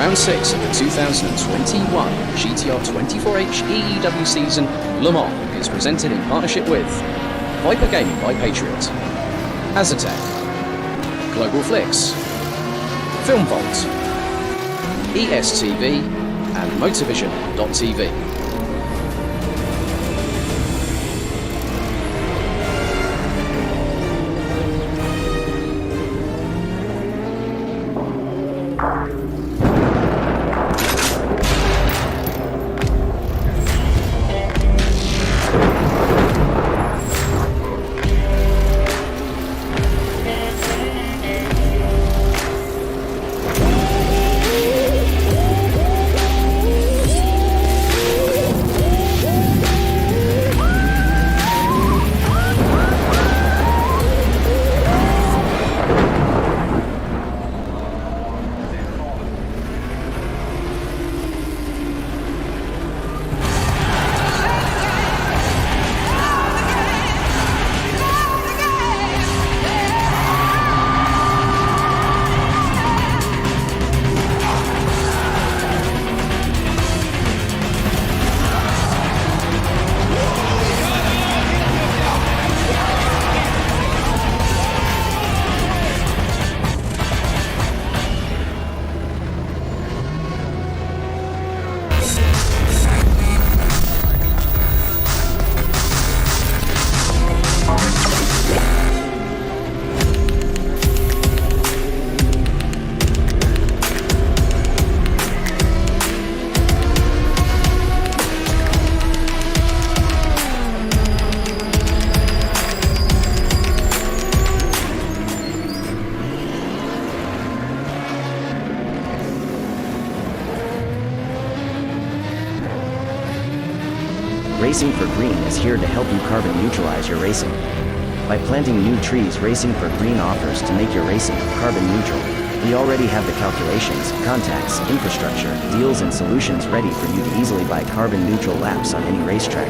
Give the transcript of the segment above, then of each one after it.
Round 6 of the 2021 GTR24H EEWC season Le Mans is presented in partnership with Viper Gaming by Patriot, Azatec, Global Flix, Film Vault, ESTV and Motorvision.tv. Racing for Green is here to help you carbon neutralize your racing. By planting new trees, Racing for Green offers to make your racing carbon neutral. We already have the calculations, contacts, infrastructure, deals and solutions ready for you to easily buy carbon neutral laps on any racetrack.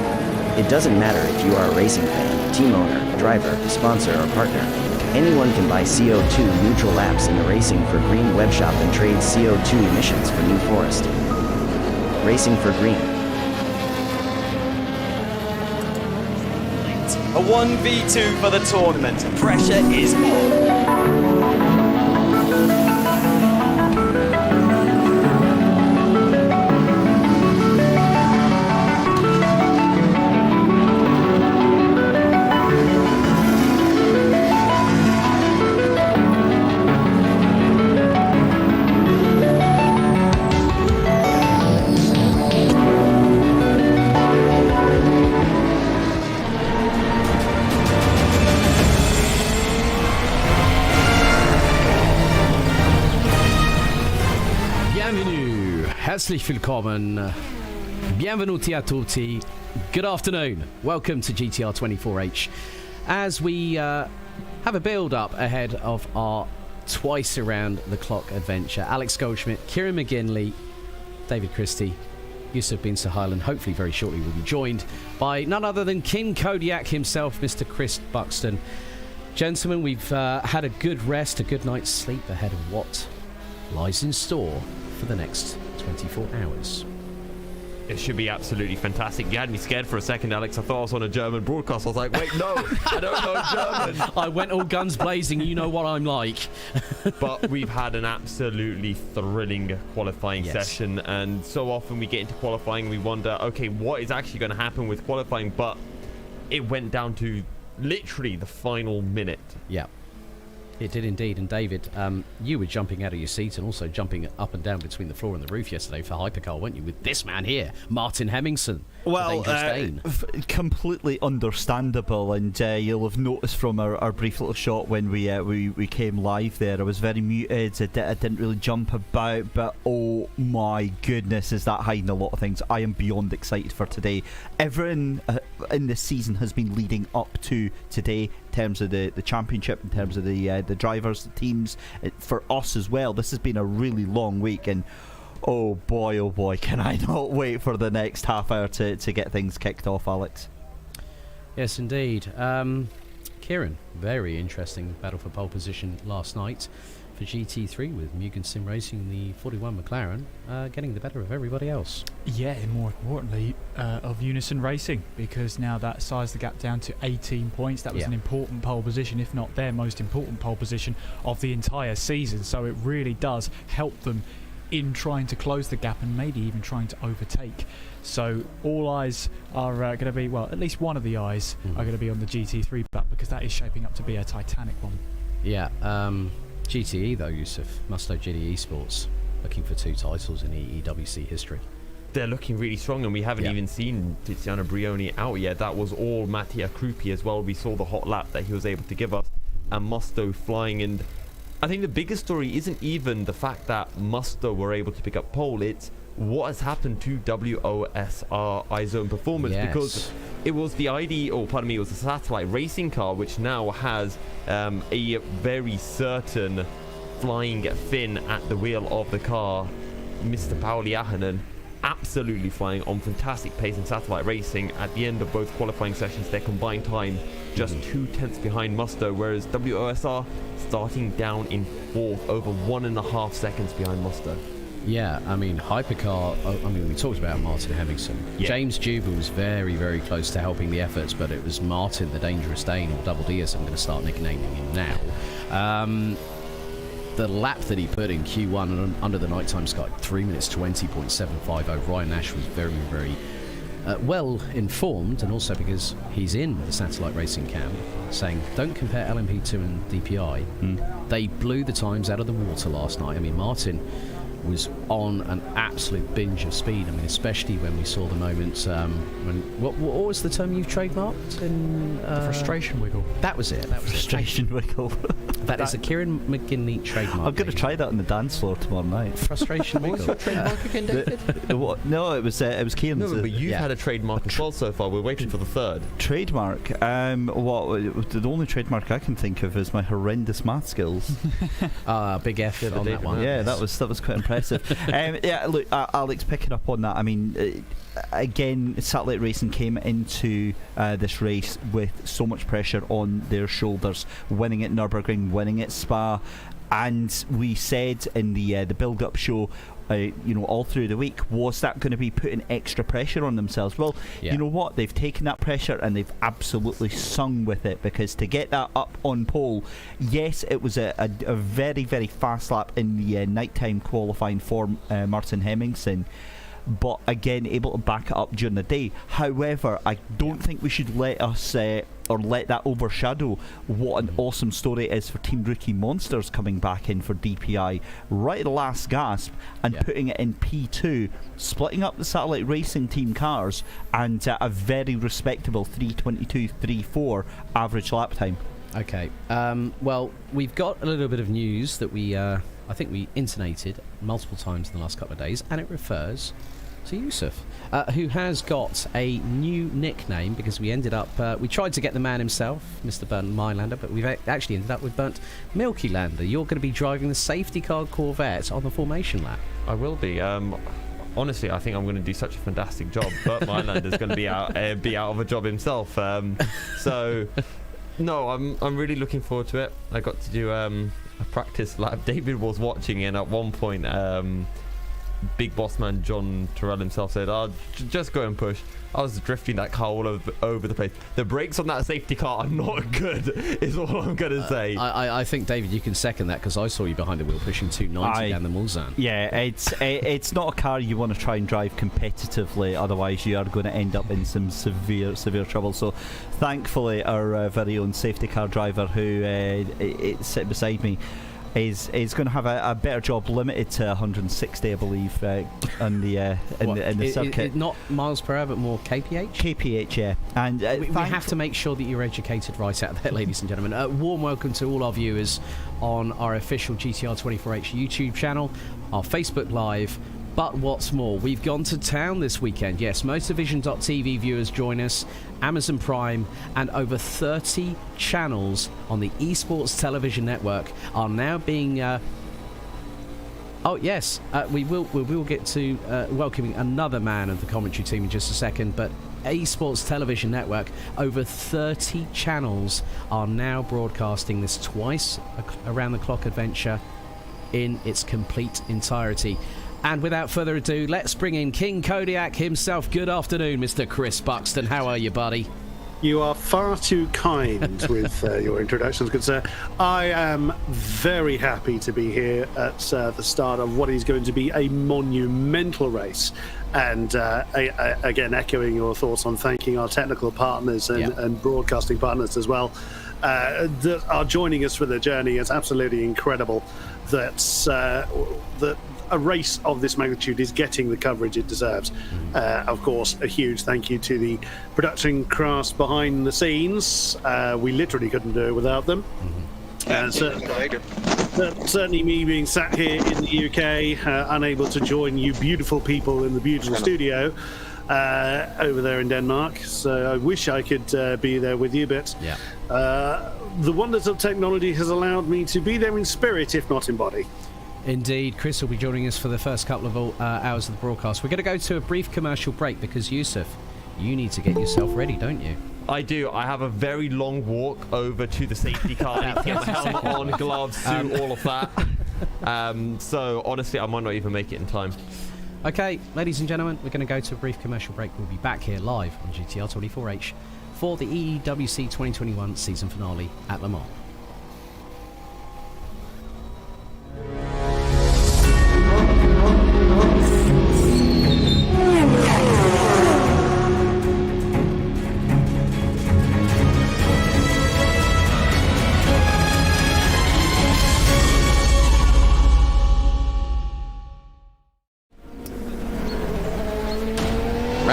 It doesn't matter if you are a racing fan, team owner, driver, sponsor or partner. Anyone can buy CO2 neutral laps in the Racing for Green webshop and trade CO2 emissions for New Forest. Racing for Green. A 1v2 for the tournament. Pressure is on. Herzlich willkommen. Bienvenuti a tutti. Good afternoon. Welcome to GTR24H. As we have a build-up ahead of our twice around the clock adventure. Alex Goldschmidt, Kieran McGinley, David Christie, Yusuf Bin Sahailan, hopefully very shortly will be joined by none other than King Kodiak himself, Mr. Chris Buxton. Gentlemen, we've had a good rest, a good night's sleep ahead of what lies in store for the next 24 hours. It should be absolutely fantastic. You had me scared for a second, Alex. I thought I was on a German broadcast. I was like, wait, no, I don't know German. I went all guns blazing. You know what I'm like. But we've had an absolutely thrilling qualifying session. And so often we get into qualifying and we wonder, okay, what is actually going to happen with qualifying? But it went down to literally the final minute. Yeah. It did indeed, and David, you were jumping out of your seat and also jumping up and down between the floor and the roof yesterday for Hypercar, weren't you, with this man here, Martin Hemmingson. Well, completely understandable, and you'll have noticed from our brief little shot when we came live there, I was very muted, I didn't really jump about, but oh my goodness, is that hiding a lot of things. I am beyond excited for today. Everything in this season has been leading up to today, in terms of the championship, in terms of the drivers, the teams, for us as well. This has been a really long week, and oh boy, can I not wait for the next half hour to get things kicked off, Alex. Yes, indeed. Kieran, very interesting battle for pole position last night for GT3 with Mugen Sim Racing, the 41 McLaren, getting the better of everybody else. Yeah, and more importantly, of Unison Racing, because now that sized the gap down to 18 points. That was an important pole position, if not their most important pole position of the entire season. So it really does help them in trying to close the gap and maybe even trying to overtake. So all eyes are going to be, well, at least one of the eyes are going to be on the GT3 back, because that is shaping up to be a titanic one. Yeah, GTE though, Yusuf, Musto GTE Sports, looking for 2 titles in EEWC history. They're looking really strong, and we haven't even seen Tiziano Brioni out yet. That was all Mattia Krupi as well. We saw the hot lap that he was able to give us, and Musto flying. And I think the biggest story isn't even the fact that Musto were able to pick up pole, it's what has happened to WOSR iZone Performance, because it was the it was the satellite racing car which now has a very certain flying fin at the wheel of the car. Mr. Pauli Ahonen absolutely flying on fantastic pace in satellite racing. At the end of both qualifying sessions, their combined time just 2 tenths behind Musto, whereas WOSR starting down in 4th, over 1.5 seconds behind Musto. Yeah, I mean, Hypercar, we talked about Martin Hemmingson. James Jubel was very, very close to helping the efforts, but it was Martin the Dangerous Dane, or Double D as I'm going to start nicknaming him now. The lap that he put in Q1 under the nighttime sky, 3 minutes 20.750. Ryan Nash was very, very well informed, and also because he's in the satellite racing camp, saying don't compare LMP2 and DPI. They blew the times out of the water last night. I mean, Martin was on an absolute binge of speed. I mean, especially when we saw the moments what was the term you've trademarked? Frustration wiggle. That was it. That was Frustration wiggle. That is a Kieran McGinley trademark. I'm going to try that on the dance floor tomorrow night. Frustration wiggle. What's your trademark again, David? No, it was Kieran's. No, but you've had a trademark as well so far. We're waiting for the third. Trademark? The only trademark I can think of is my horrendous math skills. Big effort on that one. Yeah, that was quite impressive. Yeah, look, Alex, picking up on that, I mean, again, Satellite Racing came into this race with so much pressure on their shoulders, winning at Nürburgring, winning at Spa, and we said in the build-up show, all through the week, was that going to be putting extra pressure on themselves? Well, you know what? They've taken that pressure and they've absolutely sung with it, because to get that up on pole, yes, it was a very, very fast lap in the nighttime qualifying for Martin Hemmingsen, but again, able to back it up during the day. However, I don't think we should let that overshadow what an awesome story it is for Team Rookie Monsters coming back in for DPI right at the last gasp and putting it in P2, splitting up the Satellite Racing team cars, and a very respectable 3:22.34 average lap time. Okay, well, we've got a little bit of news that I think we intonated multiple times in the last couple of days, and it refers to Yusuf, who has got a new nickname, because we ended up, we tried to get the man himself, Mr. Burnt Mylander, but we've actually ended up with Burnt Milky Lander. You're going to be driving the safety car Corvette on the formation lap. I will be. Honestly, I think I'm going to do such a fantastic job. Burt Mylander's going to be out of a job himself. So, no, I'm really looking forward to it. I got to do a practice lap. David was watching, and at one point, big boss man John Terrell himself said, just go and push. I was drifting that car all over the place. The brakes on that safety car are not good, is all I'm going to say. I think, David, you can second that, because I saw you behind the wheel pushing 290 down the Mulsanne. Yeah, it's not a car you want to try and drive competitively, otherwise you are going to end up in some severe trouble. So thankfully our very own safety car driver, who sitting beside me, is going to have a better job, limited to 160, I believe, in the circuit. Not miles per hour, but more kph. Kph, yeah. And we have to make sure that you're educated right out there, ladies and gentlemen. Warm welcome to all our viewers on our official GTR24H YouTube channel, our Facebook Live. But what's more, we've gone to town this weekend. Yes, Motorvision.tv viewers join us, Amazon Prime, and over 30 channels on the esports television network are now being... we will get to welcoming another man of the commentary team in just a second, but esports television network, over 30 channels are now broadcasting this twice around the clock adventure in its complete entirety. And without further ado, let's bring in King Kodiak himself. Good afternoon, Mr. Chris Buxton. How are you, buddy? You are far too kind with your introductions, good sir. I am very happy to be here at the start of what is going to be a monumental race. And again, echoing your thoughts on thanking our technical partners and broadcasting partners as well, that are joining us for the journey. It's absolutely incredible that a race of this magnitude is getting the coverage it deserves. Of course, a huge thank you to the production crafts behind the scenes. We literally couldn't do it without them. Certainly me being sat here in the UK, unable to join you beautiful people in the beautiful studio over there in Denmark. So I wish I could be there with you, but the wonders of technology has allowed me to be there in spirit, if not in body. Indeed. Chris will be joining us for the first couple of hours of the broadcast. We're going to go to a brief commercial break because, Yusuf, you need to get yourself ready, don't you? I do. I have a very long walk over to the safety car. I need to get my helmet on, gloves, suit, all of that. So, honestly, I might not even make it in time. Okay, ladies and gentlemen, we're going to go to a brief commercial break. We'll be back here live on GTR24H for the EEWC 2021 season finale at Le Mans.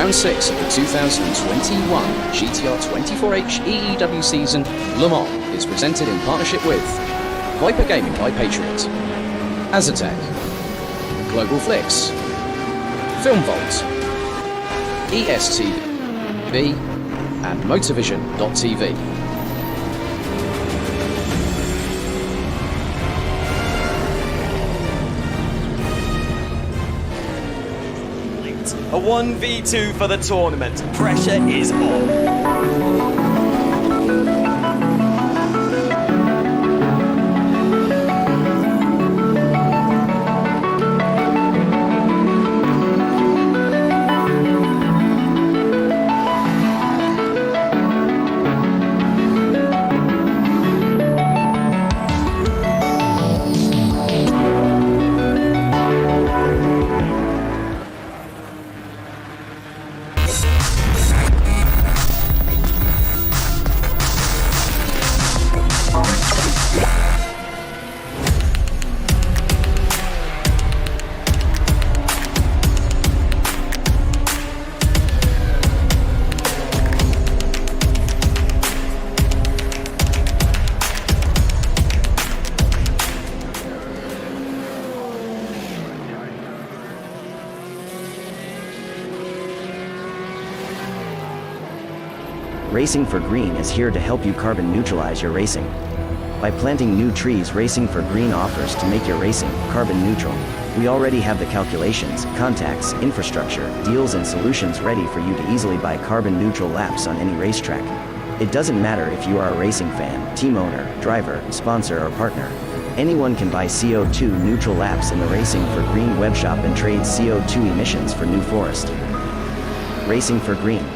Round 6 of the 2021 GTR24H EEW season, Le Mans is presented in partnership with Viper Gaming by Patriot, Azatec, Global Flix, Film Vault, ESTV, and Motorvision.tv. A 1v2 for the tournament. Pressure is on. Racing for Green is here to help you carbon neutralize your racing. By planting new trees, Racing for Green offers to make your racing carbon neutral. We already have the calculations, contacts, infrastructure, deals and solutions ready for you to easily buy carbon neutral laps on any racetrack. It doesn't matter if you are a racing fan, team owner, driver, sponsor or partner. Anyone can buy CO2 neutral laps in the Racing for Green webshop and trade CO2 emissions for New Forest. Racing for Green.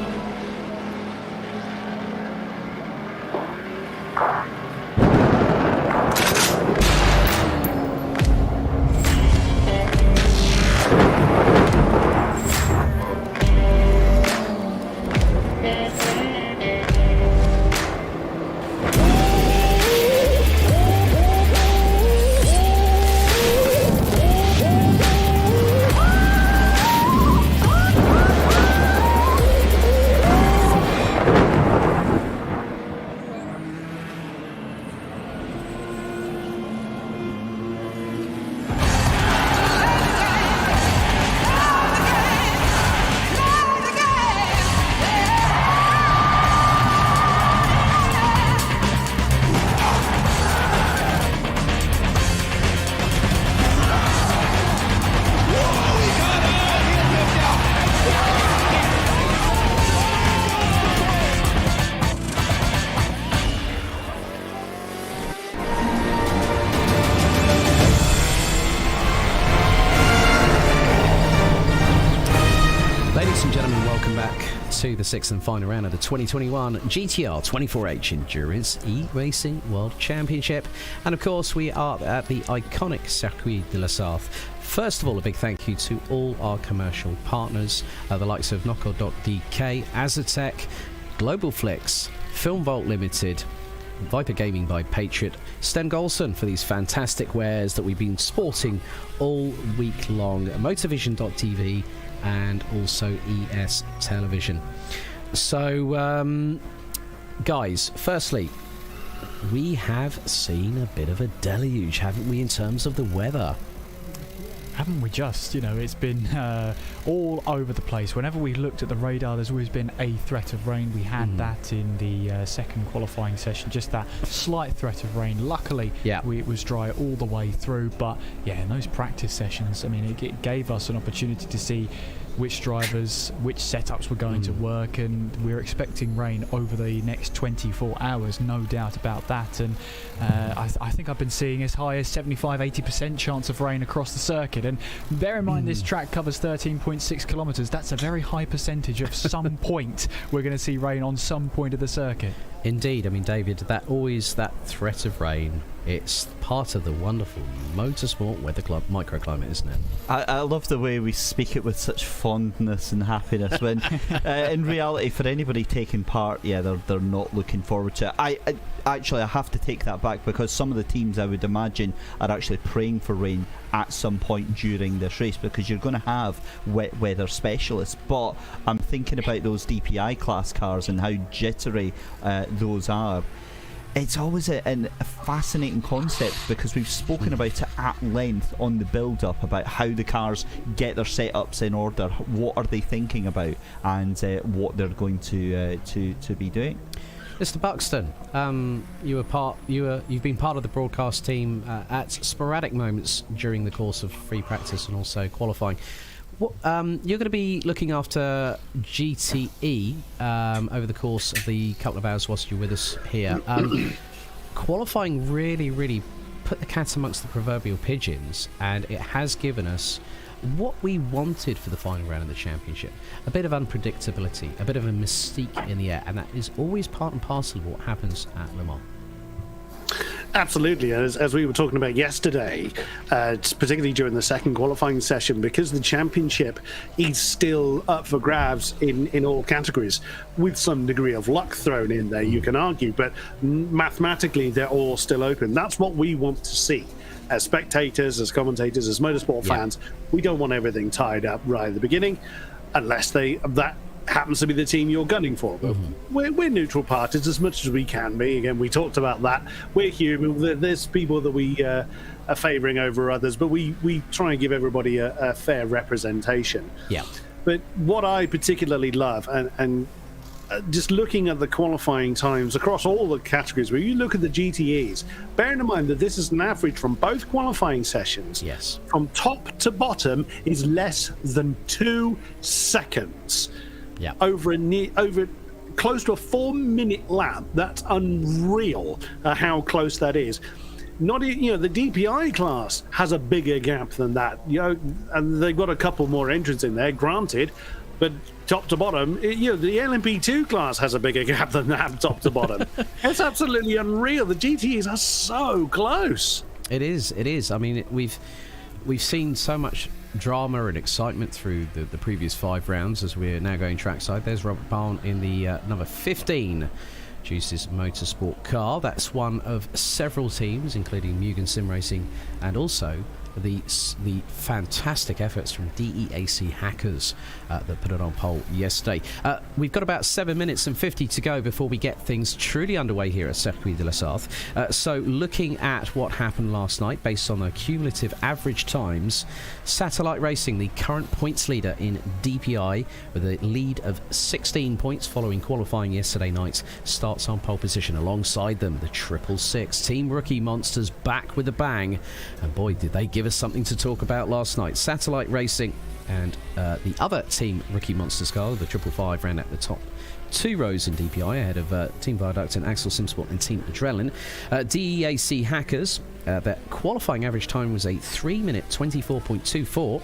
To the sixth and final round of the 2021 GTR24H Endurance E-Racing World Championship. And of course, we are at the iconic Circuit de la Sarthe. First of all, a big thank you to all our commercial partners, the likes of Noco.dk, Azatec, Global Flix, Film Vault Limited, Viper Gaming by Patriot, Sten Golson for these fantastic wares that we've been sporting all week long, Motorvision.tv, and also ES Television. So, guys, firstly, we have seen a bit of a deluge, haven't we, in terms of the weather? Haven't we just? You know, it's been all over the place. Whenever we looked at the radar, there's always been a threat of rain. We had that in the second qualifying session, just that slight threat of rain. Luckily, it was dry all the way through. But yeah, in those practice sessions, I mean, it gave us an opportunity to see which drivers, which setups were going to work, and we're expecting rain over the next 24 hours, no doubt about that. And I think I've been seeing as high as 75-80% chance of rain across the circuit. And bear in mind, this track covers 13.6 kilometres. That's a very high percentage of some point we're going to see rain on some point of the circuit. Indeed. I mean, David, that threat of rain, it's part of the wonderful motorsport weather microclimate, isn't it? I love the way we speak it with such fondness and happiness when in reality, for anybody taking part, they're not looking forward to it. I have to take that back, because some of the teams, I would imagine, are actually praying for rain at some point during this race, because you're going to have wet weather specialists. But I'm thinking about those DPI class cars and how jittery those are. It's always a fascinating concept, because we've spoken about it at length on the build-up about how the cars get their setups in order, what are they thinking about, and what they're going to be doing. Mr. Buxton, you've been part of the broadcast team at sporadic moments during the course of free practice and also qualifying. You're going to be looking after GTE over the course of the couple of hours whilst you're with us here. Qualifying really put the cat amongst the proverbial pigeons, and it has given us what we wanted for the final round of the championship. A bit of unpredictability, a bit of a mystique in the air, and that is always part and parcel of what happens at Le Mans. Absolutely, as we were talking about yesterday, particularly during the second qualifying session, because the championship is still up for grabs in all categories, with some degree of luck thrown in there, you can argue, but mathematically they're all still open. That's what we want to see. As spectators, as commentators, as motorsport fans, we don't want everything tied up right at the beginning, unless that happens to be the team you're gunning for. But we're neutral parties as much as we can be. Again, we talked about that. We're human. There's people that we are favouring over others, but we try and give everybody a fair representation. Yeah. But what I particularly love, and just looking at the qualifying times across all the categories, where you look at the GTEs, bearing in mind that this is an average from both qualifying sessions, from top to bottom is less than 2 seconds. Yeah. Over close to a 4-minute lap. That's unreal how close that is. The DPI class has a bigger gap than that, and they've got a couple more entrants in there, granted, but top to bottom, the LMP2 class has a bigger gap than that, top to bottom. It's absolutely unreal. The GTEs are so close. It is. I mean, we've seen so much drama and excitement through the previous 5 rounds as we're now going trackside. There's Robert Barn in the number 15 Juice's Motorsport car. That's one of several teams, including Mugen Sim Racing, and also the fantastic efforts from DEAC Hackers that put it on pole yesterday. We've got about 7 minutes and 50 to go before we get things truly underway here at Circuit de la Sarthe. So looking at what happened last night based on the cumulative average times, Satellite Racing, the current points leader in DPI with a lead of 16 points following qualifying yesterday night, starts on pole position. Alongside them, the 666 Team Rookie Monsters back with a bang, and boy did they give us something to talk about last night. Satellite Racing and the other Team Rookie Monsters car, the 555, ran at the top 2 rows in DPI ahead of Team Viaduct and Axel Simsport and Team Adrenaline. DEAC Hackers, their qualifying average time was a 3-minute 24.24,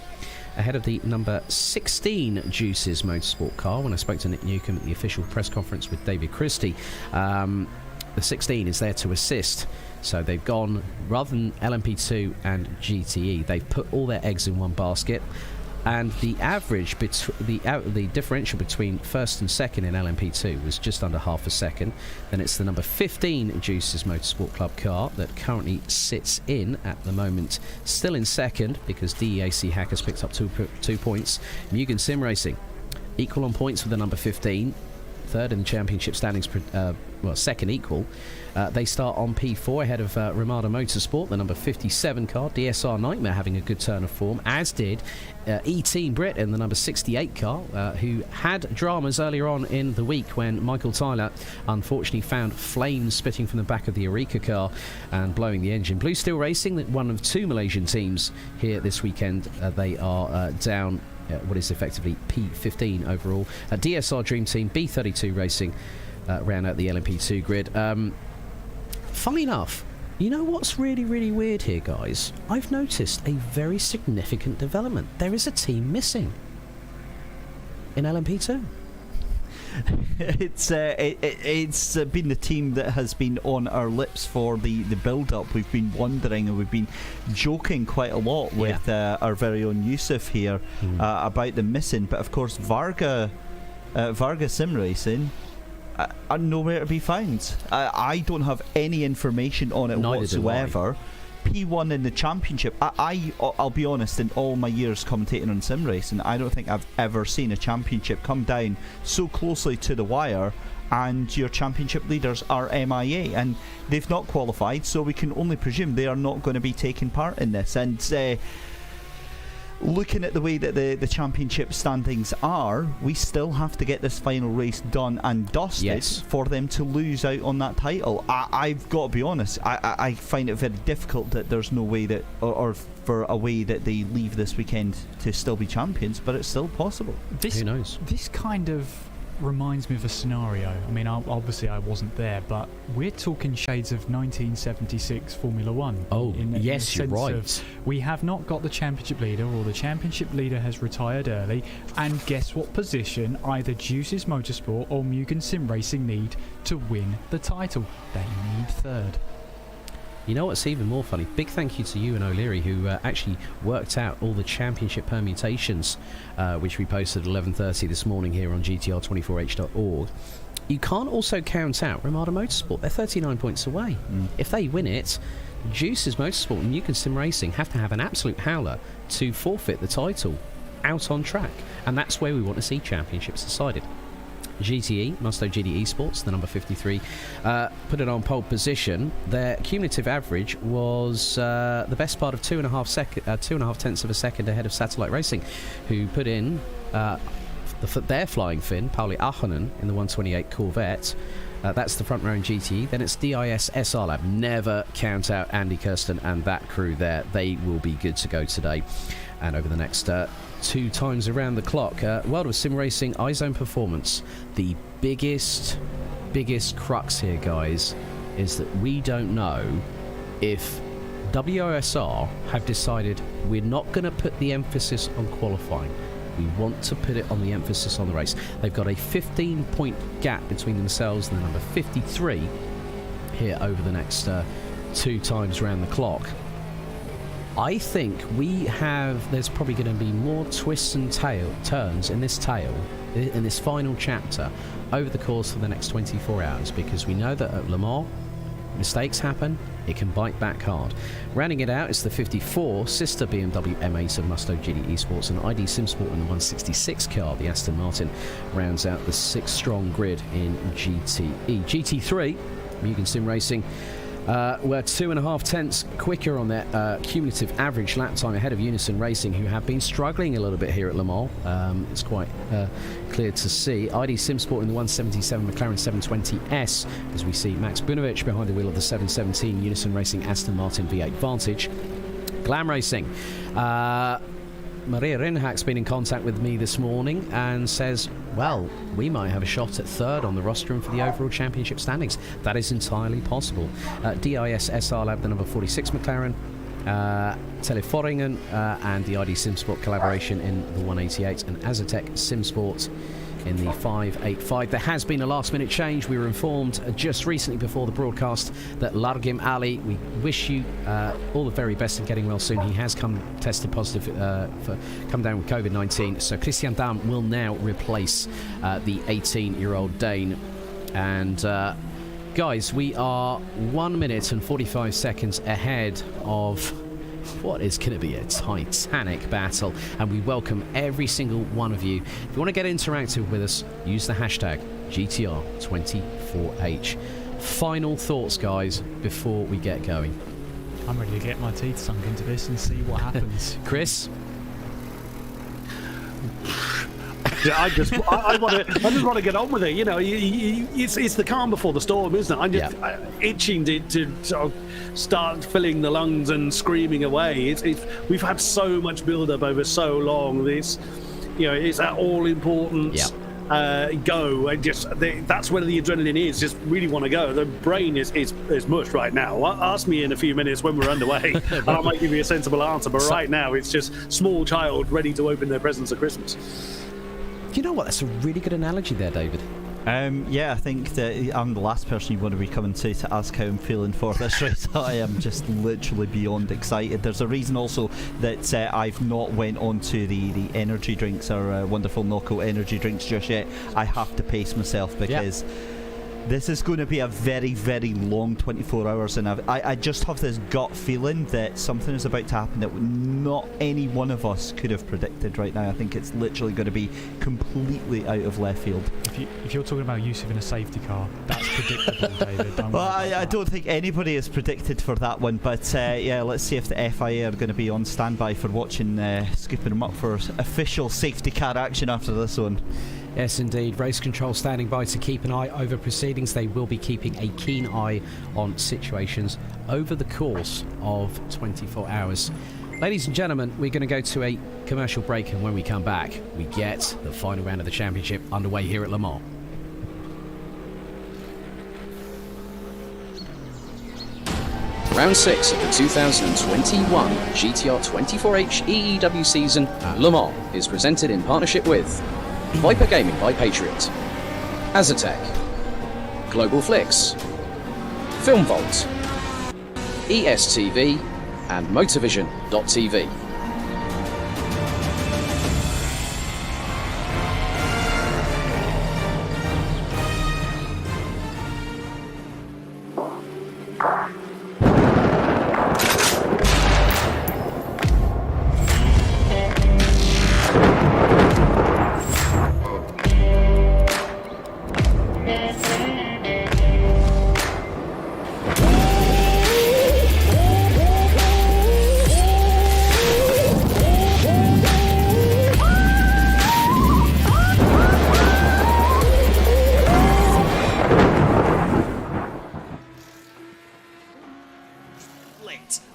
ahead of the number 16 Juice's Motorsport car. When I spoke to Nick Newcomb at the official press conference with David Christie, the 16 is there to assist. So they've gone, rather than LMP2 and GTE, they've put all their eggs in one basket. And the average, the differential between first and second in LMP2 was just under half a second. Then it's the number 15 Juice's Motorsport Club car that currently sits in at the moment, still in second, because DEAC Hackers picked up 2 points. Mugen Sim Racing, equal on points with the number 15. Third in the championship standings, second equal. They start on P4 ahead of Ramada Motorsport, the number 57 car. DSR Nightmare having a good turn of form, as did E-Team Brit in the number 68 car, who had dramas earlier on in the week when Michael Tyler unfortunately found flames spitting from the back of the Eureka car and blowing the engine. Blue Steel Racing, one of 2 Malaysian teams here this weekend, they are down what is effectively P15 overall. DSR Dream Team, B32 Racing ran out the LMP2 grid. Funny enough, you know what's really, really weird here, guys? I've noticed a very significant development. There is a team missing in LMP2. It's been the team that has been on our lips for the build-up. We've been wondering, and we've been joking quite a lot with our very own Yusuf here about them missing. But of course, Varga Sim Racing are nowhere to be found. I don't have any information on it whatsoever. P1 in the championship. I'll be honest, in all my years commentating on sim racing, I don't think I've ever seen a championship come down so closely to the wire and your championship leaders are MIA, and they've not qualified, so we can only presume they are not going to be taking part in this. And looking at the way that the championship standings are, we still have to get this final race done and dusted for them to lose out on that title. I've got to be honest, I find it very difficult that there's no way that, or for a way that they leave this weekend to still be champions, but it's still possible. Who knows? This kind of reminds me of a scenario. I mean, obviously I wasn't there, but we're talking shades of 1976 Formula One. Oh, yes, you're right. We have not got the championship leader, or the championship leader has retired early, and guess what position either Juice's Motorsport or Mugen Sim Racing need to win the title? They need third. You know what's even more funny? Big thank you to you and O'Leary, who actually worked out all the championship permutations, which we posted at 11:30 this morning here on GTR24H.org. You can't also count out Ramada Motorsport. They're 39 points away. If they win it, Juice's Motorsport and Mugen Sim Racing have to have an absolute howler to forfeit the title out on track. And that's where we want to see championships decided. GTE, Musto GT Esports, the number 53, put it on pole position. Their cumulative average was the best part of 2.5 tenths of a second ahead of Satellite Racing, who put in their flying fin, Pauli Ahonen, in the 128 Corvette. That's the front row in GTE. Then it's DIS SR Lab. Never count out Andy Kirsten and that crew there. They will be good to go today and over the next 2 times around the clock. World of Sim Racing, iZone Performance. The biggest crux here, guys, is that we don't know if WOSR have decided we're not going to put the emphasis on qualifying. We want to put it on the emphasis on the race. They've got a 15-point gap between themselves and the number 53 here over the next 2 times around the clock. I think there's probably going to be more twists and turns in this in this final chapter over the course of the next 24 hours, because we know that at Le Mans, mistakes happen, it can bite back hard. Rounding it out is the 54 sister BMW M8 of Musto GT Esports and ID SimSport in the 166 car. The Aston Martin rounds out the 6-strong grid in GTE. GT3, Mugen Sim Racing, were 2.5 tenths quicker on their cumulative average lap time ahead of Unison Racing, who have been struggling a little bit here at Le Mans. It's quite clear to see. ID SimSport in the 177 McLaren 720S, as we see Max Bunovic behind the wheel of the 717 Unison Racing Aston Martin V8 Vantage. Glam Racing. Maria Rinhack's been in contact with me this morning and says, well, we might have a shot at third on the rostrum for the overall championship standings. That is entirely possible. DIS SR Lab, the number 46 McLaren, Teleforingen, and the ID SimSport collaboration in the 188, and Azatec SimSport in the 585. There has been a last-minute change. We were informed just recently before the broadcast that Largim Ali, we wish you all the very best in getting well soon. He has tested positive come down with COVID-19. So Christian Dahm will now replace the 18-year-old Dane. And guys, we are 1 minute and 45 seconds ahead of what is going to be a titanic battle, and we welcome every single one of you. If you want to get interactive with us, use the hashtag GTR24H. Final thoughts, guys, before we get going. I'm ready to get my teeth sunk into this and see what happens. Chris? I just want to get on with it. You know, it's the calm before the storm, isn't it? I'm just itching to sort of start filling the lungs and screaming away. We've had so much build-up over so long. It's that all-important go. And that's where the adrenaline is. Just really want to go. The brain is mush right now. Ask me in a few minutes when we're underway, and I might give you a sensible answer. But right now, it's just small child ready to open their presents at Christmas. You know what? That's a really good analogy there, David. Yeah, I think that I'm the last person you want to be coming to ask how I'm feeling for this race. I am just literally beyond excited. There's a reason also that I've not went on to the energy drinks or wonderful knockout energy drinks just yet. I have to pace myself because this is going to be a very, very long 24 hours, and I just have this gut feeling that something is about to happen that not any one of us could have predicted right now. I think it's literally going to be completely out of left field. If you're talking about Yusuf in a safety car, that's predictable, David. Don't well, I don't think anybody is predicted for that one, but yeah, let's see if the FIA are going to be on standby for watching, scooping them up for official safety car action after this one. Yes, indeed. Race control standing by to keep an eye over proceedings. They will be keeping a keen eye on situations over the course of 24 hours. Ladies and gentlemen, we're going to go to a commercial break, and when we come back, we get the final round of the championship underway here at Le Mans. Round 6 of the 2021 GTR24H EEW season at Le Mans is presented in partnership with Viper Gaming by Patriot, Azatec, Global Flix, Film Vault, ESTV, and Motorvision.tv.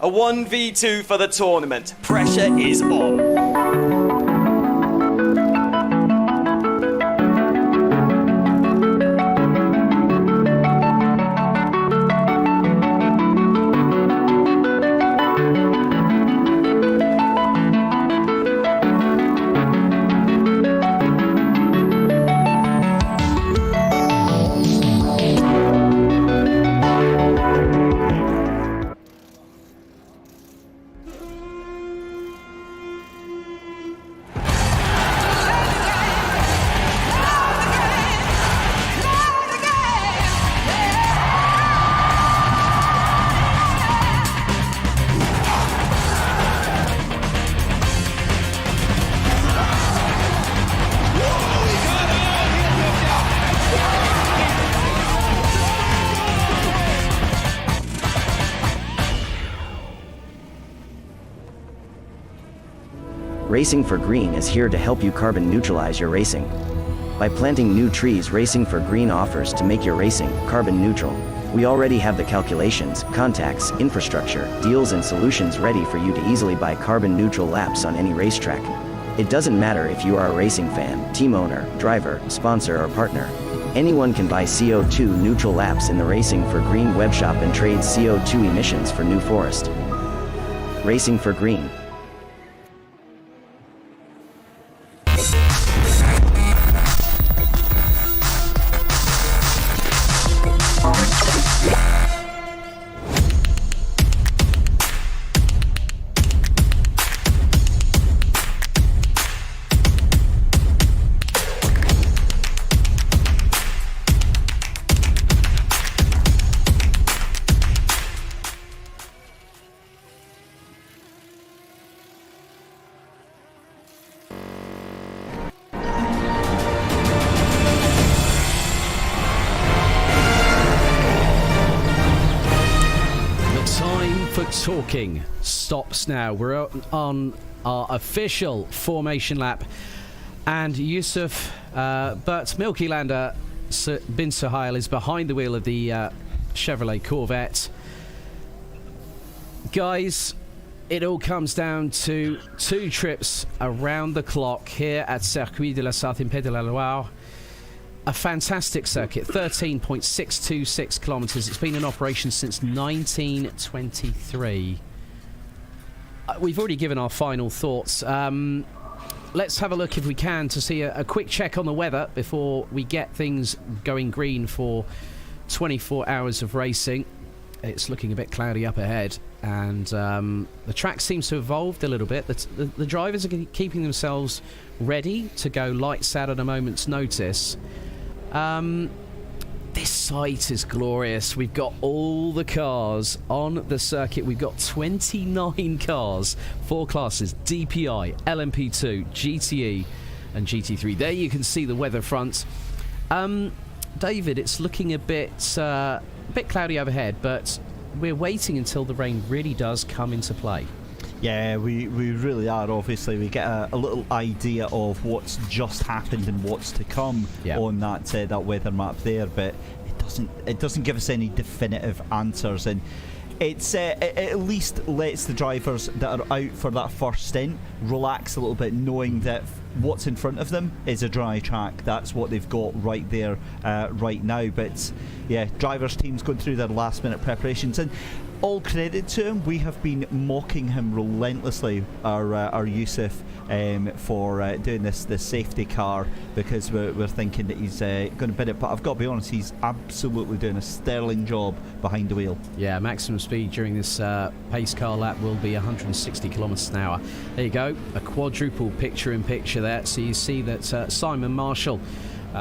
A 1v2 for the tournament. Pressure is on. Racing for Green is here to help you carbon neutralize your racing. By planting new trees, Racing for Green offers to make your racing carbon neutral. We already have the calculations, contacts, infrastructure, deals and solutions ready for you to easily buy carbon neutral laps on any racetrack. It doesn't matter if you are a racing fan, team owner, driver, sponsor or partner. Anyone can buy CO2 neutral laps in the Racing for Green webshop and trade CO2 emissions for New Forest. Racing for Green. Talking stops now. We're on our official formation lap, and Yusuf Bert Milky Lander bin Suhail is behind the wheel of the Chevrolet Corvette. Guys, it all comes down to 2 trips around the clock here at Circuit de la Sarthe de la Loire. A fantastic circuit, 13.626 kilometres. It's been in operation since 1923. We've already given our final thoughts. let's have a look if we can to see a quick check on the weather before we get things going green for 24 hours of racing. It's looking a bit cloudy up ahead, and the track seems to have evolved a little bit. The drivers are keeping themselves ready to go lights out at a moment's notice. This site is glorious. We've got all the cars on the circuit. We've got 29 cars, 4 classes, DPI, LMP2, GTE and GT3. There you can see the weather front. David, it's looking a bit cloudy overhead, but we're waiting until the rain really does come into play. Yeah, we really are. Obviously, we get a little idea of what's just happened and what's to come on that weather map there, but it doesn't give us any definitive answers, and it at least lets the drivers that are out for that first stint relax a little bit, knowing that what's in front of them is a dry track. That's what they've got right there right now. But yeah, drivers' teams going through their last minute preparations, and all credit to him. We have been mocking him relentlessly, our Yusuf, for doing this safety car, because we're thinking that he's going to bid it. But I've got to be honest, he's absolutely doing a sterling job behind the wheel. Yeah, maximum speed during this pace car lap will be 160 kilometres an hour. There you go, a quadruple picture-in-picture there. So you see that Simon Marshall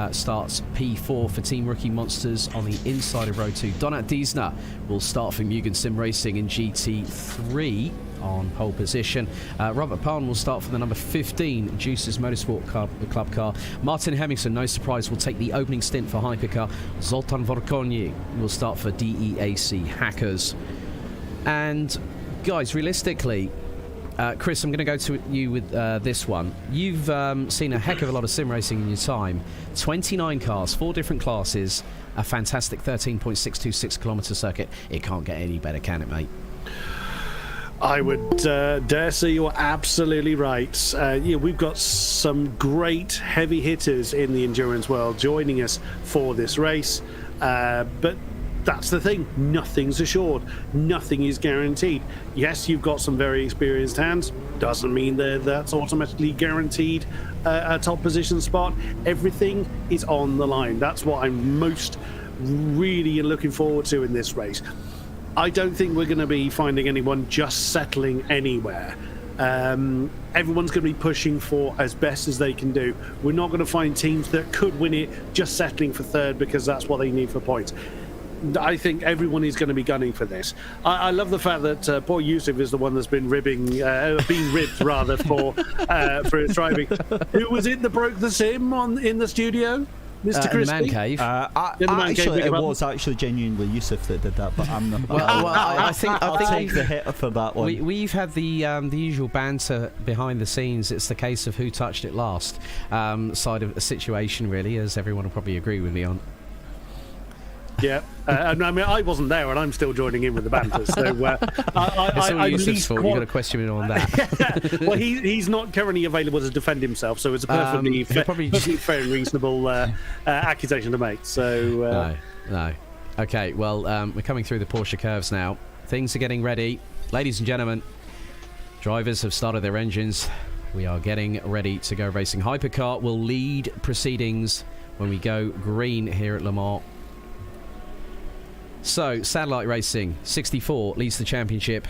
starts P4 for Team Rookie Monsters on the inside of row 2. Donat Diesner will start for Mugen Sim Racing in GT3 on pole position. Robert Pan will start for the number 15 Juices Motorsport Club car. Martin Hemmingson, no surprise, will take the opening stint for Hypercar. Zoltan Vorkonyi will start for DEAC Hackers. And guys, realistically, Chris, I'm going to go to you with this one. You've seen a heck of a lot of sim racing in your time. 29 cars, 4 different classes, a fantastic 13.626 kilometre circuit. It can't get any better, can it, mate? I would dare say you're absolutely right. We've got some great heavy hitters in the endurance world joining us for this race, but that's the thing. Nothing's assured. Nothing is guaranteed. Yes, you've got some very experienced hands. Doesn't mean that's automatically guaranteed a top position spot. Everything is on the line. That's what I'm most really looking forward to in this race. I don't think we're going to be finding anyone just settling anywhere. Everyone's going to be pushing for as best as they can do. We're not going to find teams that could win it just settling for third because that's what they need for points. I think everyone is going to be gunning for this. I love the fact that poor Yusuf is the one that's been being ribbed rather for his driving. Who was it that broke the sim in the studio? Mr. Crispy? The man cave. It was actually genuinely Yusuf that did that, but I'm not. I think I'll take the hit for that one. We've had the usual banter behind the scenes. It's the case of who touched it last side of a situation, really, as everyone will probably agree with me on. Yeah, I mean, I wasn't there, and I'm still joining in with the banter. So it's all Yusuf's fault. You've got to question him on that. Well, he's not currently available to defend himself, so it's a perfectly fair and reasonable accusation to make. So no. Okay, well, we're coming through the Porsche curves now. Things are getting ready, ladies and gentlemen. Drivers have started their engines. We are getting ready to go racing. Hypercar will lead proceedings when we go green here at Le Mans. So, Satellite Racing, 64, leads the championship.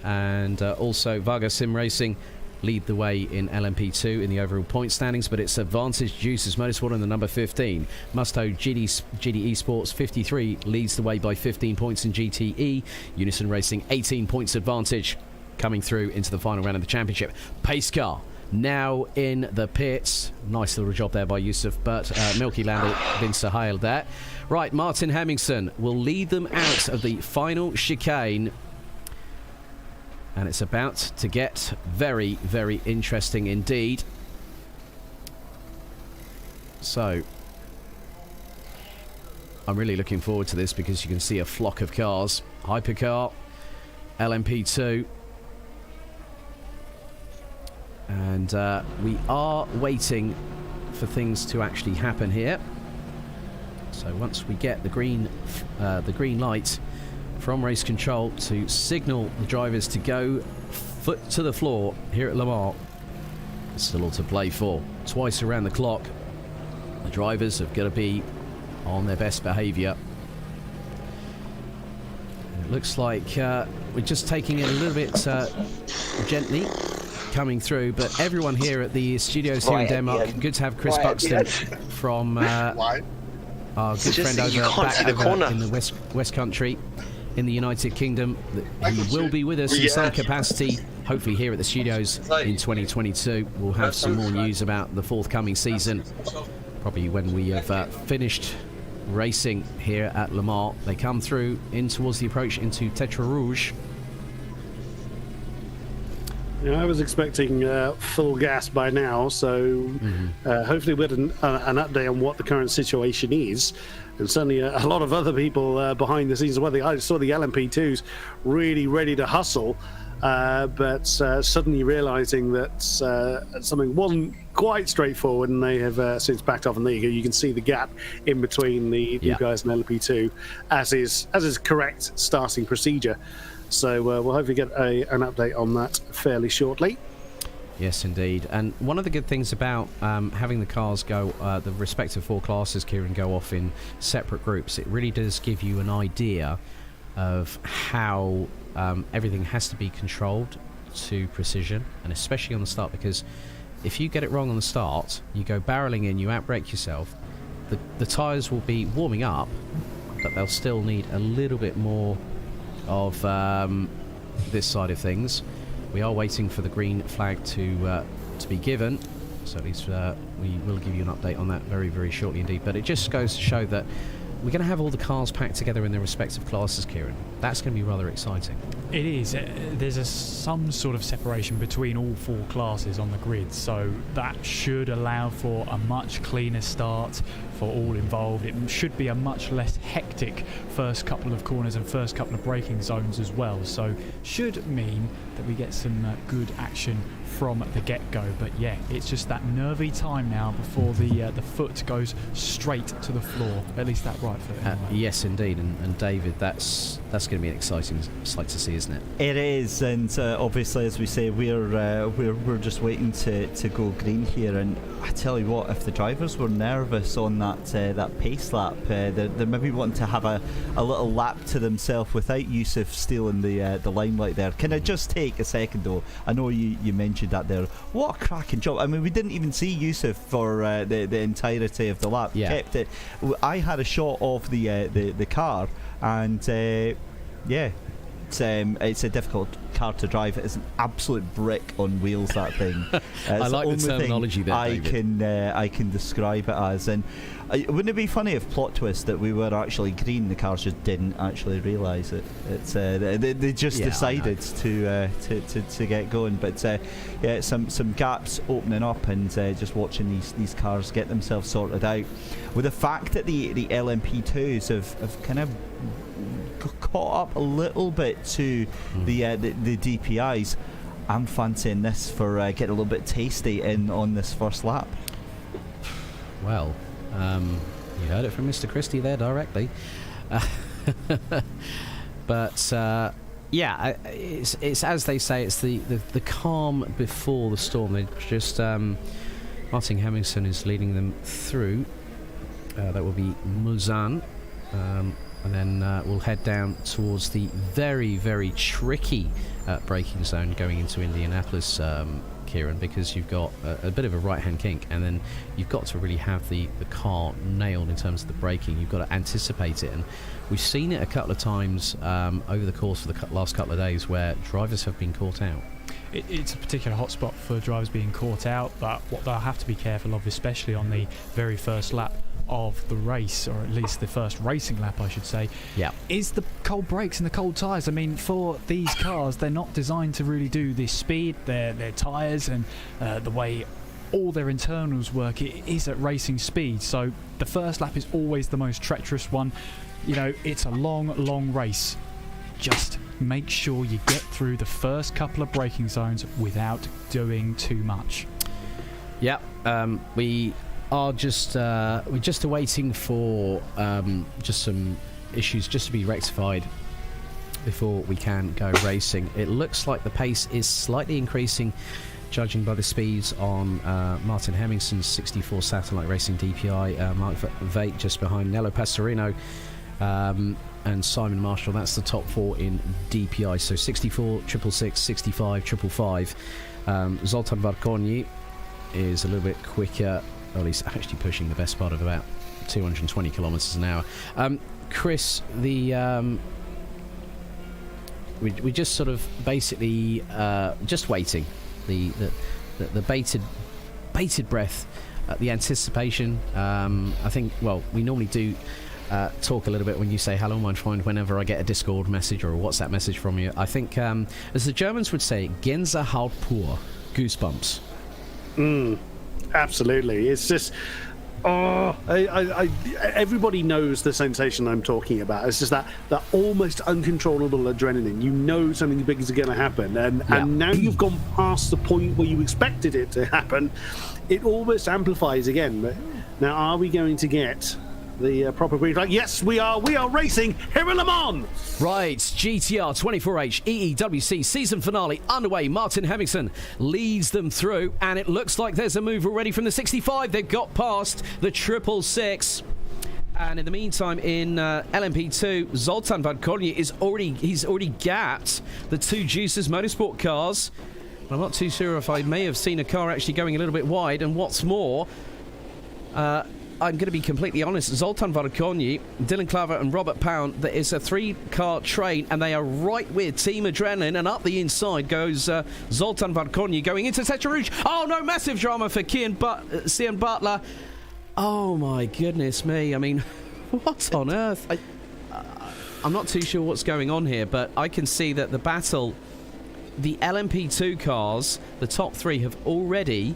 And also, Varga Sim Racing lead the way in LMP2 in the overall point standings, but it's Advantage Juices Motorsport in the number 15. Musto GD Sports 53 leads the way by 15 points in GTE. Unison Racing, 18 points advantage coming through into the final round of the championship. Pace car now in the pits. Nice little job there by Yusuf, but Milky landed Vince Hale there. Right, Martin Hemmingson will lead them out of the final chicane. And it's about to get very, very interesting indeed. So, I'm really looking forward to this because you can see a flock of cars. Hypercar, LMP2. And we are waiting for things to actually happen here. So once we get the green light from race control to signal the drivers to go foot to the floor here at Le Mans, Still all to play for. Twice around the clock. The drivers have got to be on their best behaviour. It looks like we're just taking it a little bit gently coming through, but everyone here at the studios here in Denmark, good to have Chris Buxton from our good friend over in the West Country in the United Kingdom. He will be with us in some capacity, hopefully here at the studios in 2022. We'll have some more news about the forthcoming season, probably when we have finished racing here at Le Mans. They come through in towards the approach into Tetra Rouge. I was expecting full gas by now, so hopefully we'll get an update on what the current situation is. And certainly a lot of other people behind the scenes as well. I saw the LMP2s really ready to hustle, but suddenly realizing that something wasn't quite straightforward, and they have since backed off. And there you go. You can see the gap in between the new guys and LMP2, as is correct starting procedure. So we'll hopefully get an update on that fairly shortly. Yes, indeed. And one of the good things about having the cars go, the respective four classes, Kieran, go off in separate groups, it really does give you an idea of how everything has to be controlled to precision, and especially on the start, because if you get it wrong on the start, you go barreling in, you outbrake yourself, the tyres will be warming up, but they'll still need a little bit more of this side of things. We are waiting for the green flag to be given, so at least we will give you an update on that very, very shortly indeed. But it just goes to show that we're going to have all the cars packed together in their respective classes, Kieran. That's going to be rather exciting. It is. There's some sort of separation between all four classes on the grid, so that should allow for a much cleaner start for all involved. It should be a much less hectic first couple of corners and first couple of braking zones as well, so should mean that we get some good action from the get-go. But yeah, it's just that nervy time now before the foot goes straight to the floor, at least that right foot anyway. Yes, indeed. And David, that's going to be an exciting sight to see, isn't it? It is, and obviously, as we say, we're just waiting to go green here. And I tell you what, if the drivers were nervous on that pace lap, they're maybe wanting to have a little lap to themselves without Yusuf stealing the limelight there. Can I just take a second though? I know you mentioned that there. What a cracking job! I mean, we didn't even see Yusuf for the entirety of the lap. Yeah. Kept it. I had a shot of the car, and yeah. It's a difficult car to drive. It is an absolute brick on wheels, that thing. I like the terminology there, David. I can describe it as. And wouldn't it be funny if, plot twist, that we were actually green, the cars just didn't actually realise it? It's they just decided to get going. But yeah, some gaps opening up, and just watching these cars get themselves sorted out. With the fact that the LMP2s have kind of caught up a little bit to the DPIs, I'm fancying this for getting a little bit tasty on this first lap. Well, you heard it from Mr. Christie there directly. But yeah, it's as they say, it's the calm before the storm. They just Martin Hemmingson is leading them through. That will be Muzan. And then we'll head down towards the very, very tricky braking zone going into Indianapolis, Kieran, because you've got a bit of a right-hand kink, and then you've got to really have the car nailed in terms of the braking. You've got to anticipate it, and we've seen it a couple of times over the course of the last couple of days where drivers have been caught out. It's a particular hotspot for drivers being caught out, but what they'll have to be careful of, especially on the very first lap of the race, or at least the first racing lap I should say, is the cold brakes and the cold tyres. I mean, for these cars, they're not designed to really do this speed. Their tyres and the way all their internals work, it is at racing speed, so the first lap is always the most treacherous one. You know, it's a long race. Just make sure you get through the first couple of braking zones without doing too much. We are just we're just awaiting for just some issues just to be rectified before we can go racing. It looks like the pace is slightly increasing judging by the speeds on Martin Hemmingson's 64 Satellite Racing DPI, Mark Veit just behind Nello Pastorino, and Simon Marshall. That's the top 4 in DPI. So 64, 666, 65, 555. Zoltan Varkonyi is a little bit quicker. Well, he's actually pushing the best part of about 220 kilometres an hour. Chris, we just sort of basically just waiting, the bated breath, the anticipation. I think, well, we normally do talk a little bit when you say hello, my friend, whenever I get a Discord message or a WhatsApp message from you. I think, as the Germans would say, Gänsehaut pur, goosebumps. Absolutely. It's just, everybody knows the sensation I'm talking about. It's just that almost uncontrollable adrenaline. You know something big is going to happen, and now you've gone past the point where you expected it to happen. It almost amplifies again. But now, are we going to get the proper green flag? Yes, we are. We are racing here in Le Mans. Right, GTR24H EEWC season finale underway. Martin Hemmingson leads them through, and it looks like there's a move already from the 65. They've got past the 666. And in the meantime, in LMP2, Zoltan Varkonyi he's already gapped the 2 Juicers Motorsport cars. But I'm not too sure if I may have seen a car actually going a little bit wide. And what's more, I'm going to be completely honest, Zoltan Varkonyi, Dylan Claver and Robert Pound, there is a 3-car train, and they are right with Team Adrenaline, and up the inside goes Zoltan Varkonyi going into Tete Rouge. Oh no, massive drama for Cian Butler. Oh my goodness me, I mean, what on earth? I'm not too sure what's going on here, but I can see that the battle, the LMP2 cars, the top 3 have already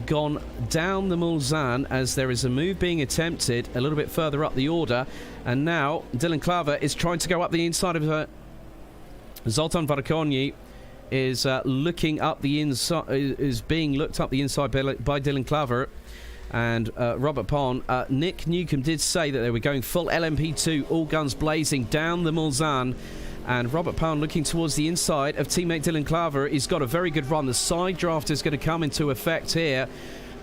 gone down the Mulsanne as there is a move being attempted a little bit further up the order, and now Dylan Claver is trying to go up the inside of Zoltan Varkonyi is looking up the inside, is being looked up the inside by Dylan Claver and Robert Pond. Nick Newcomb did say that they were going full LMP2, all guns blazing down the Mulsanne. And Robert Pound looking towards the inside of teammate Dylan Claver. He's got a very good run. The side draft is going to come into effect here.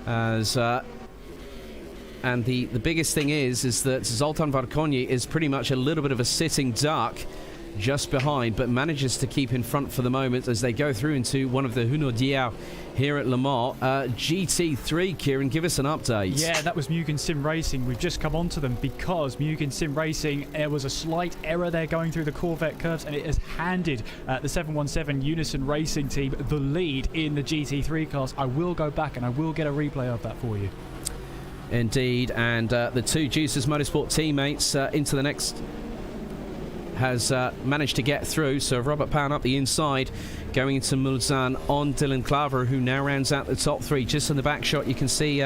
As and the biggest thing is that Zoltan Varkonyi is pretty much a little bit of a sitting duck just behind, but manages to keep in front for the moment as they go through into one of the Hunaudière here at Le Mans. GT3, Kieran, give us an update. Yeah, that was Mugen Sim Racing. We've just come onto them because Mugen Sim Racing, there was a slight error there going through the Corvette curves, and it has handed the 717 Unison Racing team the lead in the GT3 class. I will go back and I will get a replay of that for you. Indeed, and the 2 Juicers Motorsport teammates into the next has managed to get through. So Robert Pound up the inside going into Mulsanne on Dylan Claver, who now rounds out the top 3. Just in the back shot you can see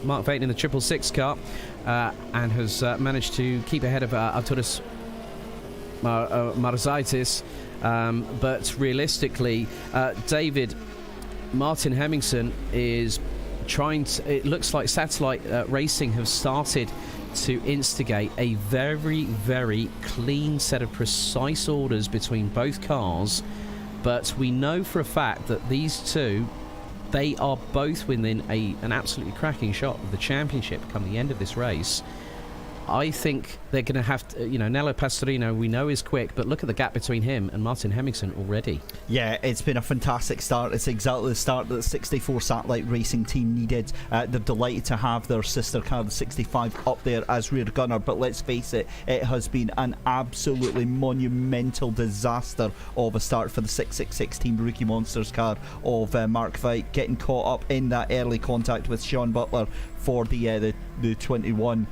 Mark Veit in the 666 car and has managed to keep ahead of Arturas Marzaitis, but realistically David, Martin Hemmingson is trying to, it looks like Satellite Racing have started to instigate a very, very clean set of precise orders between both cars, but we know for a fact that these 2, they are both within an absolutely cracking shot of the championship come the end of this race. I think they're going to have to, Nello Pastorino we know is quick, but look at the gap between him and Martin Hemmingson already. Yeah, it's been a fantastic start. It's exactly the start that the 64 Satellite Racing team needed. They're delighted to have their sister car, the 65, up there as rear gunner, but let's face it, it has been an absolutely monumental disaster of a start for the 666 team Rookie Monsters car of Mark Veit, getting caught up in that early contact with Sean Butler for the 21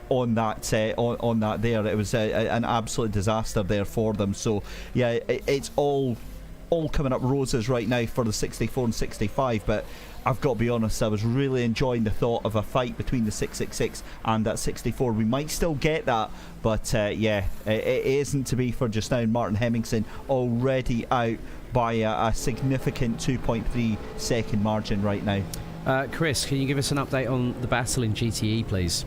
on that there. It was an absolute disaster there for them. So yeah, it's all coming up roses right now for the 64 and 65, but I've got to be honest, I was really enjoying the thought of a fight between the 666 and that 64. We might still get that, but yeah, it isn't to be for just now. Martin Hemmingson already out by a significant 2.3 second margin right now. Chris, can you give us an update on the battle in GTE, please?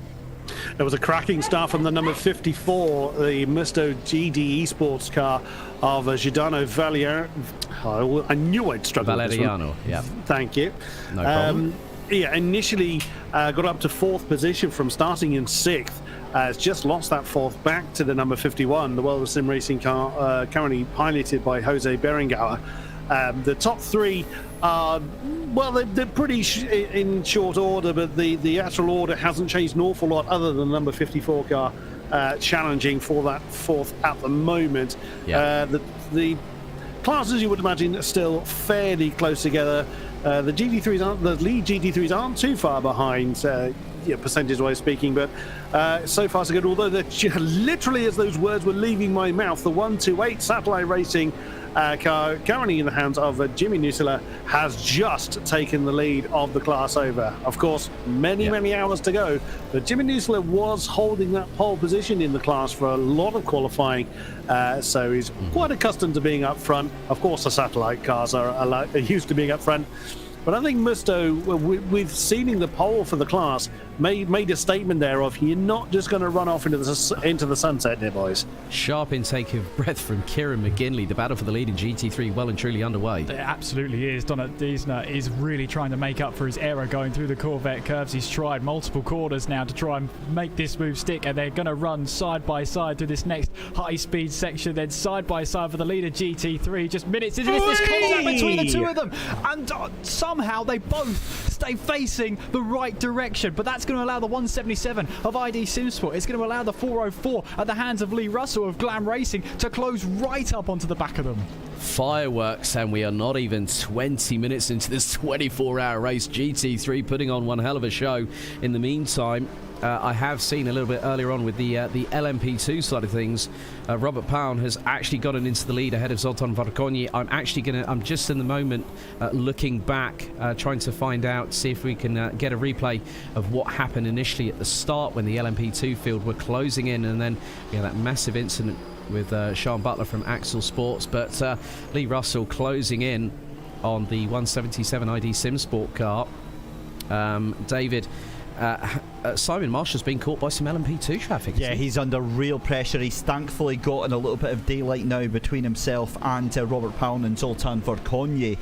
There was a cracking start from the number 54, the Musto GD Esports car of Giordano Valeriano. I knew I'd struggle with this one. Valeriano, yeah. Thank you. No problem. Initially got up to 4th position from starting in 6th. Has just lost that 4th back to the number 51, the World of Sim Racing car currently piloted by Jose Berenguer. The top 3 are, well, they're pretty in short order, but the actual order hasn't changed an awful lot other than the number 54 car challenging for that 4th at the moment. Yeah. The classes, you would imagine, are still fairly close together. The lead GT3s aren't too far behind, percentage-wise speaking, but so far so good. Although literally as those words were leaving my mouth, the 128 Satellite Racing car currently in the hands of Jimmy Nussler has just taken the lead of the class over. Of course, many hours to go, but Jimmy Nussler was holding that pole position in the class for a lot of qualifying, so he's quite accustomed to being up front. Of course, the satellite cars are used to being up front. But I think Musto, with sealing the pole for the class, made a statement there of you're not just going to run off into the sunset, dear boys. Sharp intake of breath from Kieran McGinley. The battle for the lead in GT3 well and truly underway. It absolutely is. Donat Diesner is really trying to make up for his error going through the Corvette curves. He's tried multiple corners now to try and make this move stick, and they're going to run side by side through this next high-speed section, then side by side for the lead of GT3. Just minutes into this contact between the two of them, and somehow they both stay facing the right direction, but that's going to allow the 177 of ID SimSport. It's going to allow the 404 at the hands of Lee Russell of Glam Racing to close right up onto the back of them. Fireworks, and we are not even 20 minutes into this 24-hour race. GT3 putting on one hell of a show. In the meantime, I have seen a little bit earlier on with the LMP2 side of things, Robert Pound has actually gotten into the lead ahead of Zoltan Varkonyi. I'm just in the moment looking back, trying to find out, see if we can get a replay of what happened initially at the start when the LMP2 field were closing in, and then that massive incident with Sean Butler from Axel Sports. But Lee Russell closing in on the 177 ID SimSport car. David, Simon Marshall's been caught by some LMP2 traffic. Yeah, he's under real pressure. He's thankfully gotten a little bit of daylight now between himself and Robert Pound and Zoltan Varkonyi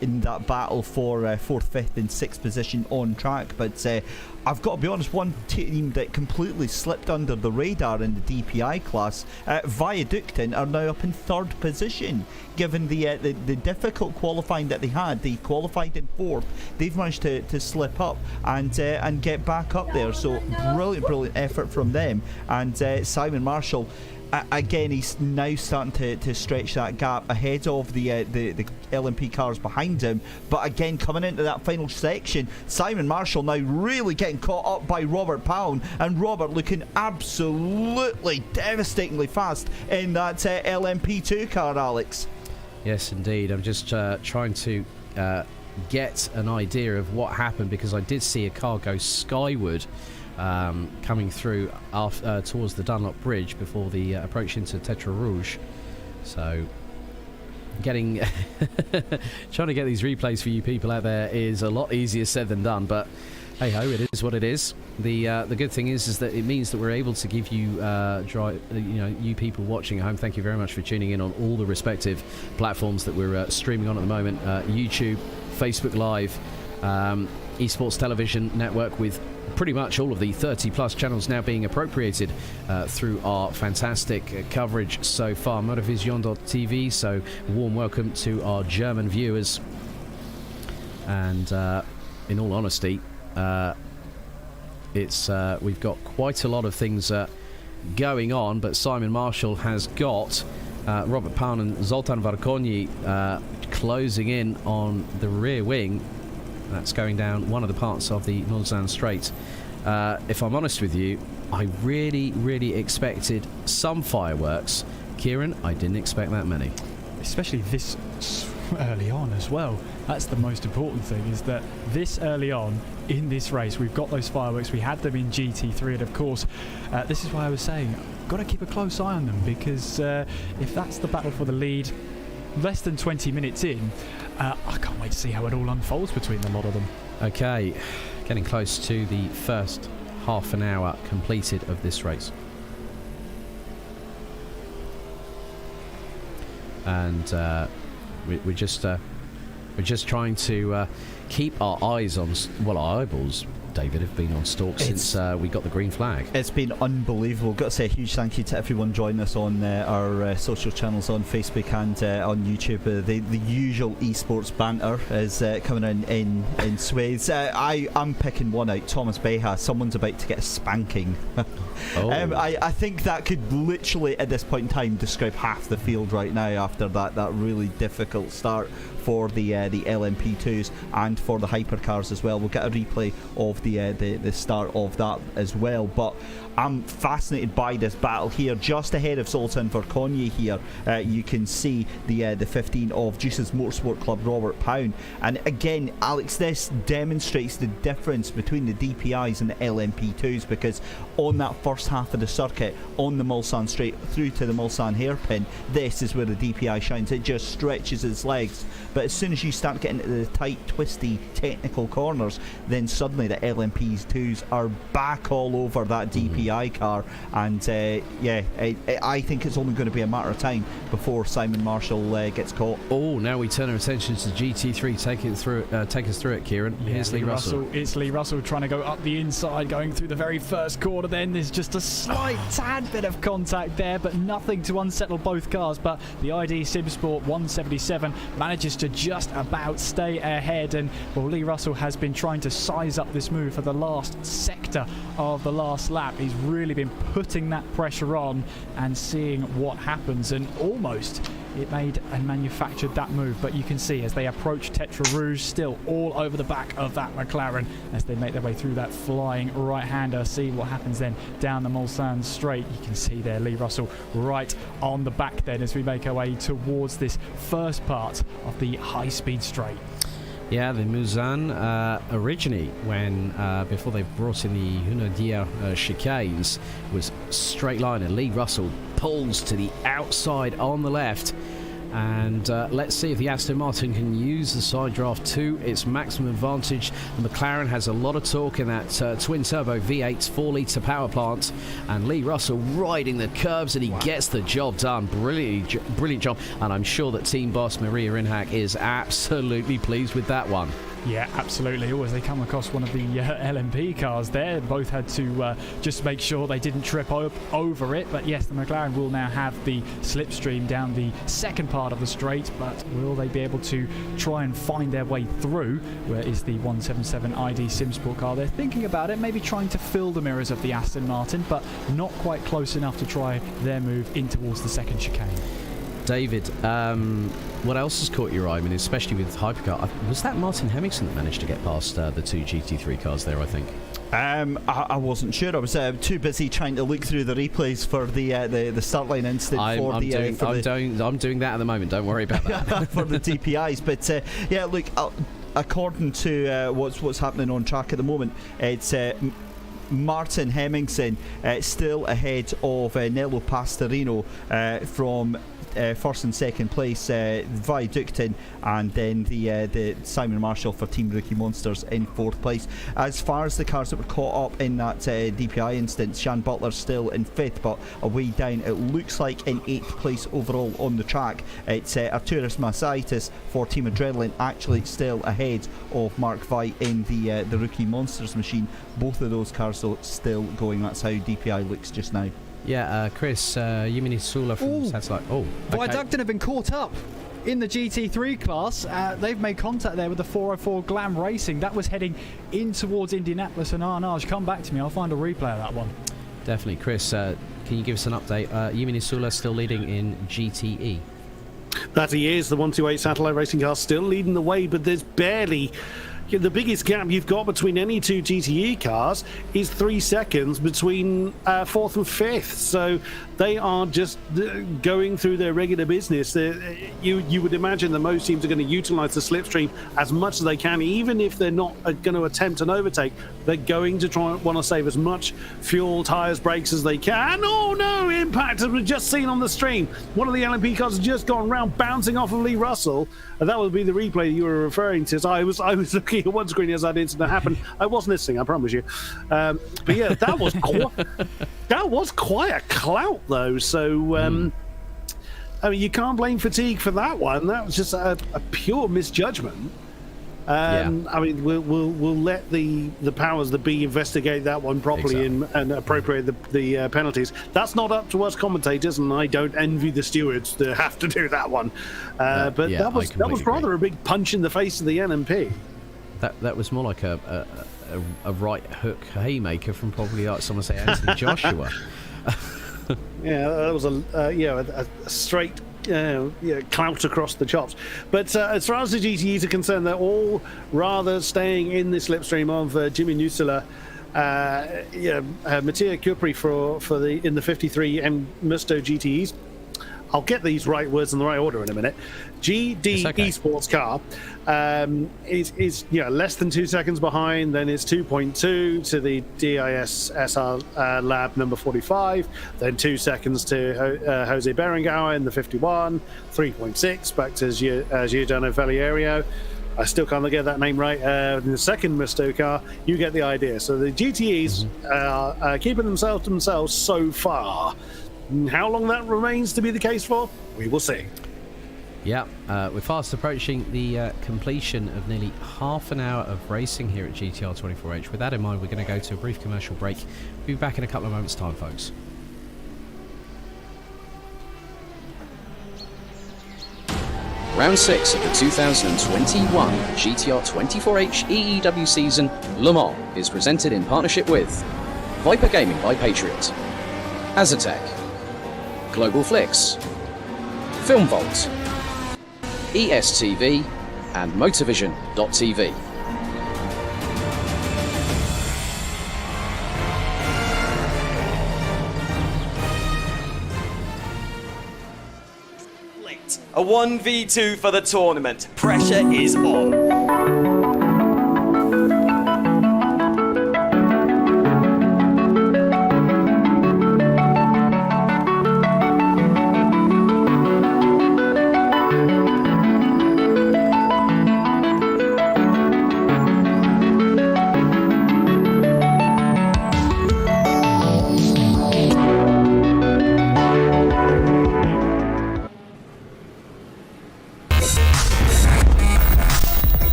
in that battle for 4th, 5th and 6th position on track. But I've got to be honest, one team that completely slipped under the radar in the DPI class, Viaductin, are now up in 3rd position. Given the difficult qualifying that they had, they qualified in 4th. They've managed to slip up and get back up there. So brilliant effort from them. And Simon Marshall, again, he's now starting to stretch that gap ahead of the LMP cars behind him. But again, coming into that final section, Simon Marshall now really getting caught up by Robert Pound, and Robert looking absolutely devastatingly fast in that LMP2 car, Alex. Yes, indeed. I'm just trying to get an idea of what happened, because I did see a car go skyward coming through towards the Dunlop Bridge before the approach into Tetra Rouge. So trying to get these replays for you people out there is a lot easier said than done, but hey ho, it is what it is. The good thing is that it means that we're able to give you you people watching at home, thank you very much for tuning in on all the respective platforms that we're streaming on at the moment. YouTube, Facebook Live, Esports Television Network, with pretty much all of the 30 plus channels now being appropriated through our fantastic coverage so far. Motovision.tv, so warm welcome to our German viewers. And in all honesty, we've got quite a lot of things going on, but Simon Marshall has got Robert Pound and Zoltan Varkonyi closing in on the rear wing. That's going down one of the parts of the Nordland Strait. If I'm honest with you, I really expected some fireworks. Kieran, I didn't expect that many. Especially this early on as well. That's the most important thing, is that this early on in this race, we've got those fireworks. We had them in GT3, and of course, this is why I was saying, got to keep a close eye on them, because if that's the battle for the lead, less than 20 minutes in, I can't wait to see how it all unfolds between a lot of them. Okay, getting close to the first half an hour completed of this race. And we're just trying to keep our eyes on, well, our eyeballs, David, have been on stalk since we got the green flag. It's been unbelievable. Got to say a huge thank you to everyone joining us on our social channels on Facebook and on YouTube. The usual esports banter is coming in swathes. I'm picking one out. Thomas Beha. Someone's about to get a spanking. Oh. I think that could literally, at this point in time, describe half the field right now after that really difficult start for the LMP2s and for the hypercars as well. We'll get a replay of the start of that as well. But I'm fascinated by this battle here. Just ahead of Zoltan Verkonye here, you can see the 15 of Juice's Motorsport Club, Robert Pound. And again, Alex, this demonstrates the difference between the DPIs and the LMP2s, because on that first half of the circuit, on the Mulsanne straight through to the Mulsanne hairpin, this is where the DPI shines. It just stretches its legs. But as soon as you start getting into the tight, twisty, technical corners, then suddenly the LMP2s are back all over that DPI car. And I think it's only going to be a matter of time before Simon Marshall gets caught. Oh, now we turn our attention to GT3. Take us through it, Kieran. Yeah, here's Lee Russell. It's Lee Russell trying to go up the inside, going through the very first corner. Then there's just a slight tad bit of contact there, but nothing to unsettle both cars. But the ID SimSport 177 manages to just about stay ahead. And well, Lee Russell has been trying to size up this move for the last sector of the last lap. He's really been putting that pressure on and seeing what happens, and almost it made and manufactured that move. But you can see as they approach Tetra Rouge, still all over the back of that McLaren as they make their way through that flying right-hander. See what happens then down the Mulsanne straight. You can see there Lee Russell right on the back then as we make our way towards this first part of the high-speed straight. Yeah, the Mulsanne originally, when before they brought in the Hunaudière chicanes, was straight line, and Lee Russell pulls to the outside on the left. And let's see if the Aston Martin can use the side draft to its maximum advantage. The McLaren has a lot of torque in that twin-turbo V8 4-litre power plant. And Lee Russell riding the curbs, and he gets the job done. Brilliant job. And I'm sure that team boss Maria Rinhack is absolutely pleased with that one. Yeah, absolutely. Always they come across one of the LMP cars there. Both had to just make sure they didn't trip over it. But yes, the McLaren will now have the slipstream down the second part of the straight. But will they be able to try and find their way through? Where is the 177 ID SimSport car? They're thinking about it, maybe trying to fill the mirrors of the Aston Martin, but not quite close enough to try their move in towards the second chicane. David, what else has caught your eye? I mean, especially with hypercar. Was that Martin Hemmingson that managed to get past the two GT3 cars there, I think? I wasn't sure. I was too busy trying to look through the replays for the start line incident. I'm doing that at the moment. Don't worry about that. For the DPIs. But yeah, look, according to what's happening on track at the moment, it's Martin Hemmingson still ahead of Nello Pastorino from first and second place, Viaductin, and then the Simon Marshall for Team Rookie Monsters in fourth place. As far as the cars that were caught up in that DPI instance, Shan Butler's still in fifth, but away down, it looks like in eighth place overall on the track. It's Arturas Masaitis for Team Adrenaline, actually still ahead of Mark Veit in the Rookie Monsters machine. Both of those cars though still going. That's how DPI looks just now. Yeah, Chris, Yemini Sula from Satellite. Oh, okay. Viaductin have been caught up in the GT3 class. They've made contact there with the 404 Glam Racing. That was heading in towards Indianapolis and Arnage. Come back to me, I'll find a replay of that one. Definitely. Chris, can you give us an update? Yemini Sula still leading in GTE. That he is. The 128 Satellite Racing car still leading the way, but there's barely... The biggest gap you've got between any two GTE cars is 3 seconds between fourth and fifth. So they are just going through their regular business. You would imagine that most teams are going to utilise the slipstream as much as they can, even if they're not going to attempt an overtake. They're going to want to save as much fuel, tyres, brakes as they can. Oh no, impact as we've just seen on the stream. One of the LMP cars has just gone round, bouncing off of Lee Russell. And that would be the replay you were referring to. So I was looking looking at one screen as that incident happened. I wasn't listening, I promise you. But yeah, that was quite a clout, though. So, I mean, you can't blame fatigue for that one. That was just a pure misjudgment. I mean, we'll let the powers that be investigate that one properly and appropriate the penalties. That's not up to us commentators, and I don't envy the stewards to have to do that one. But that was rather a big punch in the face of the NMP. That was more like a right hook haymaker from probably like someone say Anthony Joshua. Yeah, that was a straight clout across the chops. But as far as the GTEs are concerned, they're all rather staying in the slipstream of Jimmy Nussela, Mattia Cupri in the 53 and Musto GTEs. I'll get these right words in the right order in a minute. GD Esports car is less than 2 seconds behind. Then it's 2.2 to the DIS SR lab number 45. Then 2 seconds to Jose Berengauer in the 51. 3.6 back to Giordano Valerio. I still can't get that name right. In the second Musto car, you get the idea. So the GTEs are keeping themselves so far. How long that remains to be the case for, we will see. Yeah, we're fast approaching the completion of nearly half an hour of racing here at GTR24H. With that in mind, we're going to go to a brief commercial break. We'll be back in a couple of moments' time, folks. Round 6 of the 2021 GTR24H EEW season, Le Mans, is presented in partnership with Viper Gaming by Patriot, Azatec, Global Flix, Film Vault, ESTV, and Motorvision.tv. A 1v2 for the tournament. Pressure is on.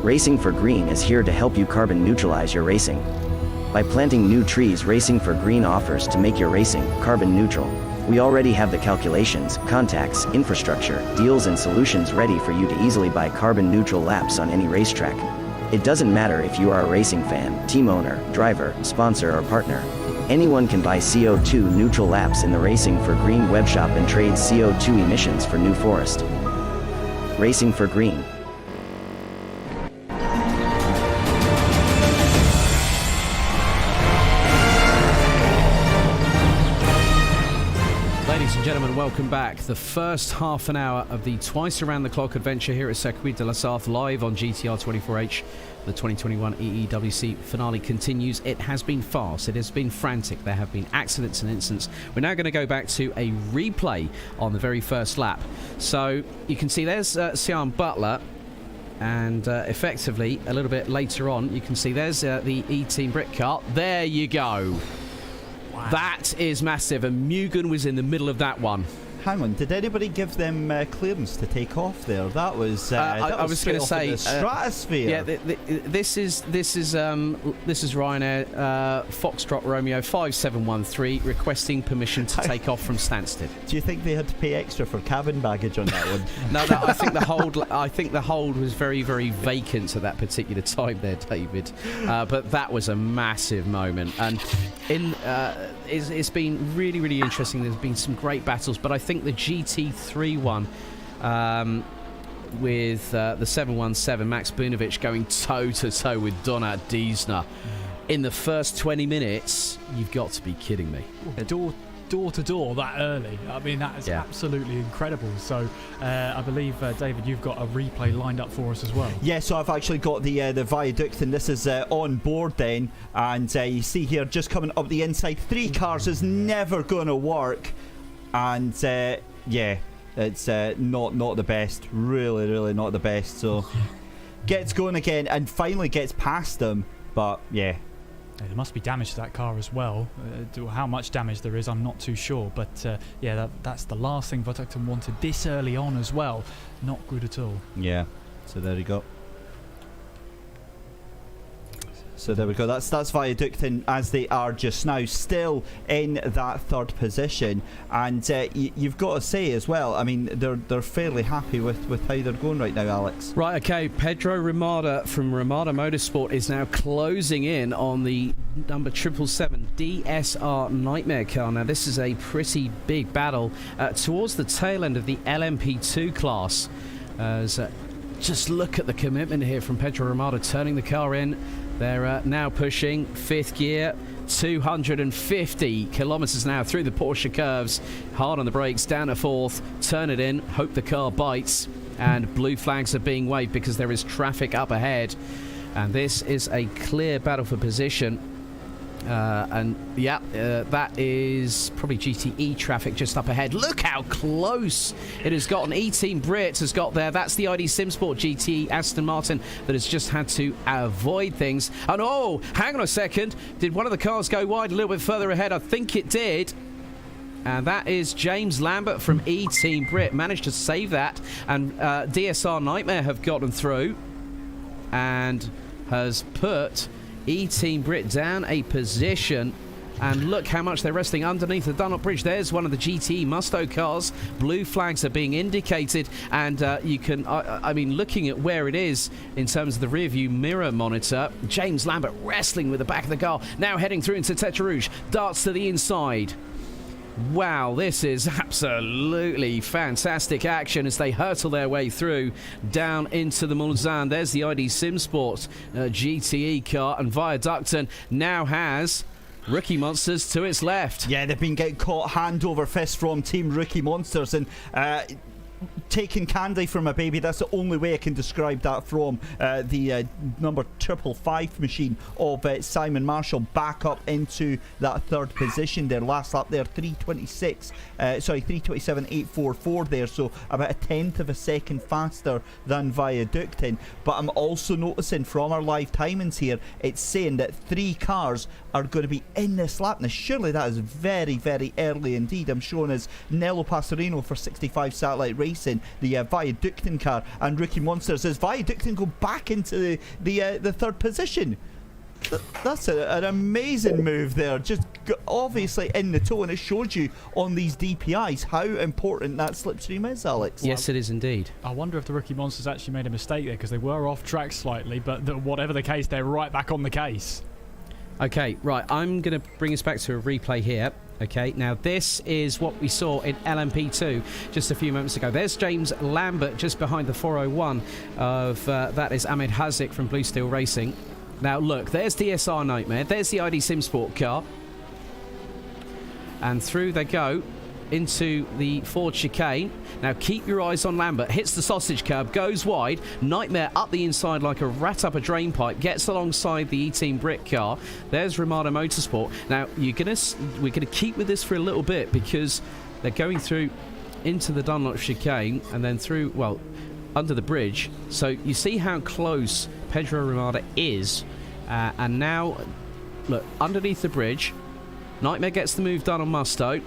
Racing for Green is here to help you carbon neutralize your racing. By planting new trees, Racing for Green offers to make your racing carbon neutral. We already have the calculations, contacts, infrastructure, deals and solutions ready for you to easily buy carbon neutral laps on any racetrack. It doesn't matter if you are a racing fan, team owner, driver, sponsor or partner. Anyone can buy CO2 neutral laps in the Racing for Green webshop and trade CO2 emissions for New Forest. Racing for Green. Ladies and gentlemen, gentlemen, welcome back. The first half an hour of the twice around the clock adventure here at Circuit de la Sarthe, live on GTR24H. The 2021 EEWC finale continues. It has been fast. It has been frantic. There have been accidents and incidents. We're now going to go back to a replay on the very first lap. So you can see there's Sian Butler. And effectively, a little bit later on, you can see there's the E-Team Brit car. There you go. Wow. That is massive. And Mugen was in the middle of that one. Hang on, did anybody give them clearance to take off there? That was I was going to say stratosphere. Yeah, this is Ryanair Foxtrot Romeo 5713 requesting permission to take off from Stansted. Do you think they had to pay extra for cabin baggage on that one? No, I think the hold was very, very vacant at that particular time there, David. But that was a massive moment, and it's been really, really interesting. There's been some great battles, but I think the GT3 one with the 717, Max Bunovic going toe-to-toe with Donat Diesner in the first 20 minutes, you've got to be kidding me. Door to door that early. I mean, that is absolutely incredible. So I believe, David, you've got a replay lined up for us as well. Yeah, so I've actually got the viaduct, and this is on board then. And you see here, just coming up the inside, 3 cars is never going to work. And yeah, it's not the best. Really, really not the best. So gets going again and finally gets past them. But yeah. There must be damage to that car as well. How much damage there is, I'm not too sure. But yeah, that's the last thing Viaducton wanted this early on as well. Not good at all. Yeah, so there you go. So there we go. That's Viaducton as they are just now, still in that third position. And you've got to say as well, I mean, they're fairly happy with how they're going right now, Alex. Right, okay. Pedro Ramada from Ramada Motorsport is now closing in on the number 777 DSR Nightmare car. Now, this is a pretty big battle towards the tail end of the LMP2 class. Just look at the commitment here from Pedro Ramada, turning the car in. They're now pushing 5th gear, 250 kilometres now through the Porsche curves. Hard on the brakes, down to 4th, turn it in, hope the car bites. And blue flags are being waved because there is traffic up ahead. And this is a clear battle for position. That is probably GTE traffic just up ahead. Look how close it has gotten. E-Team Brit has got there. That's the ID SimSport GTE Aston Martin that has just had to avoid things. And oh, hang on a second. Did one of the cars go wide a little bit further ahead? I think it did. And that is James Lambert from E-Team Brit. Managed to save that. And DSR Nightmare have gotten through and has put E-Team Brit down a position, and look how much they're resting underneath the Dunlop Bridge. There's one of the GTE Musto cars. Blue flags are being indicated, and you can, I mean, looking at where it is in terms of the rear view mirror monitor, James Lambert wrestling with the back of the car, now heading through into Tetra Rouge, darts to the inside. Wow, this is absolutely fantastic action as they hurtle their way through down into the Mulsanne. There's the ID SimSport GTE car, and Viaducton now has Rookie Monsters to its left. Yeah, they've been getting caught hand over fist from Team Rookie Monsters, and taking candy from a baby. That's the only way I can describe that from the number 555 machine of Simon Marshall back up into that third position there. Last lap there, 327.844 there, so about a 1/10 of a second faster than Viaducton. But I'm also noticing from our live timings here, it's saying that 3 cars are going to be in this lap. Now surely that is very, very early indeed. I'm showing as Nello Passerino for 65 Satellite Racing, the Viaducton car, and Rookie Monsters as Viaducton go back into the third position. That's an amazing move there, just obviously in the toe, and it shows you on these DPIs how important that slipstream is, Alex. Yes, it is indeed. I wonder if the Rookie Monsters actually made a mistake there, because they were off track slightly, but whatever the case, they're right back on the case. Okay, right, I'm going to bring us back to a replay here. Okay, now this is what we saw in LMP2 just a few moments ago. There's James Lambert just behind the 401 of, that is Ahmed Hazik from Blue Steel Racing. Now look, there's DSR Nightmare, there's the ID SimSport car. And through they go. into the forward chicane. Now keep your eyes on Lambert. Hits the sausage curb, goes wide. Nightmare up the inside like a rat up a drain pipe. Gets alongside the E-Team Brit car. There's Ramada Motorsport. Now we're gonna keep with this for a little bit because they're going through into the Dunlop chicane and then through, well, under the bridge. So you see how close Pedro Ramada is. And now, look, underneath the bridge, Nightmare gets the move done on Musto.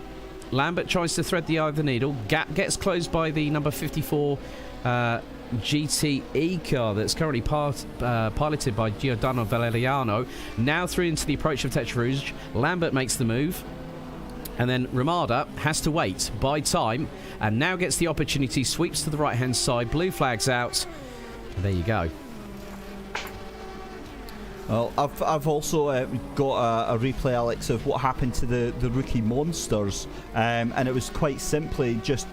Lambert tries to thread the eye of the needle. Gap gets closed by the number 54 GTE car that's currently piloted by Giordano Valeriano. Now through into the approach of Tetra Rouge. Lambert makes the move. And then Ramada has to wait, buy time, and now gets the opportunity, sweeps to the right-hand side, blue flags out. And there you go. Well, I've also got a replay, Alex, of what happened to the rookie monsters, and it was quite simply just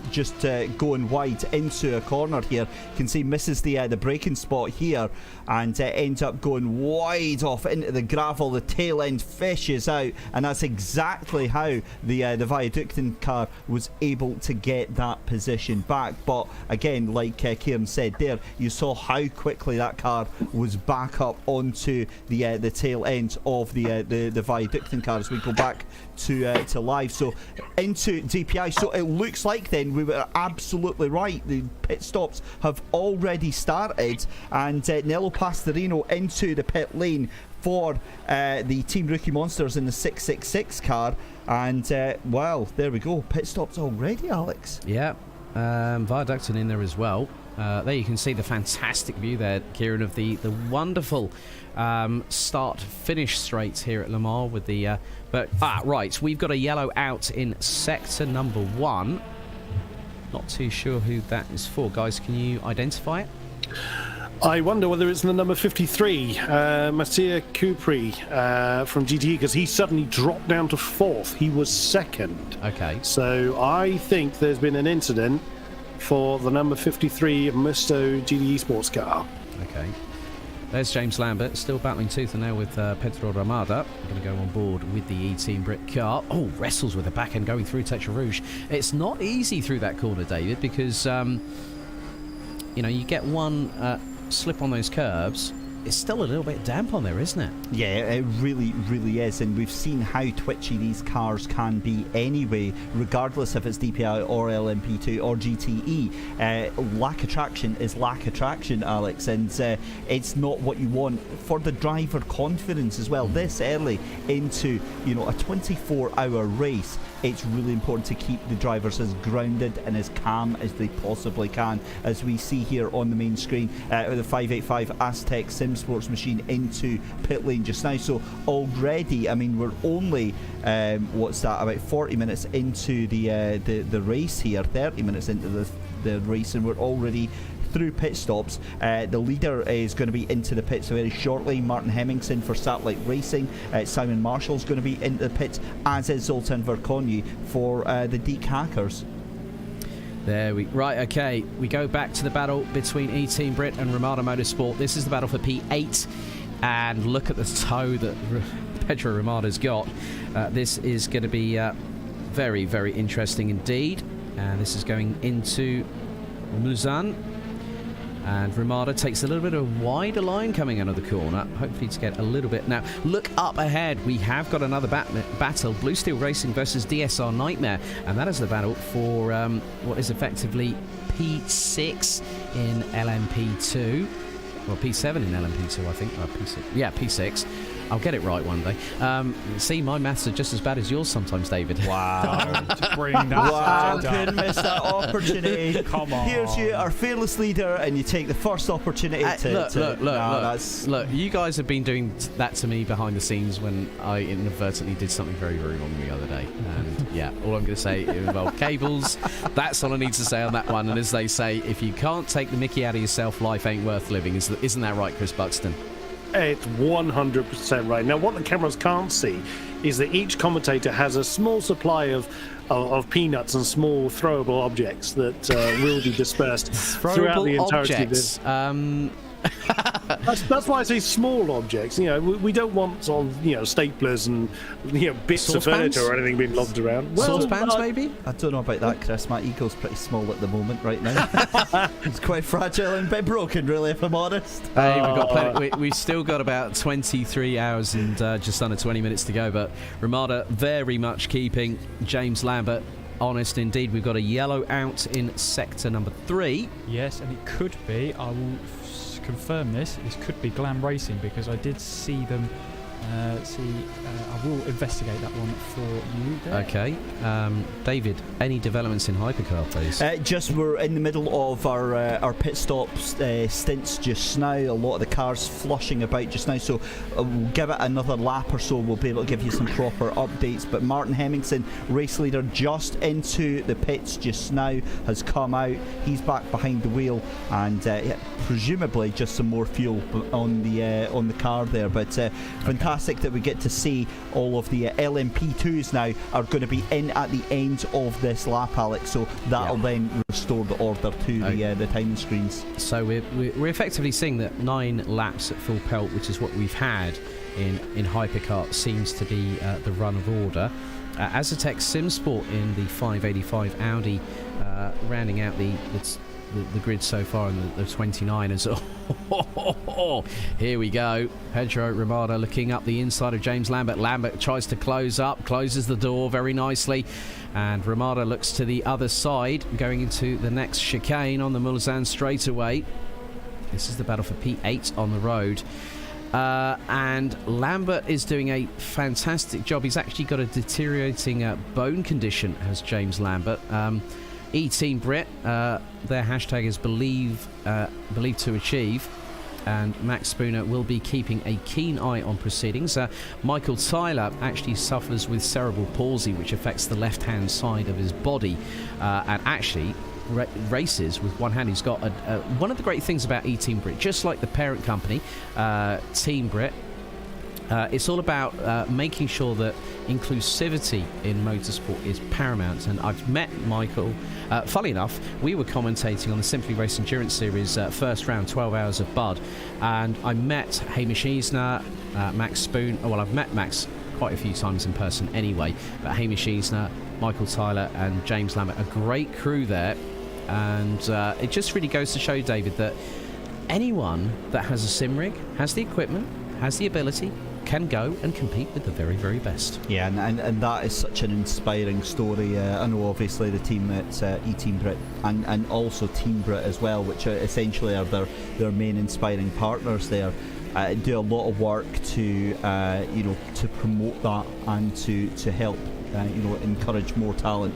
going wide into a corner here. You can see misses the braking spot here, and ends up going wide off into the gravel. The tail end fishes out, and that's exactly how the Viaductin car was able to get that position back. But again, like Kieran said there, you saw how quickly that car was back up onto the tail end of the Viaductin car as we go back to live. So into DPI. So it looks like then we were absolutely right. The pit stops have already started, and Nello Pastorino into the pit lane for the Team Rookie Monsters in the 666 car. And well, there we go. Pit stops already, Alex. Yeah, Viaductin in there as well. There you can see the fantastic view there, Kieran, of the wonderful start-finish straights here at Le Mans with the... right, we've got a yellow out in sector number 1. Not too sure who that is for. Guys, can you identify it? I wonder whether it's the number 53, Mattia Cupri from GTE, because he suddenly dropped down to 4th. He was 2nd. Okay. So I think there's been an incident for the number 53 Musto GTE sports car. Okay. There's James Lambert, still battling tooth and nail with Pedro Ramada. Going to go on board with the E-Team Brit car. Oh, wrestles with the back end going through Tetra Rouge. It's not easy through that corner, David, because, you know, you get one slip on those curbs. It's still a little bit damp on there, isn't it? Yeah, it really, really is. And we've seen how twitchy these cars can be anyway, regardless if it's DPI or LMP2 or GTE. Lack of traction is lack of traction, Alex, and it's not what you want for the driver confidence as well. This early into, you know, a 24-hour race, it's really important to keep the drivers as grounded and as calm as they possibly can, as we see here on the main screen with the 585 Aztec Sim Sports machine into pit lane just now. So already, I mean, we're only what's that, about 40 minutes into the race here, 30 minutes into the race, and we're already through pit stops. The leader is going to be into the pits very shortly. Martin Hemmingson for Satellite Racing. Simon Marshall's going to be into the pits, as is Zoltan Verkonyi for the Deke Hackers. Right, okay. We go back to the battle between E-Team Brit and Ramada Motorsport. This is the battle for P8. And look at the toe that Pedro Ramada's got. This is going to be very, very interesting indeed. This is going into Mulsanne. And Ramada takes a little bit of a wider line coming out of the corner, hopefully to get a little bit. Now, look up ahead. We have got another battle, Blue Steel Racing versus DSR Nightmare. And that is the battle for what is effectively P6 in LMP2. Well, P7 in LMP2, I think. P6. Yeah, P6. I'll get it right one day. See, my maths are just as bad as yours sometimes, David. Wow. Bring that wow, couldn't miss that opportunity. Come on. Here's you, our fearless leader, and you take the first opportunity Look, you guys have been doing that to me behind the scenes when I inadvertently did something very, very wrong the other day. And yeah, all I'm going to say, it involved cables. That's all I need to say on that one. And as they say, if you can't take the mickey out of yourself, life ain't worth living. Isn't that right, Chris Buxton? It's 100% right. Now, what the cameras can't see is that each commentator has a small supply of peanuts and small throwable objects that will be dispersed throughout the entirety of this. That's why I say small objects. We don't want sort of, staplers and bits of furniture or anything being lobbed around. Saucepans, maybe? I don't know about that, Chris. My ego's pretty small at the moment right now. It's quite fragile and a bit broken, really, if I'm honest. Hey, we've got plenty, we've still got about 23 hours and just under 20 minutes to go, but Ramada very much keeping James Lambert honest indeed. We've got a yellow out in sector number 3. Yes, and it could be, I will confirm this could be Glam Racing, because I did see them. I will investigate that one for you there. Okay. David, any developments in Hypercar, please? Just we're in the middle of our pit stops stints just now. A lot of the cars flushing about just now, so we'll give it another lap or so. We'll be able to give you some proper updates. But Martin Hemmingson, race leader, just into the pits just now, has come out. He's back behind the wheel, and presumably just some more fuel on the car there. But fantastic that we get to see all of the LMP2s now are going to be in at the end of this lap, Alex, so that'll then restore the order to the timing screens. So we're effectively seeing that 9 laps at full pelt, which is what we've had in Hypercar, seems to be the run of order. Azatec Simsport in the 585 Audi rounding out the grid so far in the 29ers. Here we go. Pedro Ramada looking up the inside of James Lambert. Lambert tries to closes the door very nicely, and Ramada looks to the other side, going into the next chicane on the Mulsanne straightaway. This is the battle for P8 on the road. And Lambert is doing a fantastic job. He's actually got a deteriorating bone condition, has James Lambert. E-Team Brit, their hashtag is believed to achieve, and Max Spooner will be keeping a keen eye on proceedings. Michael Tyler actually suffers with cerebral palsy, which affects the left-hand side of his body, and actually races with one hand. He's got one of the great things about E-Team Brit, just like the parent company, Team Brit, it's all about making sure that inclusivity in motorsport is paramount. And I've met Michael. Funnily enough, we were commentating on the Simply Race Endurance Series first round, 12 Hours of Bud, and I met Hamish Eisner, Max Spoon. Well, I've met Max quite a few times in person anyway, but Hamish Eisner, Michael Tyler and James Lambert, a great crew there. And it just really goes to show, David, that anyone that has a sim rig, has the equipment, has the ability, can go and compete with the very, very best. Yeah, and that is such an inspiring story. I know obviously the team at E-Team Brit and also Team Brit as well, which essentially are their main inspiring partners there, do a lot of work to to promote that and to help encourage more talent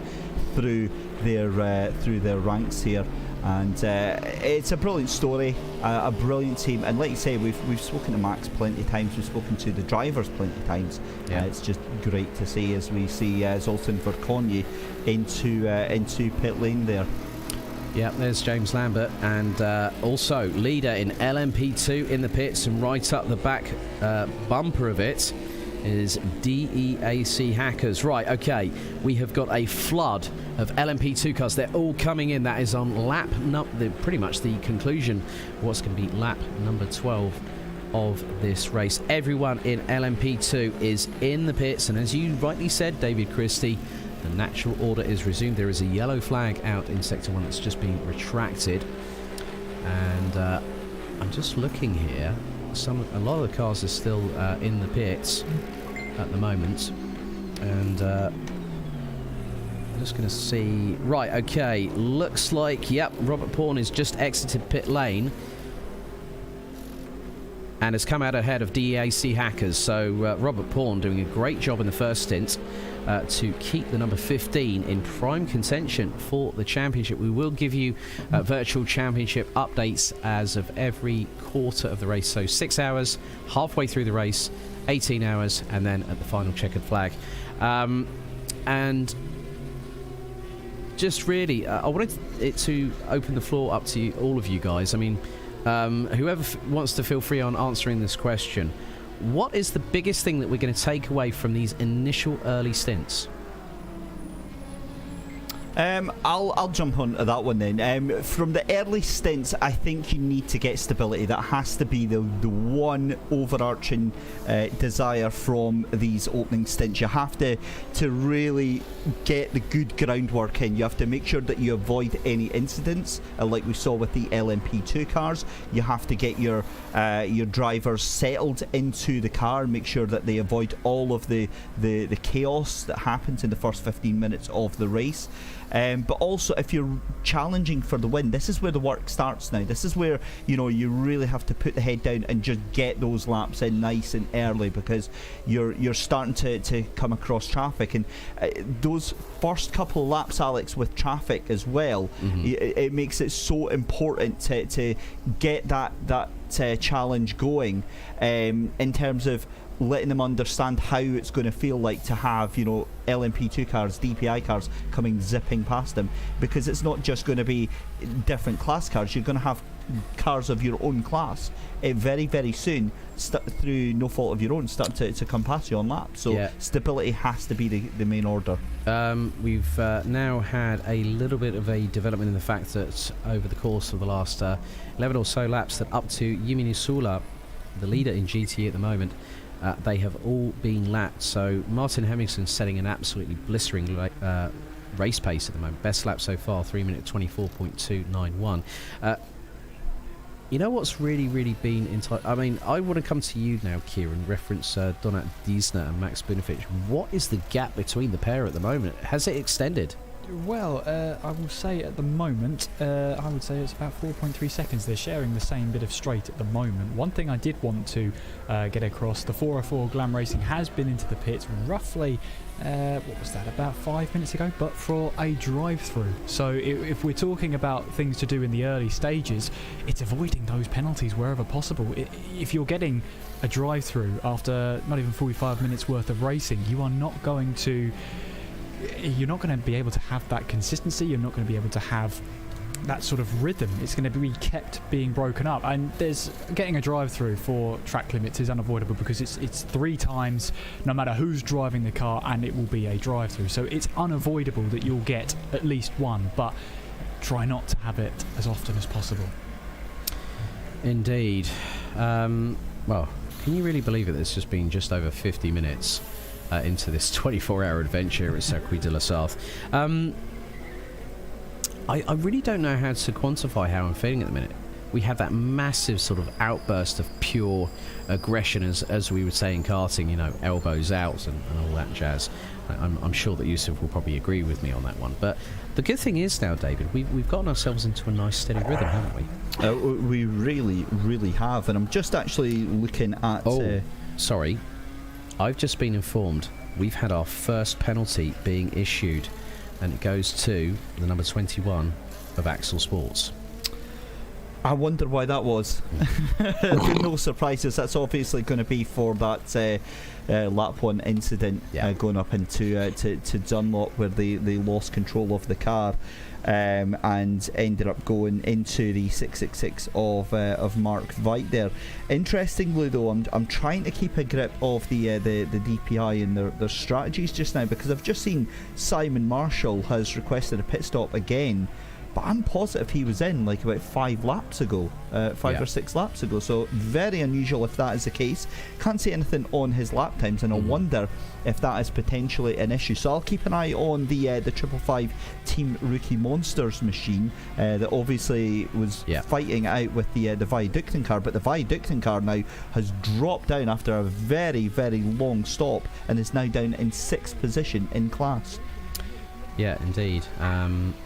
through their ranks here. And it's a brilliant story, a brilliant team, and like you say, we've spoken to Max plenty of times, we've spoken to the drivers plenty of times. It's just great to see as we see Zoltan Verkonyi into pit lane there. Yeah, there's James Lambert, and also leader in LMP2 in the pits, and right up the back bumper of it is DEAC Hackers. Right, okay, we have got a flood of LMP2 cars. They're all coming in. That is on lap pretty much the conclusion, what's going to be lap number 12 of this race. Everyone in LMP2 is in the pits, and as you rightly said, David Christie, the natural order is resumed. There is a yellow flag out in sector 1 that's just been retracted, and I'm just looking here. A lot of the cars are still in the pits at the moment, and I'm just going to see. Right, okay, looks like, yep, Robert Pawn has just exited pit lane and has come out ahead of DEAC Hackers. So Robert Pawn doing a great job in the first stint to keep the number 15 in prime contention for the championship. We will give you virtual championship updates as of every quarter of the race. So 6 hours, halfway through the race, 18 hours, and then at the final checkered flag. And just really, I wanted it to open the floor up to all of you guys. I mean, whoever wants to feel free on answering this question. What is the biggest thing that we're going to take away from these initial early stints? I'll jump onto that one then. From the early stints, I think you need to get stability. That has to be the one overarching desire from these opening stints. You have to really get the good groundwork in. You have to make sure that you avoid any incidents, like we saw with the LMP2 cars. You have to get your drivers settled into the car, make sure that they avoid all of the chaos that happens in the first 15 minutes of the race. But also, if you're challenging for the win, this is where the work starts now. This is where, you really have to put the head down and just get those laps in nice and early, because you're starting to come across traffic. And those first couple of laps, Alex, with traffic as well, it makes it so important to get that challenge going, in terms of letting them understand how it's going to feel like to have, LMP2 cars, DPI cars coming zipping past them, because it's not just going to be different class cars. You're going to have cars of your own class very, very soon, through no fault of your own, start to come past you on laps. So stability has to be the main order. We've now had a little bit of a development in the fact that over the course of the last 11 or so laps, that up to Yumi Nisula, the leader in GT at the moment, they have all been lapped. So Martin Hemmingson setting an absolutely blistering race pace at the moment. Best lap so far, 3:24.291. You know what's really been I mean, I want to come to you now, Kieran, reference Donat Diesner and Max Bunafich. What is the gap between the pair at the moment? Has it extended? Well, I will say at the moment, I would say it's about 4.3 seconds. They're sharing the same bit of straight at the moment. One thing I did want to get across, the 404 Glam Racing has been into the pits roughly, what was that, about 5 minutes ago, but for a drive-through. So if we're talking about things to do in the early stages, it's avoiding those penalties wherever possible. If you're getting a drive-through after not even 45 minutes worth of racing, you're not going to be able to have that consistency. You're not going to be able to have that sort of rhythm. It's going to be kept being broken up, and getting a drive-through for track limits is unavoidable, because it's 3 times, no matter who's driving the car, and it will be a drive-through. So it's unavoidable that you'll get at least one, but try not to have it as often as possible. Indeed. Well, can you really believe it? It's just been just over 50 minutes into this 24-hour adventure at Circuit de la Sarthe. I really don't know how to quantify how I'm feeling at the minute. We had that massive sort of outburst of pure aggression, as we would say in karting, elbows out and all that jazz. I'm sure that Yusuf will probably agree with me on that one. But the good thing is now, David, we've gotten ourselves into a nice steady rhythm, haven't we? We really have. And I'm just actually looking at... sorry. I've just been informed we've had our first penalty being issued, and it goes to the number 21 of Axel Sports. I wonder why that was. No surprises. That's obviously going to be for that lap 1 incident going up into to Dunlop, where they lost control of the car and ended up going into the 666 of Mark Veit there. Interestingly though, I'm trying to keep a grip of the DPI and their strategies just now, because I've just seen Simon Marshall has requested a pit stop again. But I'm positive he was in like about 5 laps ago, 5 or 6 laps ago. So very unusual if that is the case. Can't see anything on his lap times, and I wonder if that is potentially an issue. So I'll keep an eye on the 555 Team Rookie Monsters machine that obviously was fighting out with the Viaducting car. But the Viaducting car now has dropped down after a very, very long stop and is now down in 6th position in class. Yeah, indeed.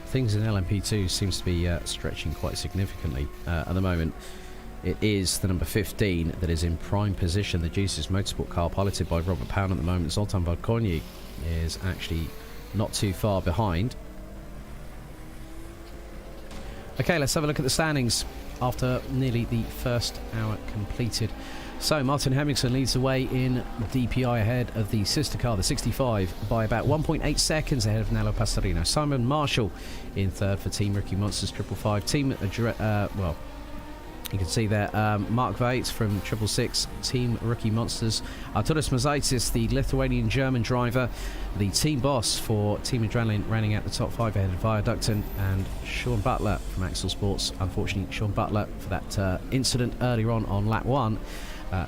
Things in LMP2 seems to be stretching quite significantly at the moment. It is the number 15 that is in prime position. The Jesus Motorsport car, piloted by Robert Pound at the moment. Zoltan Vodkonyi is actually not too far behind. Okay, let's have a look at the standings after nearly the first hour completed. So Martin Hemmingson leads the way in DPI ahead of the sister car, the 65, by about 1.8 seconds ahead of Nello Pastorino. Simon Marshall in third for Team Rookie Monsters 555. You can see there Mark Vates from 666 Team Rookie Monsters. Arturas Mazaitis, the Lithuanian-German driver, the team boss for Team Adrenaline, rounding out the top 5 ahead of Viaducton, and Sean Butler from Axel Sports. Unfortunately, Sean Butler, for that incident earlier on lap 1,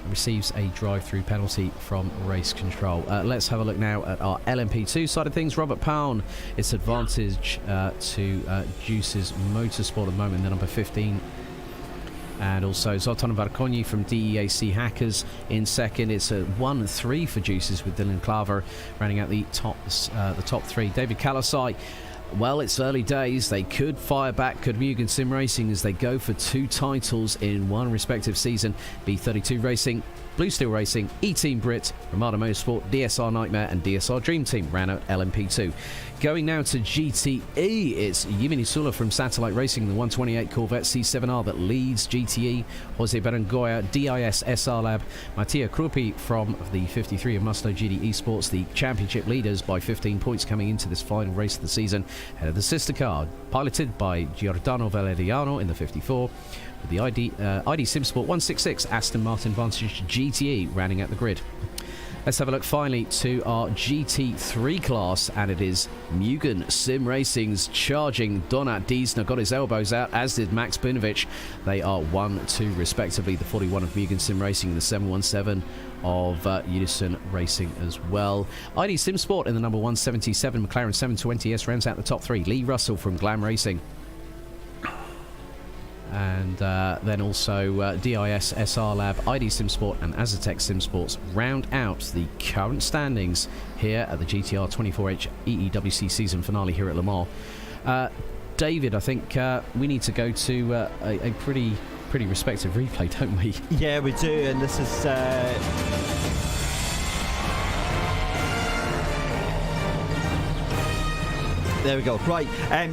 receives a drive-through penalty from race control. Let's have a look now at our LMP2 side of things. Robert Pound, its advantage to Juice's Motorsport at the moment, the number 15. And also Zoltan Varkonyi from DEAC Hackers in second. It's a 1-3 for Juices with Dylan Klaver rounding out the top 3. David Kalasai, well, it's early days. They could fire back, could Mugen Sim Racing, as they go for 2 titles in one respective season. B32 Racing, Blue Steel Racing, E-Team Brit, Ramada Motorsport, DSR Nightmare and DSR Dream Team ran out LMP2. Going now to GTE, it's Yimini Sula from Satellite Racing, the 128 Corvette C7R that leads GTE. Jose Berengoya, DIS SR Lab, Mattia Krupi from the 53 of Musto GD Esports, the championship leaders by 15 points coming into this final race of the season. Ahead of the sister car, piloted by Giordano Valeriano in the 54. With the ID SimSport 166 Aston Martin Vantage GTE rounding out the grid. Let's have a look finally to our GT3 class, and it is Mugen Sim Racing's charging Donat Diesner got his elbows out, as did Max Bunovic. They are 1-2 respectively, the 41 of Mugen Sim Racing and the 717 of Unison Racing as well. ID SimSport in the number 177 McLaren 720S rounds out the top 3. Lee Russell from Glam Racing. And then also DIS SR Lab, ID SimSport and Azatec SimSports round out the current standings here at the GTR24H EEWC season finale here at Le Mans. David, I think we need to go to a pretty respective replay, don't we? Yeah, we do, and this is... There we go. Right.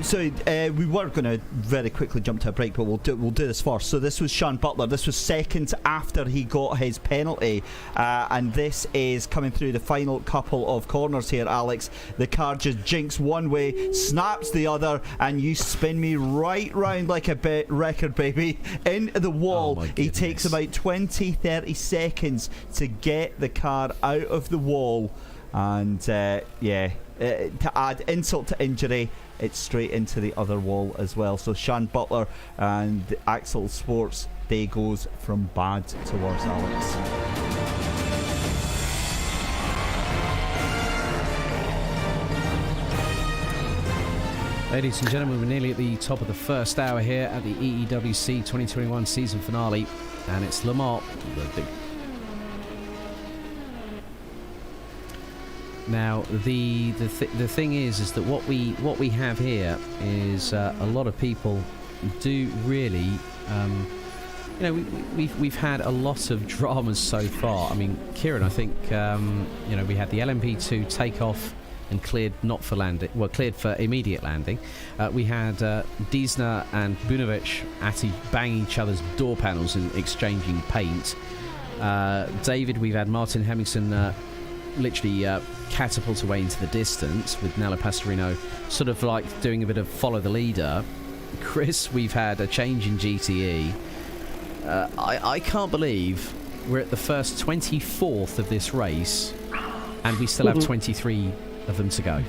So we were going to very quickly jump to a break, but we'll do this first. So this was Sean Butler. This was seconds after he got his penalty, and this is coming through the final couple of corners here, Alex. The car just jinks one way, snaps the other, and you spin me right round like a record, baby, into the wall. Oh, he takes about 20-30 seconds to get the car out of the wall, and to add insult to injury, it's straight into the other wall as well. So Sean Butler and Axel Sports, day goes from bad towards Alex. Ladies and gentlemen, we're nearly at the top of the first hour here at the EEWC 2021 season finale, and it's Le Mans. Now, the thing is that what we have here is a lot of people do really, we've had a lot of dramas so far. I mean, Kieran, I think we had the LMP2 take off and cleared not for landing, well, cleared for immediate landing. We had Diesner and Bunovic bang each other's door panels and exchanging paint. David, we've had Martin Hemmingson literally catapult away into the distance, with Nello Pastorino sort of like doing a bit of follow the leader. Chris, we've had a change in GTE. I can't believe we're at the first 24th of this race and we still have 23 of them to go.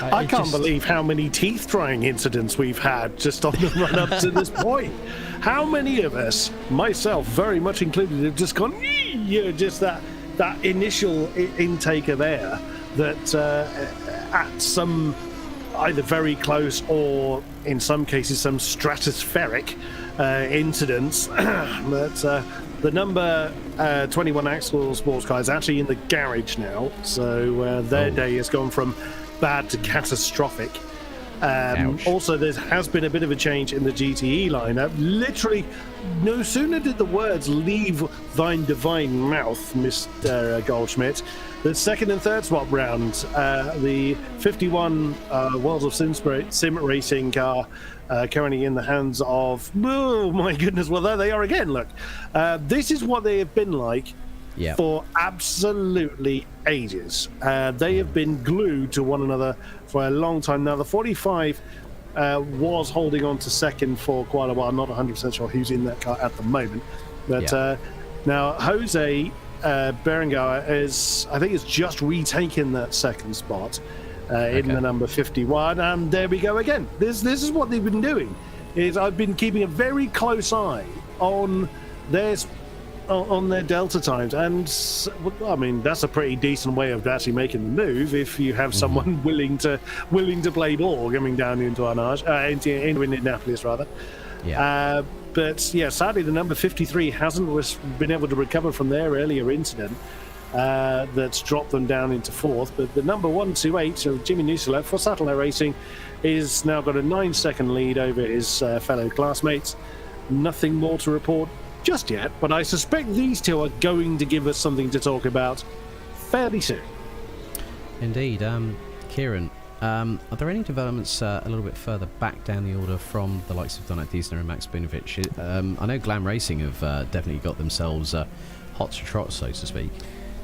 I can't believe how many teeth trying incidents we've had just on the run up to this point. How many of us, myself very much included, have just gone, just that initial intake of air that at some either very close or in some cases some stratospheric incidents that the number 21 Axel Sports car is actually in the garage now, so their day has gone from bad to catastrophic. Also, there has been a bit of a change in the GTE lineup. Literally, no sooner did the words leave thine divine mouth, Mr. Goldschmidt, the second and third swap round, the 51 Worlds of Sim Racing car currently in the hands of, oh my goodness, well, there they are again, look. This is what they have been like for absolutely ages. They have been glued to one another for a long time now. The 45 was holding on to second for quite a while. Not 100% sure who's in that car at the moment. But now Jose Berenguer is just retaken that second spot in the number 51. And there we go again. This is what they've been doing. I've been keeping a very close eye on their delta times, and I mean that's a pretty decent way of actually making the move if you have someone willing to play ball coming down into into Indianapolis rather. But yeah, sadly the number 53 hasn't been able to recover from their earlier incident that's dropped them down into fourth. But the number 128, so Jimmy Nusela for Satellite Racing, is now got a 9-second lead over his fellow classmates. Nothing more to report just yet, but I suspect these two are going to give us something to talk about fairly soon. Indeed. Kieran, are there any developments a little bit further back down the order from the likes of Donat Diesner and Max Bunovic? I know Glam Racing have definitely got themselves hot to trot, so to speak.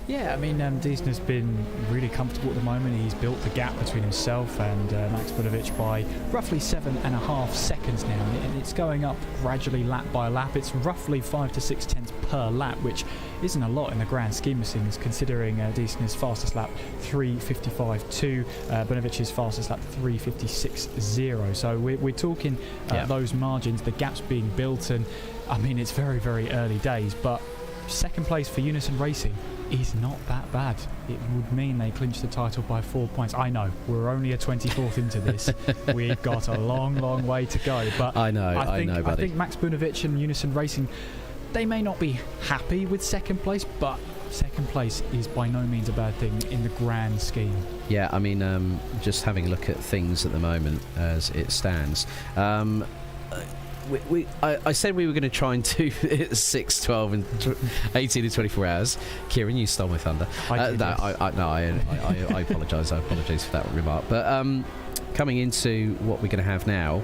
Yeah, I mean, Diesner's been really comfortable at the moment. He's built the gap between himself and Max Bunovic by roughly 7.5 seconds now, and it's going up gradually lap by lap. It's roughly 5 to 6 tenths per lap, which isn't a lot in the grand scheme of things, considering Diesner's fastest lap 3:55.2, Bunovic's fastest lap 3:56.0. So we're talking those margins, the gaps being built, and I mean it's very, very early days, but second place for Unison Racing is not that bad. It would mean they clinch the title by 4 points. I know we're only a 24th into this. We've got a long, long way to go. But I know, buddy. I think Max Bunovic and Unison Racing, they may not be happy with second place, but second place is by no means a bad thing in the grand scheme. Yeah, I mean, just having a look at things at the moment as it stands. I said we were going to try and do 6, 12 and 18 and 24 hours. Kieran, you stole my thunder. I apologise. I apologise for that remark. But coming into what we're going to have now,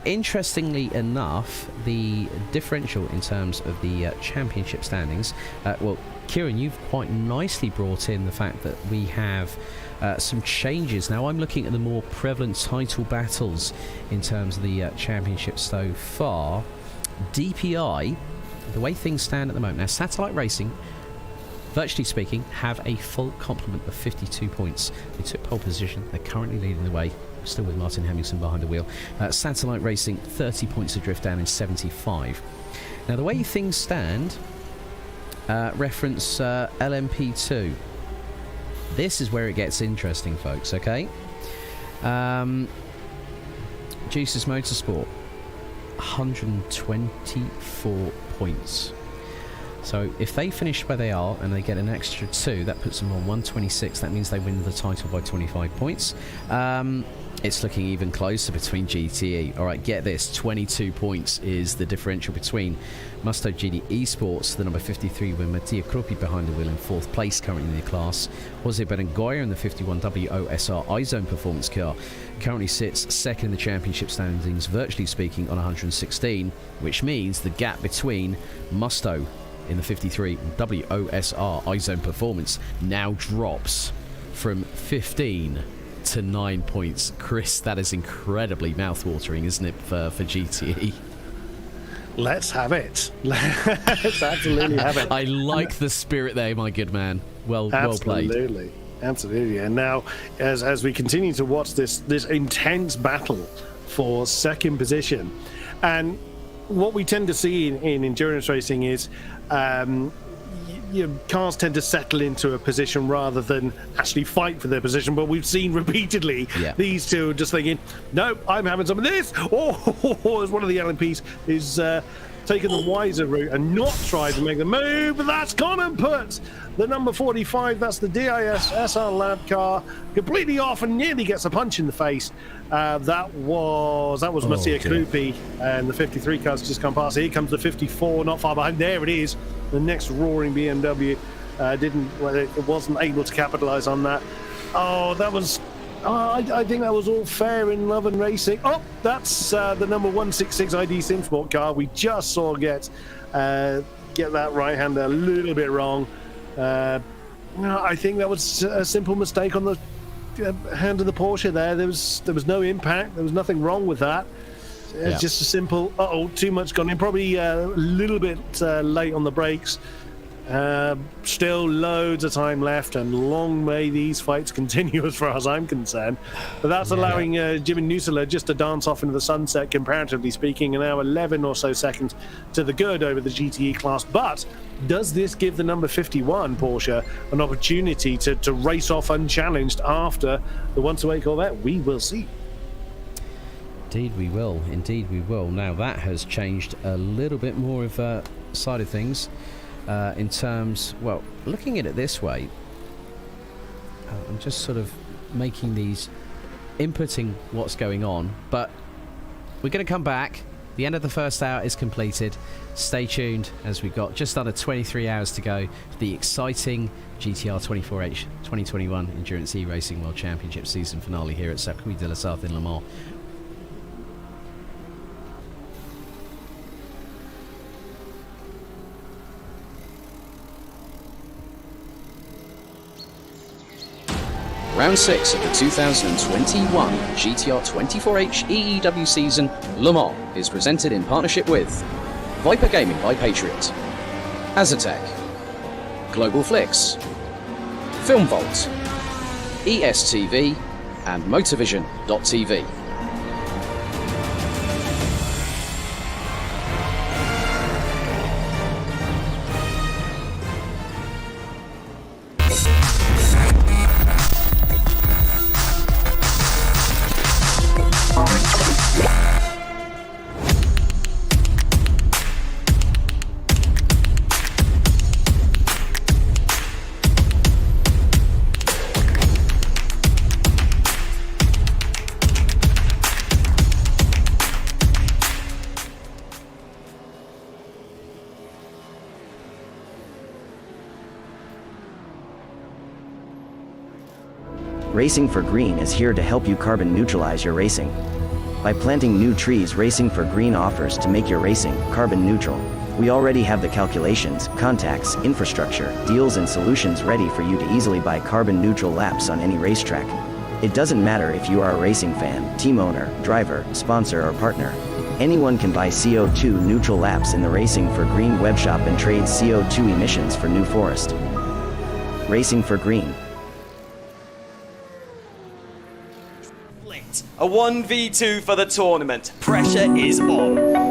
interestingly enough, the differential in terms of the championship standings, Kieran, you've quite nicely brought in the fact that we have some changes. Now I'm looking at the more prevalent title battles in terms of the championship so far. DPI, the way things stand at the moment, now Satellite Racing, virtually speaking, have a full complement of 52 points. They took pole position, they're currently leading the way, still with Martin Hemmingson behind the wheel. Satellite Racing 30 points adrift, down in 75. Now the way things stand, reference LMP2. This is where it gets interesting, folks, okay? Jesus Motorsport, 124 points. So if they finish where they are and they get an extra 2, that puts them on 126. That means they win the title by 25 points. It's looking even closer between GTE. All right, get this, 22 points is the differential between Musto GD Esports, the number 53, with Mattia Krupi behind the wheel in 4th place currently in the class. Jose Berenguer in the 51 WOSR iZone performance car currently sits second in the championship standings, virtually speaking, on 116, which means the gap between Musto in the 53 WOSR iZone performance now drops from 15 to 9 points. Chris, that is incredibly mouthwatering, isn't it, for GTE? Let's have it. Let's absolutely have it. I like the spirit there, my good man. Well played. Absolutely. And now, as we continue to watch this intense battle for second position, and what we tend to see in endurance racing is cars tend to settle into a position rather than actually fight for their position. But we've seen repeatedly these two just thinking, no, I'm having some of this. As one of the LMPs is taking the wiser route and not trying to make the move. But that's gonna put the number 45, that's the DIS SR Lab car, completely off and nearly gets a punch in the face. That was Mattia Krupi, and the 53 car's just come past. Here comes the 54, not far behind. There it is. The next roaring BMW wasn't able to capitalize on that. I think that was all fair in love and racing. Oh, that's the number 166 ID Simsport car we just saw get that right hander a little bit wrong. I think that was a simple mistake on the hand of the Porsche there. There was no impact. There was nothing wrong with that. It's just a simple, too much gone in. Probably a little bit late on the brakes. Still loads of time left, and long may these fights continue as far as I'm concerned. But that's allowing Jimmy Nussler just to dance off into the sunset, comparatively speaking, and now 11 or so seconds to the good over the GTE class. But does this give the number 51 Porsche an opportunity to race off unchallenged after the once-away Corvette? We will see. Indeed we will. Indeed we will. Now that has changed a little bit more of a side of things in terms, well, looking at it this way, I'm just sort of making these, inputting what's going on, but we're going to come back. The end of the first hour is completed. Stay tuned, as we've got just under 23 hours to go for the exciting GTR24H 2021 Endurance E-Racing World Championship season finale here at Circuit de la Sarthe in Le Mans. Round 6 of the 2021 GTR24H EEW season Le Mans is presented in partnership with Viper Gaming by Patriot, Azatec, Global Flix, Film Vault, ESTV, and Motorvision.tv. Racing for Green is here to help you carbon neutralize your racing. By planting new trees, Racing for Green offers to make your racing carbon neutral. We already have the calculations, contacts, infrastructure, deals and solutions ready for you to easily buy carbon neutral laps on any racetrack. It doesn't matter if you are a racing fan, team owner, driver, sponsor or partner. Anyone can buy CO2 neutral laps in the Racing for Green webshop and trade CO2 emissions for New Forest. Racing for Green. A 1v2 for the tournament. Pressure is on.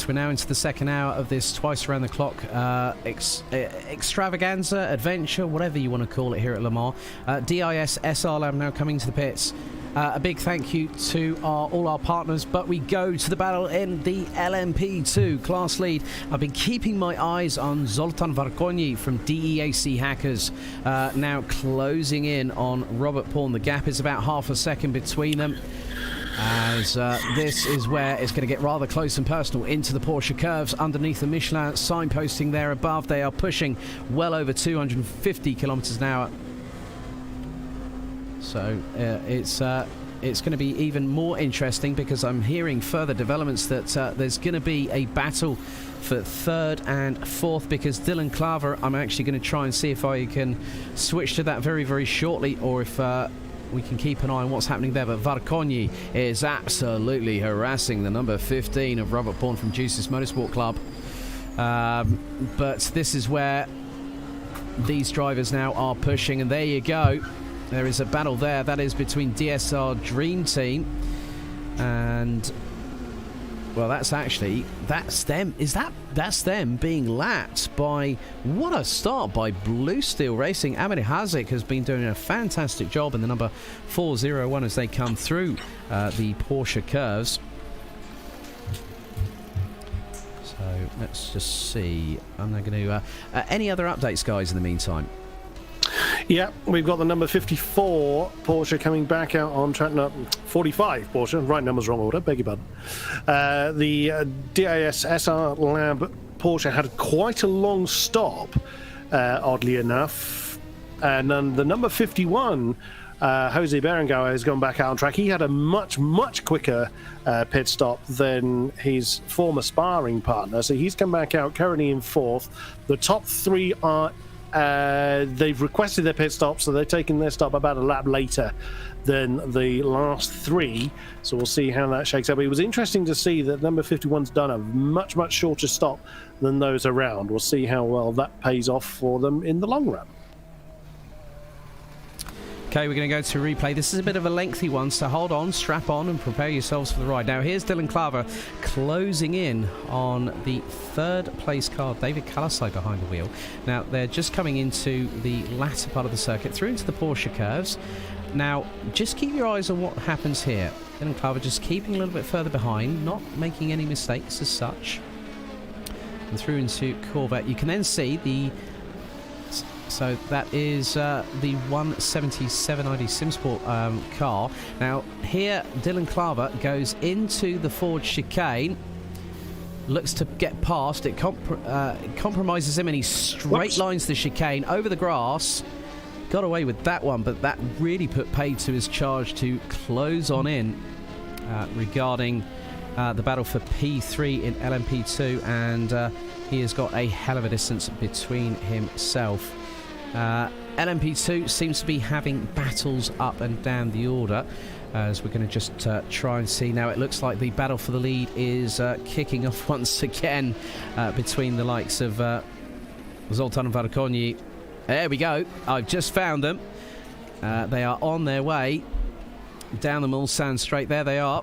We're now into the second hour of this twice around the clock extravaganza, adventure, whatever you want to call it here at Le Mans. DIS SR Lab now coming to the pits. A big thank you to all our partners, but we go to the battle in the LMP2 class lead. I've been keeping my eyes on Zoltan Varkonyi from DEAC Hackers, now closing in on Robert Pawn. The gap is about half a second between them. as this is where it's going to get rather close and personal into the Porsche curves underneath the Michelin signposting there above. They are pushing well over 250 kilometers an hour. So it's going to be even more interesting because I'm hearing further developments that there's going to be a battle for third and fourth, because Dylan Klaver, I'm actually going to try and see if I can switch to that very, very shortly, or if we can keep an eye on what's happening there. But Varkonyi is absolutely harassing the number 15 of Robert Bourne from Juices Motorsport Club. But this is where these drivers now are pushing, and there you go. There is a battle there. That is between DSR Dream Team and, well, that's them. That's them being lapped by, what a start by Blue Steel Racing. Ahmed Hazik has been doing a fantastic job in the number 401 as they come through the Porsche curves. So let's just see. I'm not going to any other updates, guys, in the meantime? Yeah, we've got the number 54 Porsche coming back out on track. No, 45 Porsche, right numbers, wrong order, beg your pardon. The DAS SR Lab Porsche had quite a long stop, oddly enough. And then the number 51, Jose Berenguer, has gone back out on track. He had a much, much quicker pit stop than his former sparring partner. So he's come back out currently in fourth. The top three are they've requested their pit stop, so they're taking their stop about a lap later than the last three. So we'll see how that shakes up. It was interesting to see that number 51's done a much, much shorter stop than those around. We'll see how well that pays off for them in the long run. Okay, we're going to go to replay. This is a bit of a lengthy one, so hold on, strap on, and prepare yourselves for the ride. Now, here's Dylan Klaver closing in on the third place car, David Kalasai behind the wheel. Now, they're just coming into the latter part of the circuit, through into the Porsche curves. Now, just keep your eyes on what happens here. Dylan Klaver just keeping a little bit further behind, not making any mistakes as such. And through into Corvette. You can then see the... So that is the 177 ID SimSport car. Now here Dylan Klaver goes into the Ford chicane, looks to get past it, compromises him, and he straight lines the chicane over the grass. Got away with that one, but that really put paid to his charge to close on in regarding the battle for P3 in LMP2, and he has got a hell of a distance between himself. LMP2 seems to be having battles up and down the order, as we're going to just try and see. Now it looks like the battle for the lead is kicking off once again between the likes of Zoltan and Varkonyi. There we go. I've just found them. They are on their way down the Mulsanne straight. There they are.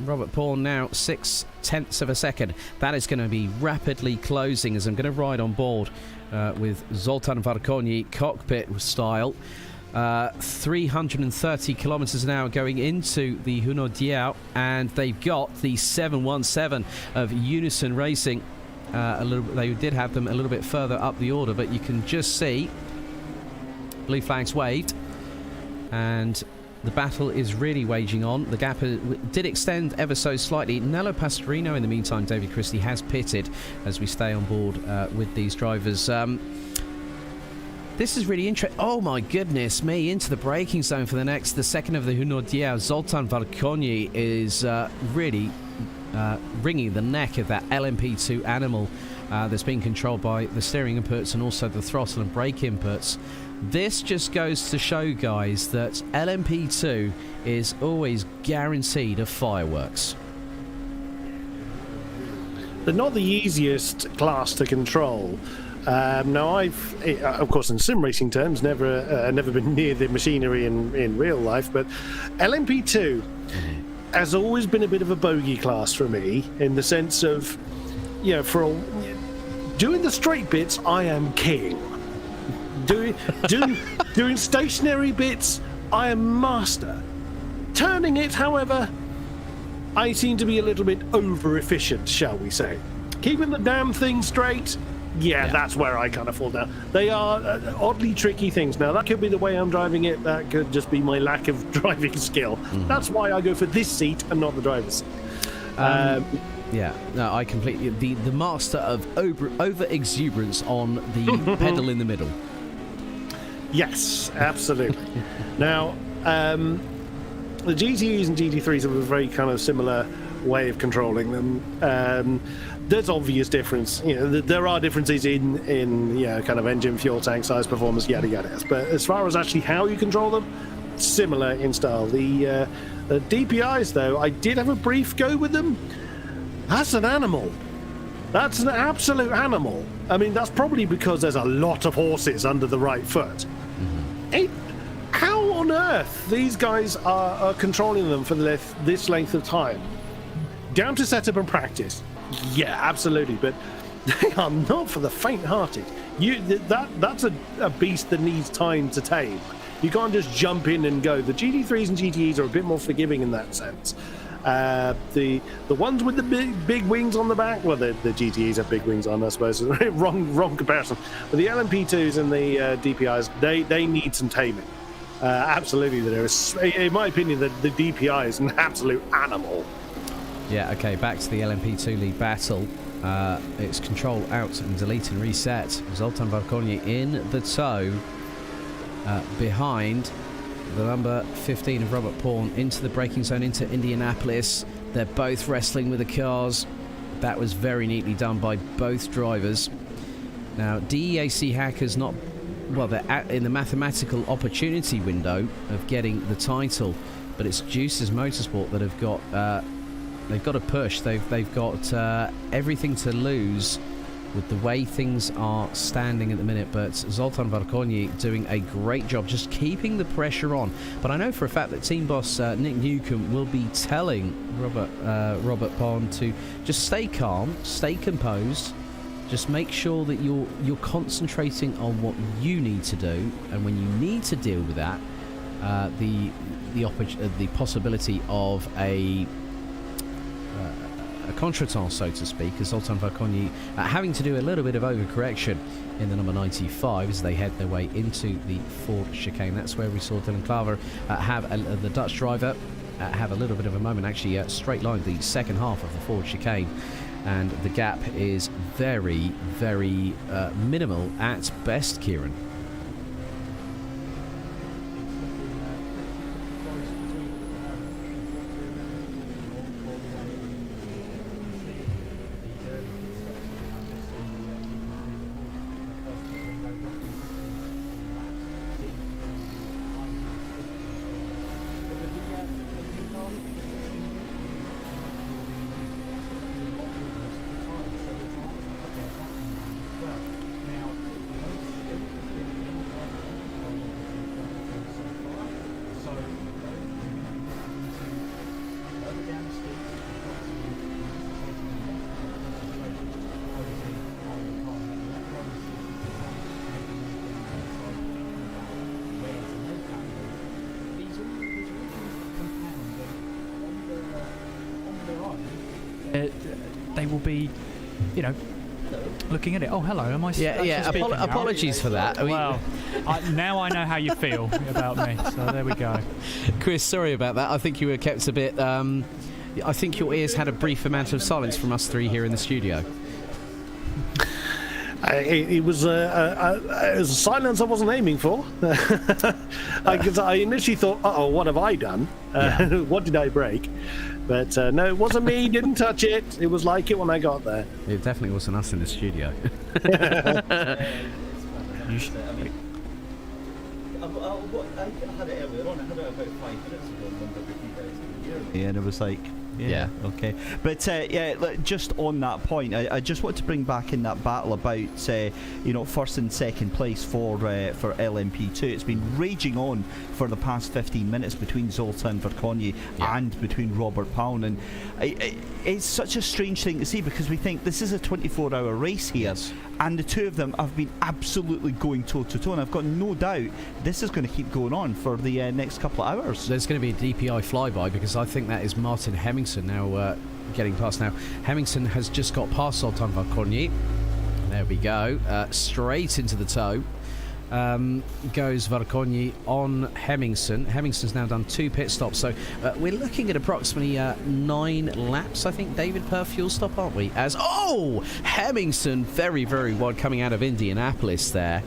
Robert Bourne now 0.6 of a second. That is going to be rapidly closing as I'm going to ride on board with Zoltan Varkonyi cockpit style. 330 kilometers an hour going into the Hunaudière, and they've got the 717 of Unison Racing. They did have them a little bit further up the order, but you can just see blue flags waved, and the battle is really waging on. The gap did extend ever so slightly. Nello Pastorino, in the meantime, David Christie has pitted as we stay on board with these drivers. This is really interesting. Oh my goodness me, into the braking zone for the second of the Hunaudière. Zoltan Varkonyi is really wringing the neck of that LMP2 animal that's being controlled by the steering inputs and also the throttle and brake inputs. This just goes to show, guys, that LMP2 is always guaranteed of fireworks. They're not the easiest class to control. Now, I've, of course, in sim racing terms, never been near the machinery in real life, but LMP2 has always been a bit of a bogey class for me, in the sense of, doing the straight bits, I am king. Doing stationary bits, I am master. Turning it, however, I seem to be a little bit over efficient, shall we say. Keeping the damn thing straight, That's where I kind of fall down. They are oddly tricky things. Now, that could be the way I'm driving it. That could just be my lack of driving skill. That's why I go for this seat and not the driver's seat. Yeah, no, I completely... The master of over-exuberance on the pedal in the middle. Yes, absolutely. Now, the GTEs and GT3s have a very kind of similar way of controlling them. There's obvious difference. There are differences in kind of engine, fuel tank size, performance, yada yada. But as far as actually how you control them, similar in style. The DPIs, though, I did have a brief go with them. That's an animal. That's an absolute animal. I mean, that's probably because there's a lot of horses under the right foot. How on earth these guys are controlling them for this length of time? Down to setup and practice. Yeah, absolutely. But they are not for the faint-hearted. That's a beast that needs time to tame. You can't just jump in and go. The GT3s and GTEs are a bit more forgiving in that sense. The ones with the big wings on the back, well, the GTEs have big wings on, I suppose. wrong comparison. But the LMP2s and the DPIs, they need some taming. Absolutely, there is. In my opinion, the DPI is an absolute animal. Yeah, okay, back to the LMP2 lead battle. It's control out and delete and reset. Zoltan Varkonyi in the tow. Behind the number 15 of Robert Pawn into the braking zone, into Indianapolis. They're both wrestling with the cars. That was very neatly done by both drivers. Now, DEAC hackers not... Well, they're in the mathematical opportunity window of getting the title, but it's Juice's Motorsport that have got... they've got to push. They've got everything to lose with the way things are standing at the minute, but Zoltan Varkonyi doing a great job just keeping the pressure on. But I know for a fact that team boss Nick Newcomb will be telling Robert Pond to just stay calm, stay composed, just make sure that you're concentrating on what you need to do, and when you need to deal with that, the possibility of a contretemps, so to speak, as Zoltan Varkonyi having to do a little bit of overcorrection in the number 95 as they head their way into the Ford chicane. That's where we saw Dylan Klaver have the Dutch driver have a little bit of a moment, actually straight line the second half of the Ford chicane, and the gap is very, very minimal at best, Kieran. They will be, looking at it. Oh, hello. Am I? Yeah. Apologies for that. Well, now I know how you feel about me. So there we go. Chris, sorry about that. I think you were kept a bit. I think your ears had a brief amount of silence from us three here in the studio. It was a silence I wasn't aiming for. I initially thought, "Uh-oh, what have I done? What did I break?" But no, it wasn't me. Didn't touch it. It was like it when I got there. It definitely wasn't us in the studio. I had it earlier on. I had it about 5 minutes ago. And it was like, yeah, okay. But just on that point, I just want to bring back in that battle about first and second place for LMP2. It's been raging on for the past 15 minutes between Zoltan Varkonyi and between Robert Pound, and it's such a strange thing to see because we think this is a 24-hour race here. Yes. And the two of them have been absolutely going toe-to-toe, and I've got no doubt this is going to keep going on for the next couple of hours. There's going to be a DPI flyby because I think that is Martin Hemmingson now getting past. Now, Hemmingson has just got past Zoltan Varkonyi. There we go. Straight into the toe. Goes Varcogni on Hemmingson. Hemmingson's now done 2 pit stops, so we're looking at approximately 9 laps, I think, David, per fuel stop, aren't we? As Hemmingson very, very wide coming out of Indianapolis there.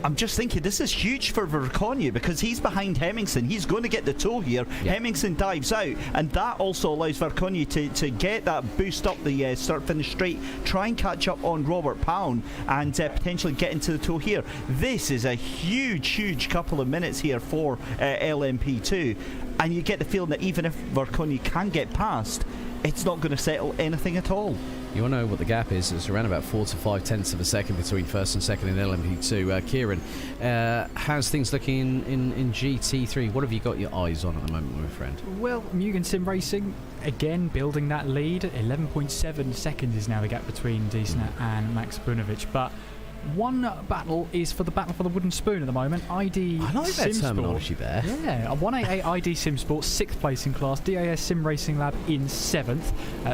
I'm just thinking this is huge for Varcogni because he's behind Hemmingson. He's going to get the toe here. Yeah. Hemmingson dives out, and that also allows Varcogni to get that boost up the start-finish straight, try and catch up on Robert Pound, and potentially get into the toe here. This is a huge couple of minutes here for LMP2, and you get the feeling that even if Varcogni can get past, it's not going to settle anything at all. You all know what the gap is. It's around about 4 to 5 tenths of a second between first and second in LMP2. Kieran, how's things looking in GT3? What have you got your eyes on at the moment, my friend? Well, Mugen Sim Racing, again, building that lead. 11.7 seconds is now the gap between Diesner and Max Bunovic. But one battle is for the wooden spoon at the moment. ID I like that Sim terminology there. Yeah, 188 ID Sim Sport, 6th place in class. DAS Sim Racing Lab in 7th.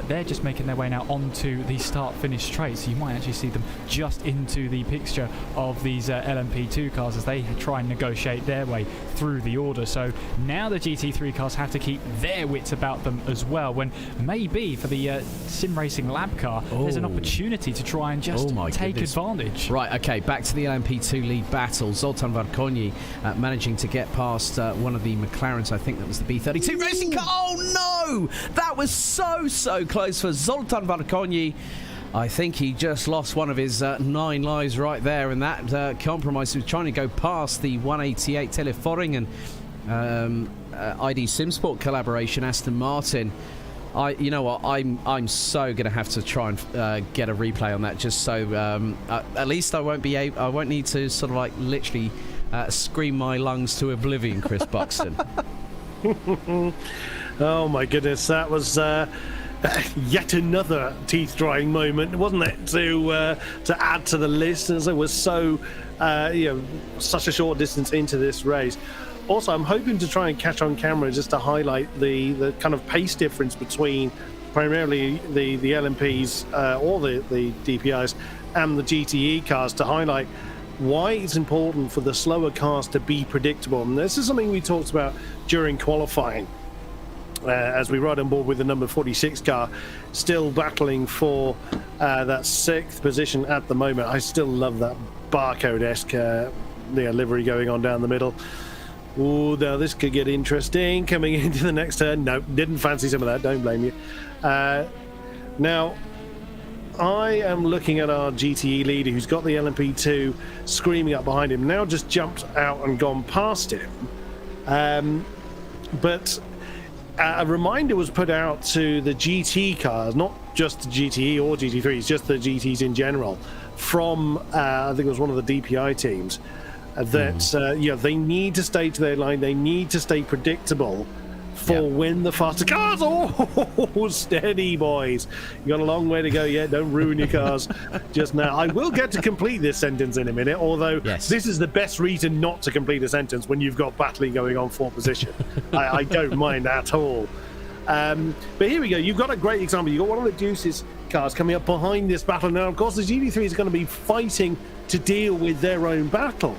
They're just making their way now onto the start-finish straight, so you might actually see them just into the picture of these LMP2 cars as they try and negotiate their way through the order. So now the GT3 cars have to keep their wits about them as well, when maybe for the Sim Racing Lab car, there's an opportunity to try and just take advantage. Right, okay, back to the LMP2 lead battle. Zoltan Varcogni managing to get past one of the McLarens. I think that was the B32 racing car. Oh no! That was so close for Zoltan Varcogni. I think he just lost one of his 9 lives right there, and that compromise. He was trying to go past the 188 Teleforing and ID SimSport collaboration, Aston Martin. You know what? I'm so gonna have to try and get a replay on that, just so at least I won't need to sort of like literally scream my lungs to oblivion, Chris Buxton. Oh my goodness, that was yet another teeth-drying moment, wasn't it? To add to the list, as it was so such a short distance into this race. Also, I'm hoping to try and catch on camera just to highlight the kind of pace difference between primarily the LMPs or the DPIs and the GTE cars, to highlight why it's important for the slower cars to be predictable. And this is something we talked about during qualifying, as we ride on board with the number 46 car, still battling for that 6th position at the moment. I still love that barcode-esque livery going on down the middle. Oh, now this could get interesting coming into the next turn. No, didn't fancy some of that, don't blame you. Now, I am looking at our GTE leader who's got the LMP2 screaming up behind him, now just jumped out and gone past him. But a reminder was put out to the GT cars, not just the GTE or GT3s, just the GTs in general, from I think it was one of the DPI teams, that they need to stay to their line, they need to stay predictable for when the faster cars. Oh, steady, boys. You got a long way to go yet. Don't ruin your cars just now. I will get to complete this sentence in a minute, although this is the best reason not to complete a sentence when you've got battling going on for position. I don't mind at all. But here we go. You've got a great example. You've got one of the Deuce's cars coming up behind this battle. Now, of course, the GT3 is going to be fighting to deal with their own battle.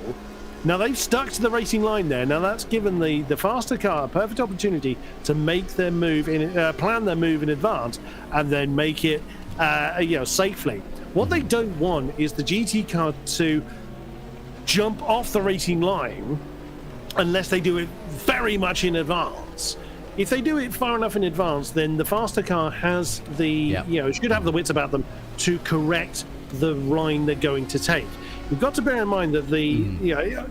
Now, they've stuck to the racing line there. Now, that's given the faster car a perfect opportunity to make their move, plan their move in advance, and then make it safely. What they don't want is the GT car to jump off the racing line unless they do it very much in advance. If they do it far enough in advance, then the faster car has should have the wits about them to correct the line they're going to take. We've got to bear in mind that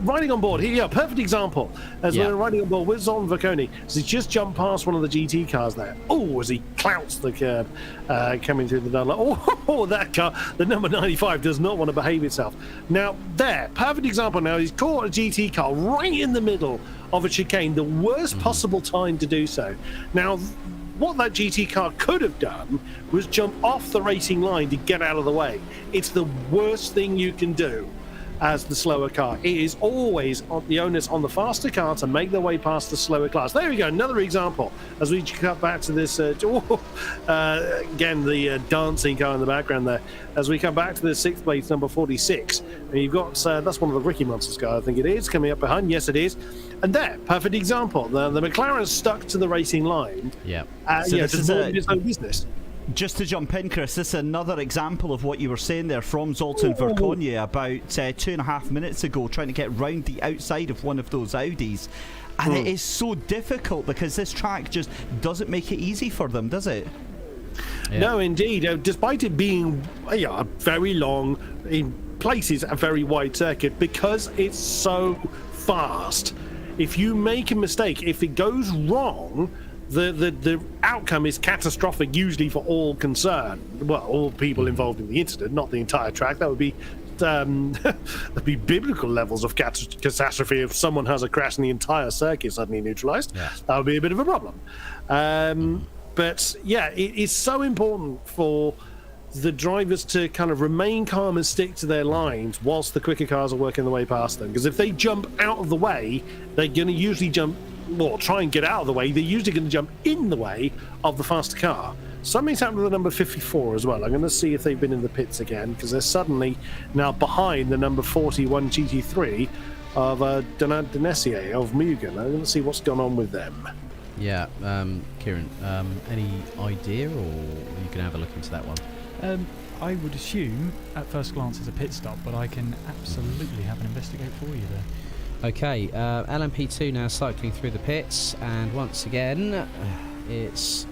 riding on board here, perfect example, as we're riding on board with Zoltan Varcogni, as he just jumped past one of the GT cars there. Oh, as he clouts the curb coming through the Dunlop. Oh, that car, the number 95, does not want to behave itself. Now, there, perfect example now, he's caught a GT car right in the middle of a chicane, the worst possible time to do so. Now, what that GT car could have done was jump off the racing line to get out of the way. It's the worst thing you can do. as the slower car. It is always on the onus on the faster car to make their way past the slower class. There we go, another example. As we cut back to this, again, the dancing car in the background there. As we come back to the sixth place, number 46, and you've got that's one of the Ricky Monsters cars, I think it is, coming up behind. Yes, it is. And there, perfect example. The McLaren stuck to the racing line. Yeah. So this is his own business. Just to jump in, Chris, this is another example of what you were saying there from Zoltan Verkonyi about 2.5 minutes ago, trying to get round the outside of one of those Audis. And it is so difficult because this track just doesn't make it easy for them, does it? Yeah. No, indeed. Despite it being a very long, in places a very wide circuit, because it's so fast, if you make a mistake, if it goes wrong, the outcome is catastrophic, usually for all concerned. Well, all people involved in the incident, not the entire track. That would be there'd be biblical levels of catastrophe if someone has a crash and the entire circuit suddenly neutralized. Yeah. That would be a bit of a problem. But yeah, it's so important for the drivers to kind of remain calm and stick to their lines whilst the quicker cars are working their way past them. Because if they jump out of the way, they're going to usually try and get out of the way. They're usually going to jump in the way of the faster car. Something's happened to the number 54 as well. I'm going to see if they've been in the pits again, because they're suddenly now behind the number 41 GT3 of Denessier of Mugen. I'm going to see what's gone on with them. Yeah, Kieran, any idea, or you can have a look into that one? I would assume at first glance it's a pit stop, but I can absolutely have an investigate for you there. Okay, LMP2 now cycling through the pits, and once again, it's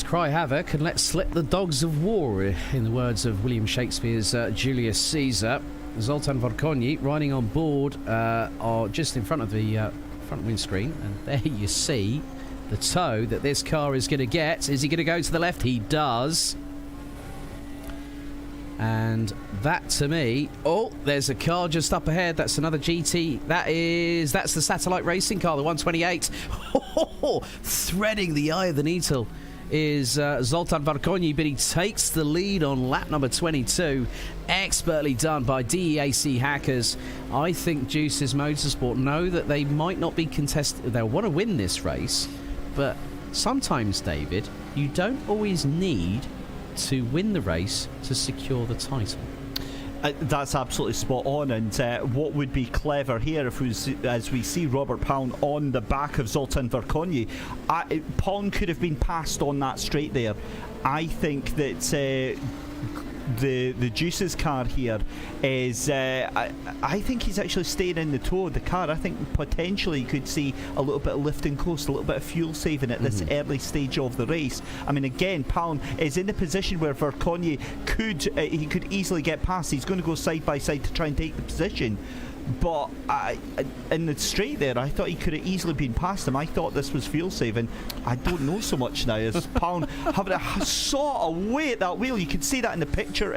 cry havoc and let's slip the dogs of war, in the words of William Shakespeare's Julius Caesar. Zoltan Verkonyi riding on board, are just in front of the front windscreen, and there you see the toe that this car is going to get. Is he going to go to the left? He does. And that, to me, there's a car just up ahead. That's another GT. That's the satellite racing car, the 128. Threading the eye of the needle is Zoltan Verkonyi, but he takes the lead on lap number 22. Expertly done by DEAC hackers. I think Juice's Motorsport know that they might not be contested. They'll want to win this race, but sometimes, David, you don't always need to win the race to secure the title. That's absolutely spot on, and what would be clever here if as we see Robert Pound on the back of Zoltan Verkonyi, Pound could have been passed on that straight there. I think that the Juice's car here is I think he's actually staying in the toe of the car. I think potentially you could see a little bit of lift and coast, a little bit of fuel saving at this early stage of the race. I mean, again, Pound is in the position where Verkonyi could easily get past. He's going to go side by side to try and take the position. But in the straight there, I thought he could have easily been past him. I thought this was fuel saving. I don't know so much now. As Pound having a sort of way at that wheel, you can see that in the picture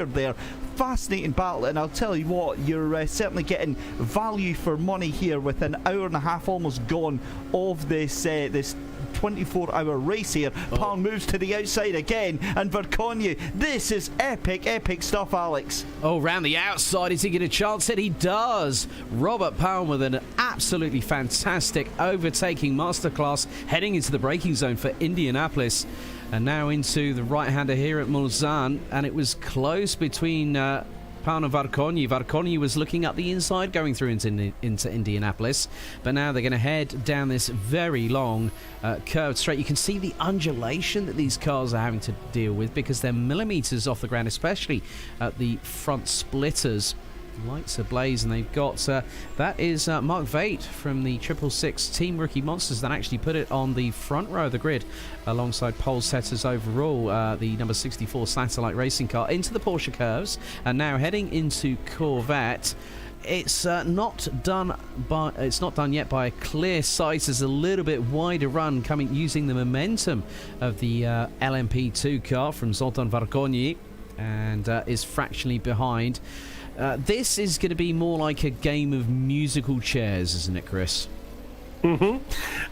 there. Fascinating battle, and I'll tell you what, you're certainly getting value for money here with an hour and a half almost gone of this 24-hour race here. Pound moves to the outside again, and Verkonyi, this is epic stuff, Alex. Round the outside, is he going to chance it? He does. Robert Pound with an absolutely fantastic overtaking masterclass, heading into the braking zone for Indianapolis. And now into the right-hander here at Mulsanne, and it was close between Pound and Verkonyi. Verkonyi was looking up the inside, going through into Indianapolis, but now they're going to head down this very long curved straight. You can see the undulation that these cars are having to deal with because they're millimetres off the ground, especially at the front splitters. Lights ablaze, and they've got that is Mark Veit from the 666 Team Rookie Monsters that actually put it on the front row of the grid alongside pole setters overall, the number 64 satellite racing car into the Porsche curves, and now heading into Corvette. It's not done yet by a clear sight. There's a little bit wider run coming using the momentum of the LMP2 car from Zoltan Verkonyi, and is fractionally behind. This is going to be more like a game of musical chairs, isn't it, Chris?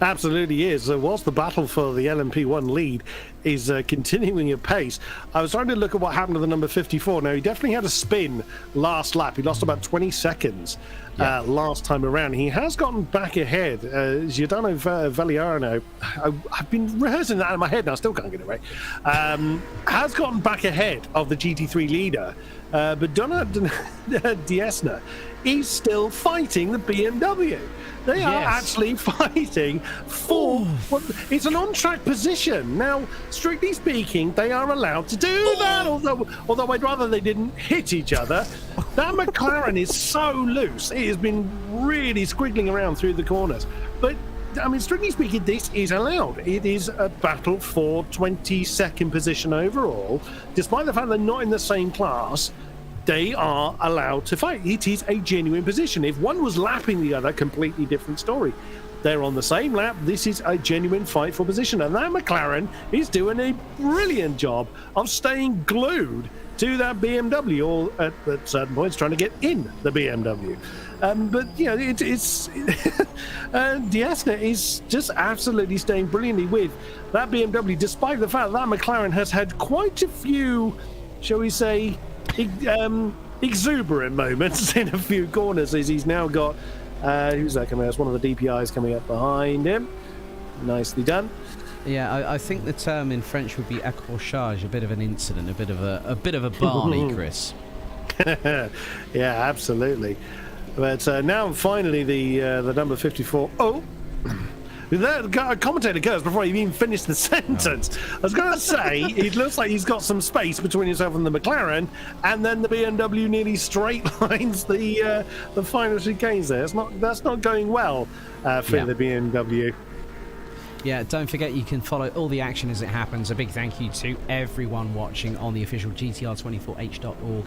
Absolutely is. So whilst the battle for the LMP1 lead is continuing at pace, I was trying to look at what happened to the number 54. Now, he definitely had a spin last lap. He lost about 20 seconds last time around. He has gotten back ahead. Giordano Valiano, I've been rehearsing that in my head and I still can't get it right, has gotten back ahead of the GT3 leader. But Donna Diesner is still fighting the BMW. They are actually fighting for it's an on-track position. Now, strictly speaking, they are allowed to do that, although I'd rather they didn't hit each other. That McLaren is so loose. It has been really squiggling around through the corners. But, I mean, strictly speaking, this is allowed. It is a battle for 22nd position overall. Despite the fact they're not in the same class, they are allowed to fight. It is a genuine position. If one was lapping the other, completely different story. They're on the same lap. This is a genuine fight for position. And that McLaren is doing a brilliant job of staying glued to that BMW, or at certain points trying to get in the BMW. But, you know, it's Diesner is just absolutely staying brilliantly with that BMW, despite the fact that McLaren has had quite a few, shall we say, exuberant moments in a few corners, as he's now got who's that coming out? It's one of the DPIs coming up behind him. Nicely done. Yeah, I think the term in French would be accrochage, a bit of an incident, a bit of a Barney, Chris. Yeah, absolutely. But now finally the number 54. The commentator goes before he even finished the sentence. I was going to say, it looks like he's got some space between himself and the McLaren, and then the BMW nearly straight lines the final chicanes there. That's not going well for the BMW. Yeah, don't forget you can follow all the action as it happens. A big thank you to everyone watching on the official GTR24H.org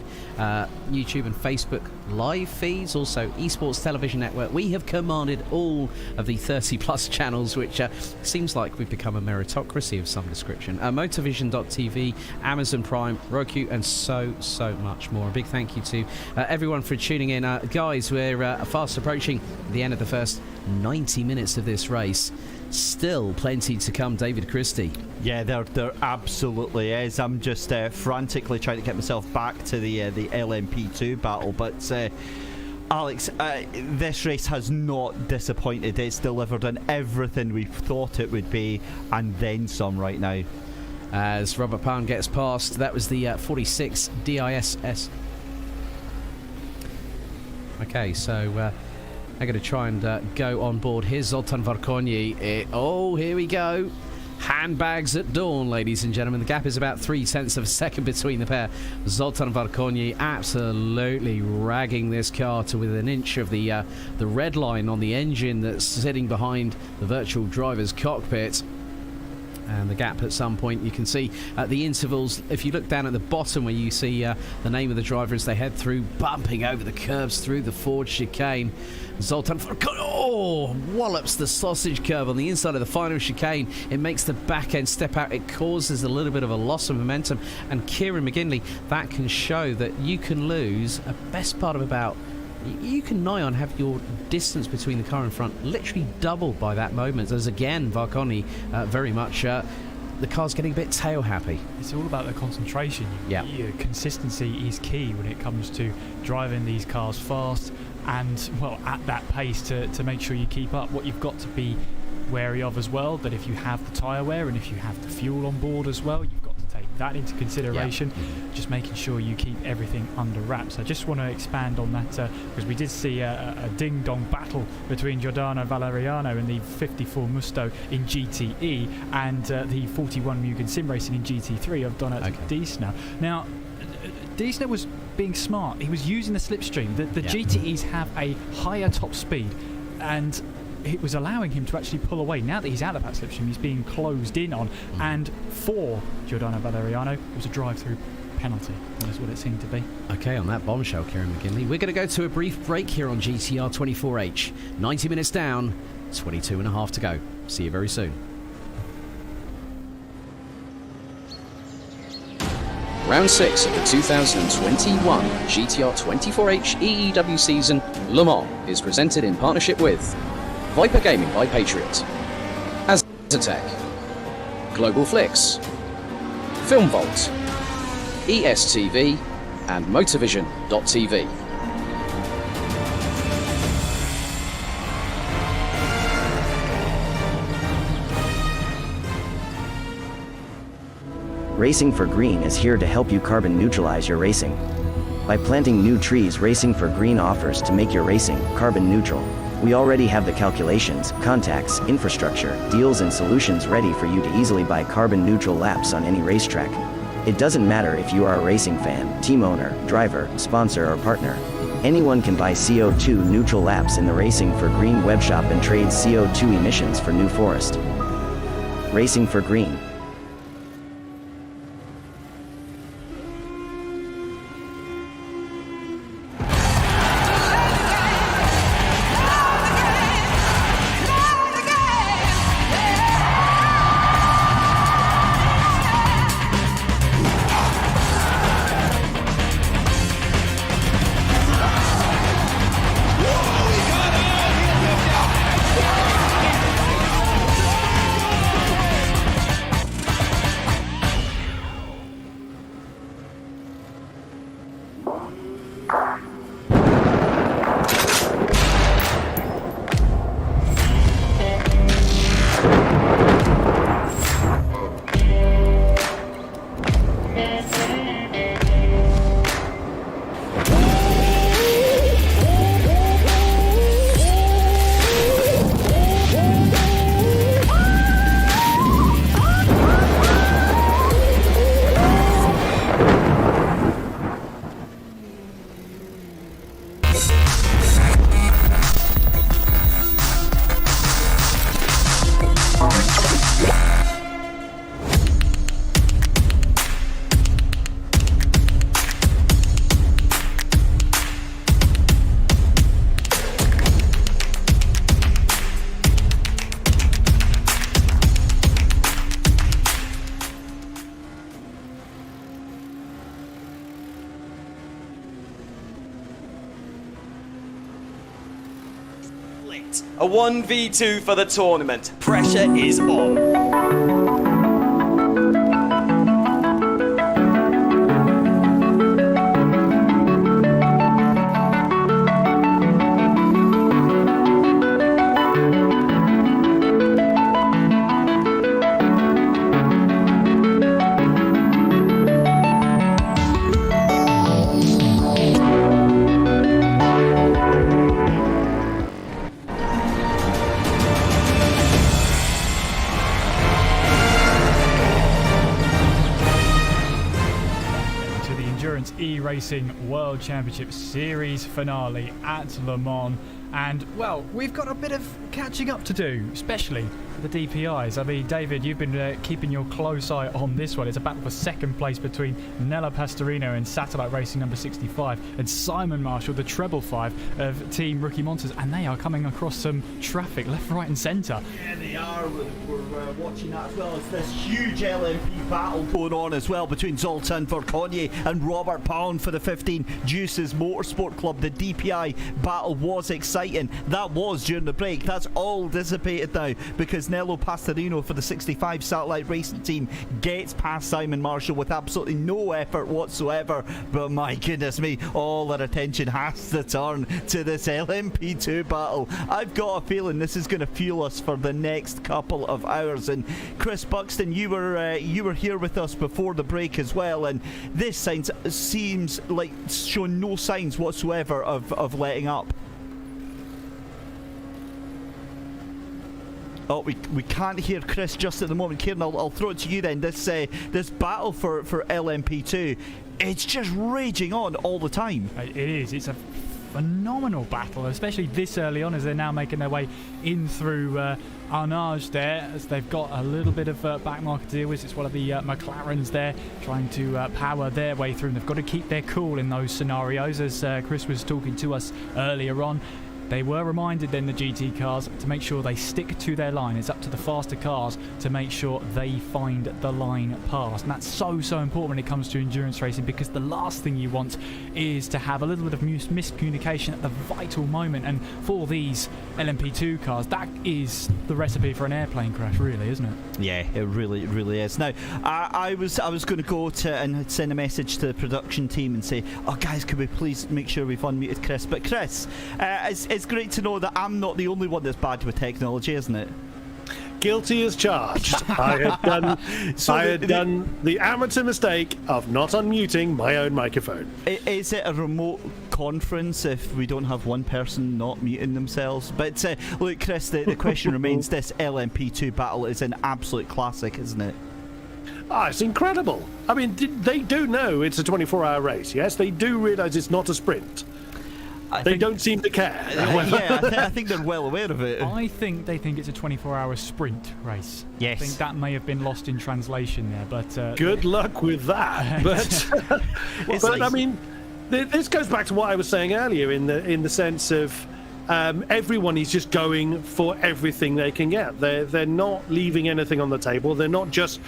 YouTube and Facebook live feeds, also Esports Television Network. We have commanded all of the 30-plus channels, which seems like we've become a meritocracy of some description. Motorvision.tv, Amazon Prime, Roku, and so much more. A big thank you to everyone for tuning in. Guys, we're fast approaching the end of the first 90 minutes of this race. Still plenty to come, David Christie. Yeah, there absolutely is. I'm just frantically trying to get myself back to the LMP2 battle, but Alex, this race has not disappointed. It's delivered on everything we thought it would be, and then some right now. As Robert Pan gets past, that was the 46 DISS. Okay, so I'm going to try and go on board. Here's Zoltan Varkonyi. Here we go. Handbags at dawn, ladies and gentlemen. The gap is about 0.3 of a second between the pair. Zoltan Varkonyi absolutely ragging this car to within an inch of the red line on the engine that's sitting behind the virtual driver's cockpit. And the gap at some point, you can see at the intervals, if you look down at the bottom where you see the name of the driver as they head through, bumping over the curbs through the Ford chicane. Zoltan wallops the sausage curve on the inside of the final chicane. It makes the back end step out. It causes a little bit of a loss of momentum. And Kieran McGinley, that can show that you can lose a best part of about... You can nigh on have your distance between the car in front literally doubled by that moment, as again Varkonyi very much the car's getting a bit tail happy. It's all about the concentration. Consistency is key when it comes to driving these cars fast and at that pace to make sure you keep up. What you've got to be wary of as well, that if you have the tyre wear and if you have the fuel on board as well, you've got to take that into consideration. Just making sure you keep everything under wraps. I just want to expand on that because we did see a ding-dong battle between Giordano Valeriano and the 54 Musto in GTE and the 41 Mugen Sim Racing in GT3 of Donat Diesner. Now, Diesner was being smart. He was using the slipstream. The GTEs have a higher top speed, and it was allowing him to actually pull away. Now that he's out of that slipstream, he's being closed in on. And for Giordano Valeriano, it was a drive-through penalty. That's what it seemed to be. Okay, on that bombshell, Kieran McGinley, we're going to go to a brief break here on GTR24H. 90 minutes down, 22 and a half to go. See you very soon. Round 6 of the 2021 GTR24H EEW season, Le Mans, is presented in partnership with Viper Gaming by Patriot, Azatec, Global Flix, Film Vault, ESTV, and Motorvision.tv. Racing for Green is here to help you carbon neutralize your racing. By planting new trees, Racing for Green offers to make your racing carbon neutral. We already have the calculations, contacts, infrastructure, deals and solutions ready for you to easily buy carbon neutral laps on any racetrack. It doesn't matter if you are a racing fan, team owner, driver, sponsor or partner. Anyone can buy CO2 neutral laps in the Racing for Green webshop and trade CO2 emissions for New Forest. Racing for Green. A 1v2 for the tournament. Pressure is on. Racing World Championship Series finale at Le Mans, and well, we've got a bit of catching up to do, especially for the DPIs. I mean, David, you've been keeping your close eye on this one. It's a battle for second place between Nella Pastorino and Satellite Racing number 65 and Simon Marshall, the treble 5 of Team Rookie Monsters, and they are coming across some traffic left, right and centre. Yeah, they are. We're watching that as well as this huge LMP battle going on as well between Zoltan Verkonye and Robert Pound for the 15 Juices Motorsport Club. The DPI battle was exciting. That was during the break. That's all dissipated now because Nello Pastorino for the 65 Satellite Racing team gets past Simon Marshall with absolutely no effort whatsoever. But my goodness me, all our attention has to turn to this LMP2 battle. I've got a feeling this is going to fuel us for the next couple of hours. And Chris Buxton, you were here with us before the break as well, and this seems like showing no signs whatsoever of letting up. Oh, we can't hear Chris just at the moment. Kieran, I'll throw it to you then. This battle for LMP2, it's just raging on all the time. It is. It's a phenomenal battle, especially this early on as they're now making their way in through Arnage there, as they've got a little bit of back market to deal with. It's one of the McLarens there trying to power their way through, and they've got to keep their cool in those scenarios, as Chris was talking to us earlier on. They were reminded then, the GT cars, to make sure they stick to their line. It's up to the faster cars to make sure they find the line pass. And that's so important when it comes to endurance racing, because the last thing you want is to have a little bit of miscommunication at the vital moment. And for these LMP2 cars, that is the recipe for an airplane crash, really, isn't it? Yeah, it really is. Now, I was going to go to and send a message to the production team and say, oh guys, could we please make sure we've unmuted Chris? But Chris, it's great to know that I'm not the only one that's bad with technology, isn't it? Guilty as charged. I had done the amateur mistake of not unmuting my own microphone. Is it a remote conference if we don't have one person not muting themselves? But look, Chris, the question remains, this LMP2 battle is an absolute classic, isn't it? It's incredible. I mean, they do know it's a 24-hour race, yes? They do realise it's not a sprint. They don't seem to care. I think they're well aware of it. I think they think it's a 24-hour sprint race. Yes. I think that may have been lost in translation there, but... Good luck with that. But I mean, this goes back to what I was saying earlier in the sense of everyone is just going for everything they can get. They're not leaving anything on the table. They're not just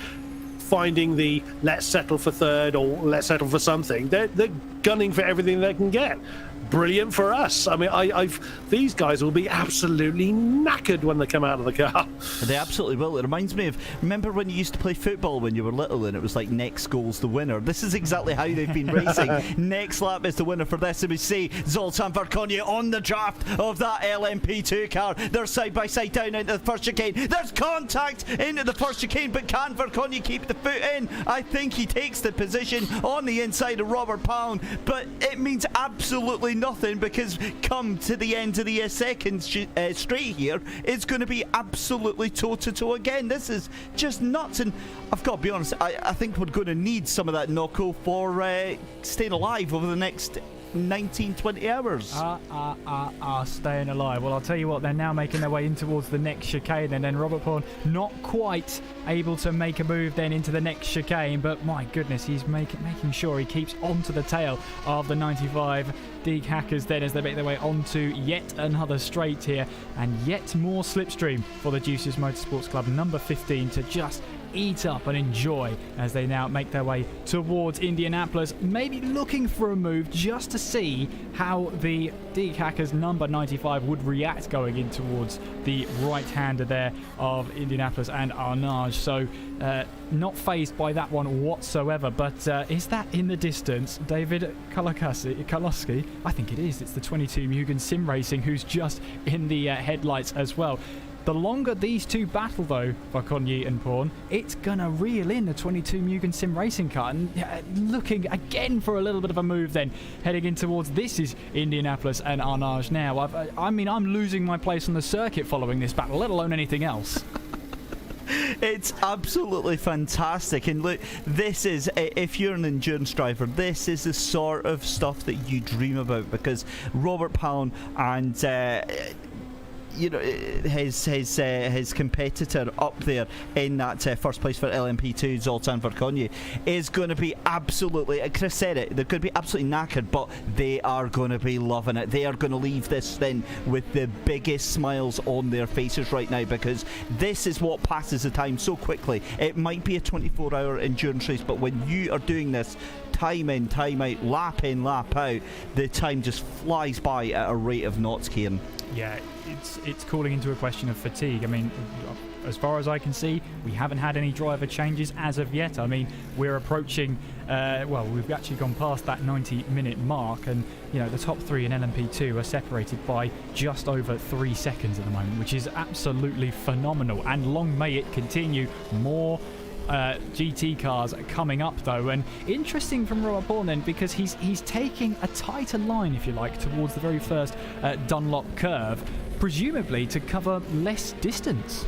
finding the let's settle for third or let's settle for something. They're gunning for everything they can get. Brilliant for us. I mean, these guys will be absolutely knackered when they come out of the car. They absolutely will. It reminds me of, remember when you used to play football when you were little and it was like next goal's the winner? This is exactly how they've been racing. Next lap is the winner for this. And we see Zoltan Verkonyi on the draft of that LMP2 car. They're side by side down into the first chicane. There's contact into the first chicane, but can Verkonyi keep the foot in? I think he takes the position on the inside of Robert Pound, but it means absolutely nothing, because come to the end of the second straight here, it's going to be absolutely toe-to-toe again. This is just nuts, and I've got to be honest, I think we're going to need some of that Nocco for staying alive over the next 19-20 hours. Staying alive. Well, I'll tell you what, they're now making their way in towards the next chicane, and then Robert Pawn not quite able to make a move then into the next chicane, but my goodness, he's making sure he keeps onto the tail of the 95 Dig Hackers then as they make their way onto yet another straight here, and yet more slipstream for the Juices Motorsports Club number 15 to just eat up and enjoy as they now make their way towards Indianapolis, maybe looking for a move just to see how the Dig Hackers number 95 would react going in towards the right-hander there of Indianapolis and Arnage. So not fazed by that one whatsoever, but is that in the distance David Kalowski? I think it is. It's the 22 Mugen Sim Racing who's just in the headlights as well. The longer these two battle, though, Verkonyi and Pawn, it's going to reel in the 22 Mugen Sim Racing car. And looking again for a little bit of a move then, heading in towards, this is Indianapolis and Arnage now. I'm losing my place on the circuit following this battle, let alone anything else. It's absolutely fantastic, and look, this is, if you're an endurance driver, this is the sort of stuff that you dream about, because Robert Pound and his competitor up there in that first place for LMP2, Zoltan Verkonyi, is going to be absolutely, Chris said it, they're going to be absolutely knackered, but they are going to be loving it. They are going to leave this thing with the biggest smiles on their faces right now, because this is what passes the time so quickly. It might be a 24-hour endurance race, but when you are doing this time in, time out, lap in, lap out, the time just flies by at a rate of knots, Kieran. Yeah, it's calling into a question of fatigue. I mean, as far as I can see, we haven't had any driver changes as of yet. I mean, we're approaching, we've actually gone past that 90-minute mark, and, you know, the top three in LMP2 are separated by just over 3 seconds at the moment, which is absolutely phenomenal, and long may it continue. More GT cars coming up though, and interesting from Robert Pawn then, because he's taking a tighter line, if you like, towards the very first Dunlop curve, presumably to cover less distance.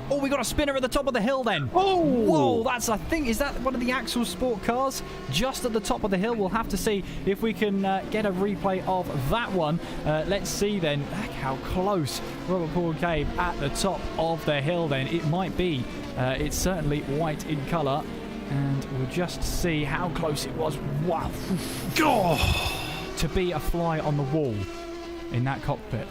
Oh, we got a spinner at the top of the hill then. Oh, whoa, that's, I think, is that one of the Axel Sport cars just at the top of the hill? We'll have to see if we can get a replay of that one. Let's see then. Look how close Robert Paul came at the top of the hill then. It might be, it's certainly white in colour, and we'll just see how close it was. Wow. Oh. To be a fly on the wall. in that cockpit.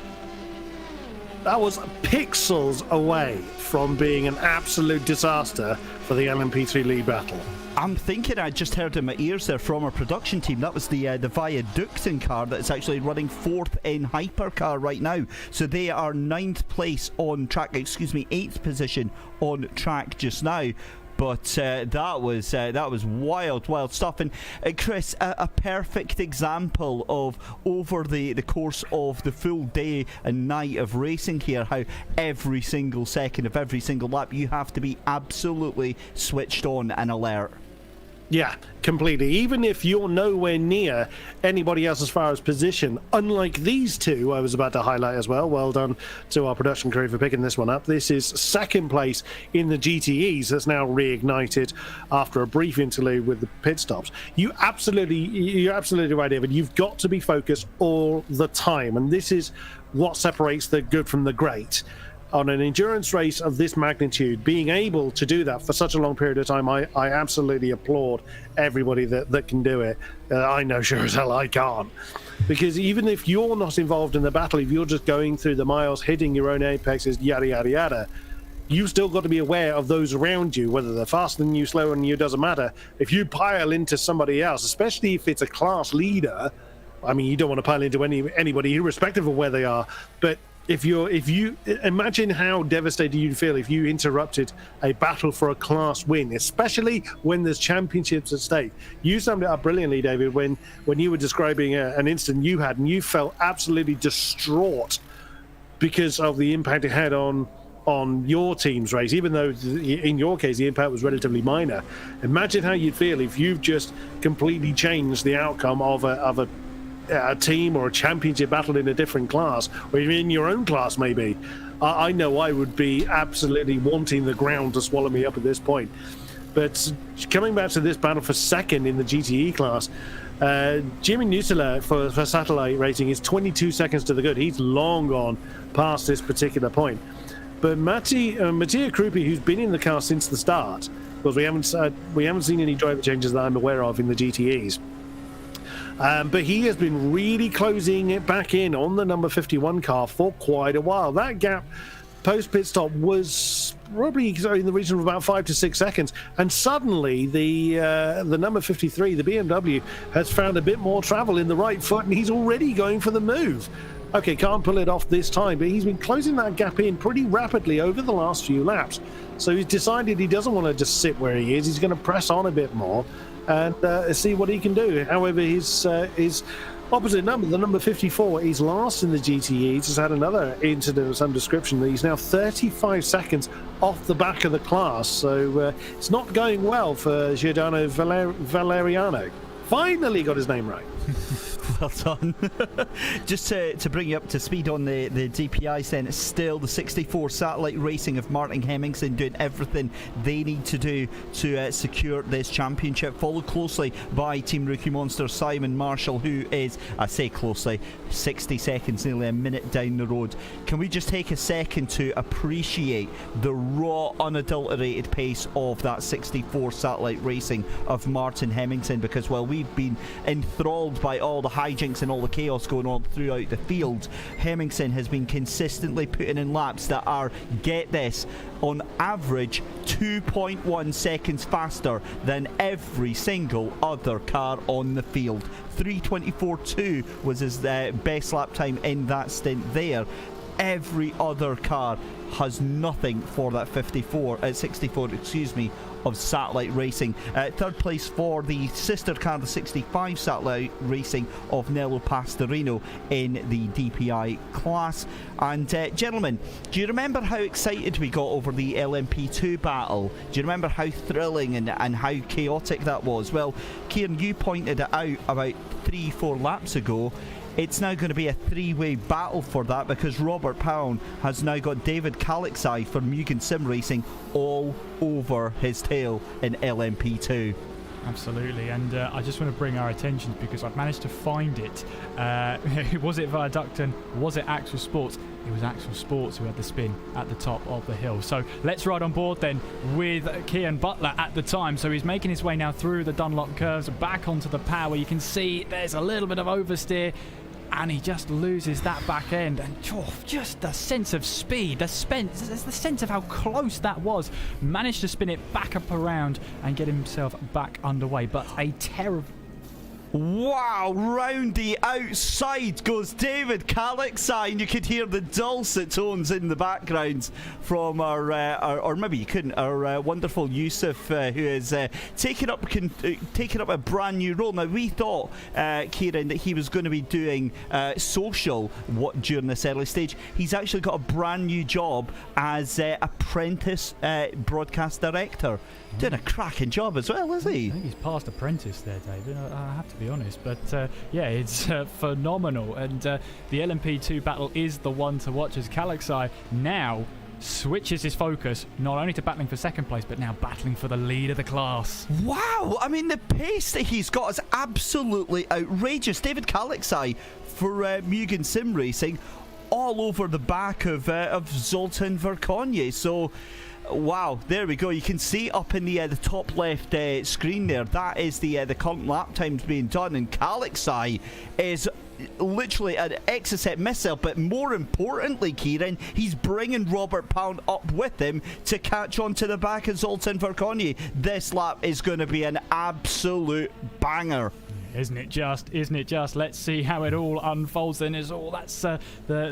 That was pixels away from being an absolute disaster for the LMP3 lead battle. I'm thinking I just heard in my ears there from our production team. That was the Viaducting car that's actually running 4th in Hypercar right now. So they are 9th place on track, 8th position on track just now. But that was wild stuff. And Chris, a perfect example of over the course of the full day and night of racing here, how every single second of every single lap you have to be absolutely switched on and alert. Yeah, completely. Even if you're nowhere near anybody else as far as position, unlike these two I was about to highlight as well. Well done to our production crew for picking this one up. This is second place in the GTEs that's now reignited after a brief interlude with the pit stops. You're absolutely right, David. You've got to be focused all the time, and this is what separates the good from the great. On an endurance race of this magnitude, being able to do that for such a long period of time, I absolutely applaud everybody that can do it. I know sure as hell I can't. Because even if you're not involved in the battle, if you're just going through the miles, hitting your own apexes, yada, yada, yada, you've still got to be aware of those around you, whether they're faster than you, slower than you, doesn't matter. If you pile into somebody else, especially if it's a class leader, I mean, you don't want to pile into anybody, irrespective of where they are, but if you imagine how devastated you'd feel if you interrupted a battle for a class win, especially when there's championships at stake. You summed it up brilliantly, David, when you were describing an incident you had, and you felt absolutely distraught because of the impact it had on your team's race, even though in your case the impact was relatively minor. Imagine how you'd feel if you've just completely changed the outcome of a team or a championship battle in a different class, or even in your own class maybe. I know I would be absolutely wanting the ground to swallow me up at this point. But coming back to this battle for second in the GTE class, Jimmy Nuttela for satellite racing is 22 seconds to the good. He's long gone past this particular point. But Mattia Krupi, who's been in the car since the start, because we haven't seen any driver changes that I'm aware of in the GTEs. But he has been really closing it back in on the number 51 car for quite a while. That gap post pit stop was probably in the region of about 5 to 6 seconds, and suddenly the number 53, the BMW, has found a bit more travel in the right foot, and he's already going for the move. Okay, can't pull it off this time, but he's been closing that gap in pretty rapidly over the last few laps. So he's decided he doesn't want to just sit where he is. He's going to press on a bit more and see what he can do. However, his opposite number, the number 54, he's last in the GTE. He's had another incident of some description. He's now 35 seconds off the back of the class. So it's not going well for Giordano Valeriano. Finally got his name right. Well done. Just to bring you up to speed on the DPIs then, it's still the 64 Satellite Racing of Martin Hemmingsen doing everything they need to do to secure this championship, followed closely by Team Rookie Monster Simon Marshall, who is, I say closely, 60 seconds, nearly a minute down the road. Can we just take a second to appreciate the raw, unadulterated pace of that 64 Satellite Racing of Martin Hemmingsen? Because while we've been enthralled by all the hijinks and all the chaos going on throughout the field, Hemmingsen has been consistently putting in laps that are, get this, on average 2.1 seconds faster than every single other car on the field. 3:24.2 was his best lap time in that stint there. Every other car has nothing for that 64 of Satellite Racing. Third place for the sister car, the 65 Satellite Racing of Nello Pastorino in the DPI class. And gentlemen, do you remember how excited we got over the LMP2 battle? Do you remember how thrilling and how chaotic that was? Well, Kieran, you pointed it out about 3-4 laps ago. It's now going to be a three-way battle for that, because Robert Pound has now got David Calixai from Mugen Sim Racing all over his tail in LMP2. Absolutely, and I just want to bring our attention, because I've managed to find it. Was it Viaducton? Was it Axel Sports? It was Axel Sports who had the spin at the top of the hill. So let's ride on board then with Kian Butler at the time. So he's making his way now through the Dunlop curves, back onto the power. You can see there's a little bit of oversteer. and he just loses that back end. And just the sense of speed, the sense of how close that was. Managed to spin it back up around and get himself back underway. But a terrible... Wow, round the outside goes David Calixai, and you could hear the dulcet tones in the background from our or maybe you couldn't, our wonderful Yusuf, who is taking up a brand new role. Now, we thought, Kieran, that he was going to be doing social during this early stage. He's actually got a brand new job as apprentice broadcast director. Doing a cracking job as well, is he? I think he's past apprentice there, David. I have to be honest. But yeah, it's phenomenal. And the LMP2 battle is the one to watch as Calixai now switches his focus not only to battling for second place, but now battling for the lead of the class. Wow! I mean, the pace that he's got is absolutely outrageous. David Calixai for Mugen Sim Racing, all over the back of Zoltan Verkonye. So... wow, there we go. You can see up in the top left screen there, that is the current lap times being done, and Calixai is literally an Exocet missile, but more importantly, Kieran, he's bringing Robert Pound up with him to catch on to the back of Zoltan Verkonye. This lap is going to be an absolute banger. Isn't it just? Isn't it just? Let's see how it all unfolds then. That's the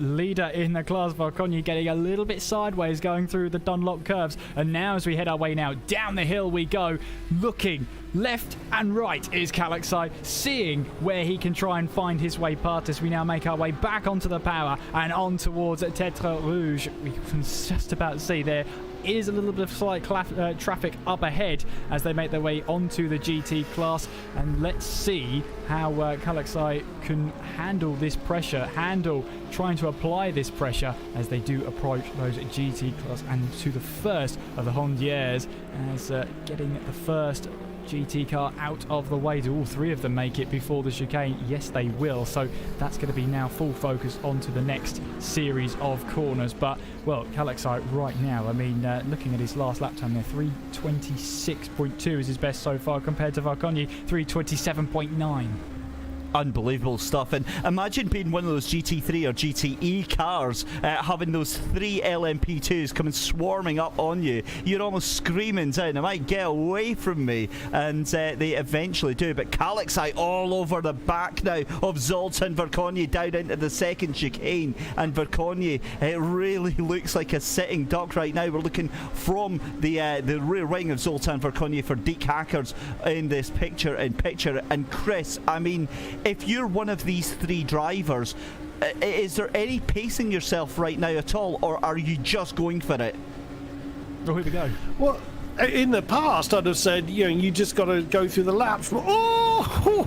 leader in the class, Verkonye, getting a little bit sideways going through the Dunlop curves. And now as we head our way now down the hill we go, looking left and right is Calixai, seeing where he can try and find his way past as we now make our way back onto the power and on towards Tetre Rouge. We can just about see there is a little bit of slight traffic up ahead as they make their way onto the GT class, and let's see how Calixai can handle this pressure, trying to apply this pressure as they do approach those GT class and to the first of the Hondiers, as getting the first GT car out of the way. Do all three of them make it before the chicane? Yes, they will. So that's going to be now full focus onto the next series of corners. But, well, Calixai right now, I mean, looking at his last lap time there, 3:26.2 is his best so far compared to Verkonye, 3:27.9. Unbelievable stuff. And imagine being one of those GT3 or GTE cars, having those three LMP2s coming swarming up on you. You're almost screaming down, "I might get away from me," and they eventually do. But Calixai all over the back now of Zoltan Verkonye down into the second chicane, and Verkonye, it really looks like a sitting duck right now. We're looking from the rear wing of Zoltan Verkonye for Deke Hackers in this picture and Chris, I mean, if you're one of these three drivers, is there any pacing yourself right now at all, or are you just going for it? Well, here we go. Well, in the past, I'd have said, you just got to go through the laps. Oh,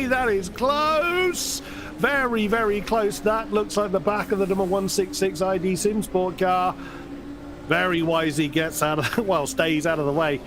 that is close. Very, very close. That looks like the back of the number 166 ID Sim Sport car. Very wisely gets out of, stays out of the way.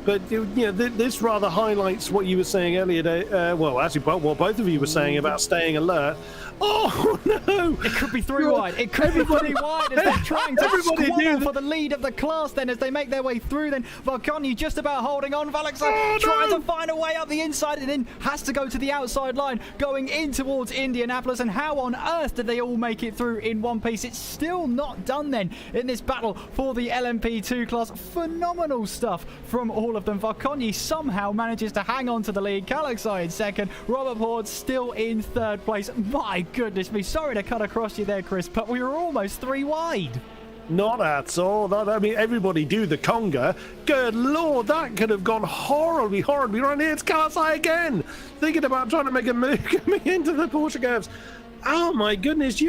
But this rather highlights what you were saying earlier. What both of you were saying about staying alert. Oh no! It could be three wide. It could be three wide as they're trying to squabble for the lead of the class. Then, as they make their way through, then Verkonye just about holding on. Calixai trying to find a way up the inside, and then has to go to the outside line, going in towards Indianapolis. And how on earth did they all make it through in one piece? It's still not done then in this battle for the LMP2 class. Phenomenal stuff from all of them. Verkonye somehow manages to hang on to the lead. Calixai in second. Robert Horde still in third place. My goodness me, sorry to cut across you there, Chris, but we were almost three wide. Not at all. I mean, everybody do the conga. Good lord, that could have gone horribly wrong. It's Calixai again, thinking about trying to make a move coming into the Porsche curves. Oh my goodness,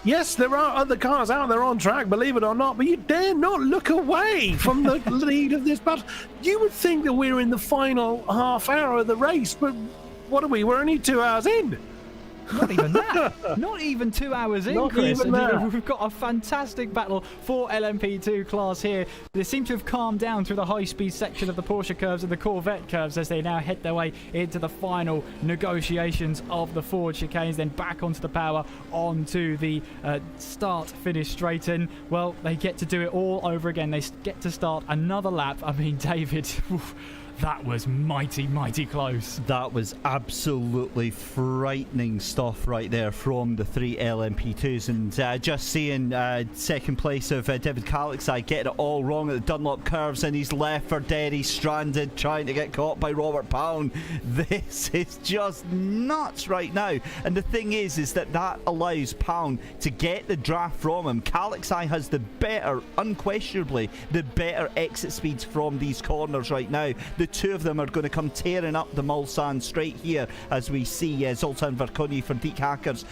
yes, there are other cars out there on track, believe it or not, but you dare not look away from the lead of this battle. You would think that we're in the final half hour of the race, but what are we? We're only 2 hours in. Not even that. Not even 2 hours in, Chris. And we've got a fantastic battle for LMP2 class here. They seem to have calmed down through the high-speed section of the Porsche curves and the Corvette curves as they now head their way into the final negotiations of the Ford chicanes, then back onto the power, onto the start-finish straight in. Well, they get to do it all over again. They get to start another lap. I mean, David... that was mighty close. That was absolutely frightening stuff right there from the three LMP2s. And just seeing second place of David Kalixai getting it all wrong at the Dunlop curves, and he's left for dead. He's stranded, trying to get caught by Robert Pound. This is just nuts right now. And the thing is that allows Pound to get the draft from him. Kalixai has the better, unquestionably, the better exit speeds from these corners right now. The two of them are going to come tearing up the Mulsanne straight here as we see Zoltan Verkoni for Deke Hackers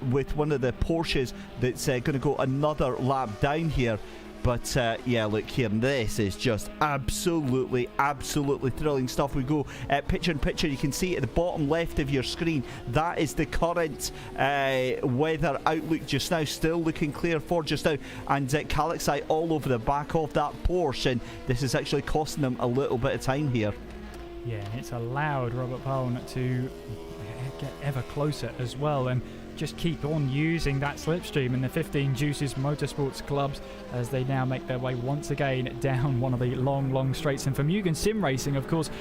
with one of the Porsches that's going to go another lap down here. But yeah, look here, this is just absolutely thrilling stuff. We go picture in picture. You can see at the bottom left of your screen, that is the current weather outlook just now, still looking clear for just now. And Kalixai all over the back of that Porsche, and this is actually costing them a little bit of time here. Yeah, it's allowed Robert Pound to get ever closer as well, and just keep on using that slipstream in the 15 Juices Motorsports clubs as they now make their way once again down one of the long straights. And for Mugen Sim Racing, of course,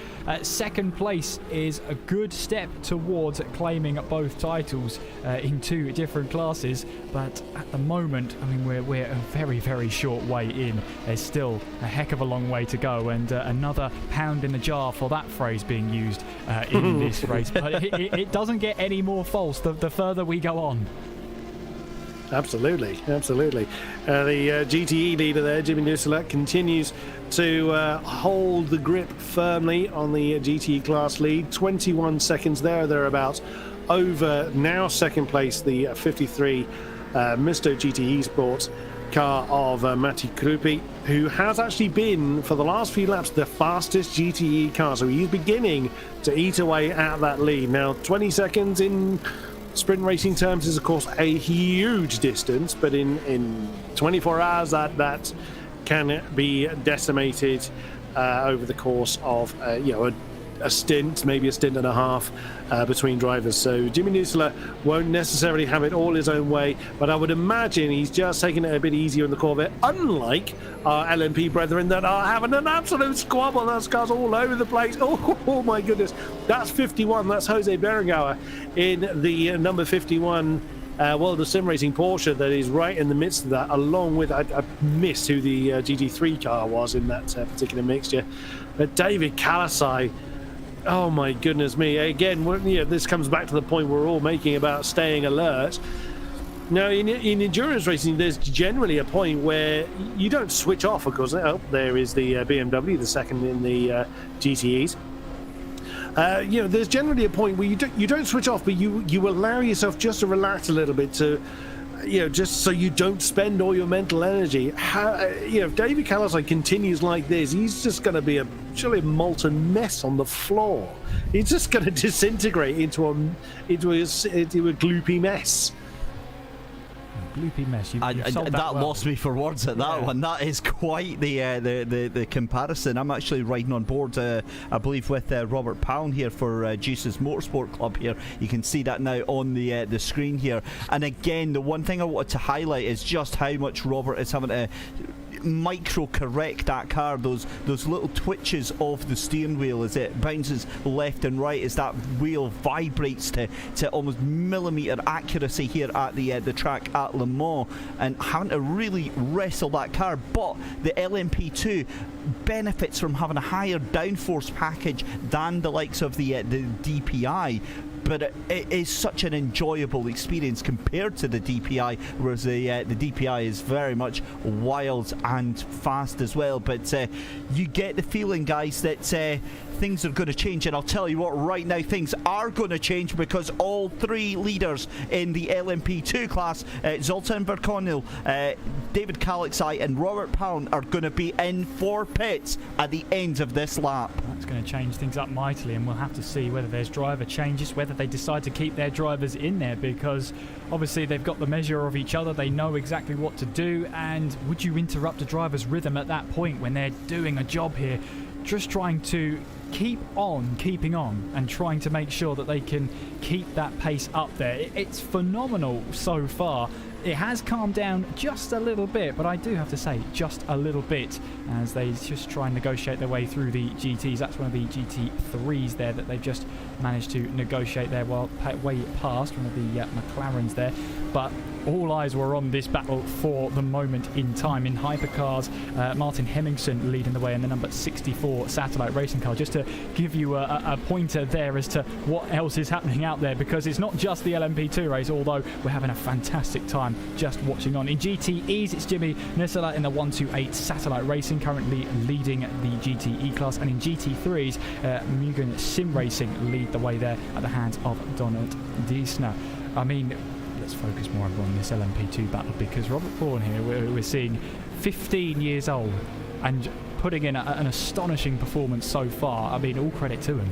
second place is a good step towards claiming both titles in two different classes. But at the moment, I mean, we're a very short way in. There's still a heck of a long way to go, and another pound in the jar for that phrase being used in this race. But it doesn't get any more false the further we go on. Absolutely. The GTE leader there, Jimmy Nussler, continues to hold the grip firmly on the GTE class lead. 21 seconds thereabouts over now second place, the 53 Misto GTE Sports car of Matti Krupi, who has actually been, for the last few laps, the fastest GTE car. So he's beginning to eat away at that lead. Now, 20 seconds in sprint racing terms is, of course, a huge distance, but in 24 hours, that can be decimated over the course of a stint, maybe a stint and a half between drivers. So Jimmy Nussler won't necessarily have it all his own way, but I would imagine he's just taking it a bit easier in the Corvette, unlike our LMP brethren that are having an absolute squabble. Those cars all over the place. Oh my goodness. That's 51. That's Jose Berenguer in the number 51 World of Sim Racing Porsche that is right in the midst of that, along with, I missed who the GT3 car was in that particular mixture. But David Kalixai, oh my goodness me. Again, this comes back to the point we're all making about staying alert. Now, in endurance racing, there's generally a point where you don't switch off, of course. Oh, there is the BMW, the second in the GTEs. There's generally a point where you don't switch off, but you allow yourself just to relax a little bit, to just so you don't spend all your mental energy. If David Kalixai continues like this, he's just going to be a molten mess on the floor. He's just going to disintegrate into a gloopy mess. Gloopy mess. That lost me for words at that one. That is quite the comparison. I'm actually riding on board, I believe, with Robert Pound here for Juice's Motorsport Club here. You can see that now on the screen here. And again, the one thing I wanted to highlight is just how much Robert is having to micro correct that car. Those little twitches of the steering wheel as it bounces left and right, as that wheel vibrates to almost millimeter accuracy here at the track at Le Mans, and having to really wrestle that car. But the LMP2 benefits from having a higher downforce package than the likes of the DPI, but it is such an enjoyable experience compared to the DPI, whereas the DPI is very much wild and fast as well. But you get the feeling, guys, that things are going to change, and I'll tell you what, right now things are going to change, because all three leaders in the LMP2 class, Zoltan Verkonil, David Kalixai and Robert Pound, are going to be in for pits at the end of this lap. That's going to change things up mightily, and we'll have to see whether there's driver changes, whether they decide to keep their drivers in there, because obviously they've got the measure of each other, they know exactly what to do. And would you interrupt a driver's rhythm at that point when they're doing a job here, just trying to keep on keeping on and trying to make sure that they can keep that pace up there? It's phenomenal so far. it has calmed down just a little bit, but I do have to say just a little bit, as they just try and negotiate their way through the GTs. That's one of the GT3s there that they've just managed to negotiate their way past one of the McLarens there. But all eyes were on this battle for the moment in time. In hypercars, Martin Hemmingson leading the way in the number 64 satellite racing car. Just to give you a pointer there as to what else is happening out there, because it's not just the LMP2 race, although we're having a fantastic time just watching on. In GTEs, it's Jimmy Nisela in the 128 satellite racing, currently leading the GTE class. And in GT3s, Mugen Sim Racing lead the way there at the hands of Donald Diesner. I mean, let's focus more on this LMP2 battle, because Robert Vaughan here, we're seeing 15 years old and putting in an astonishing performance so far. I mean, all credit to him.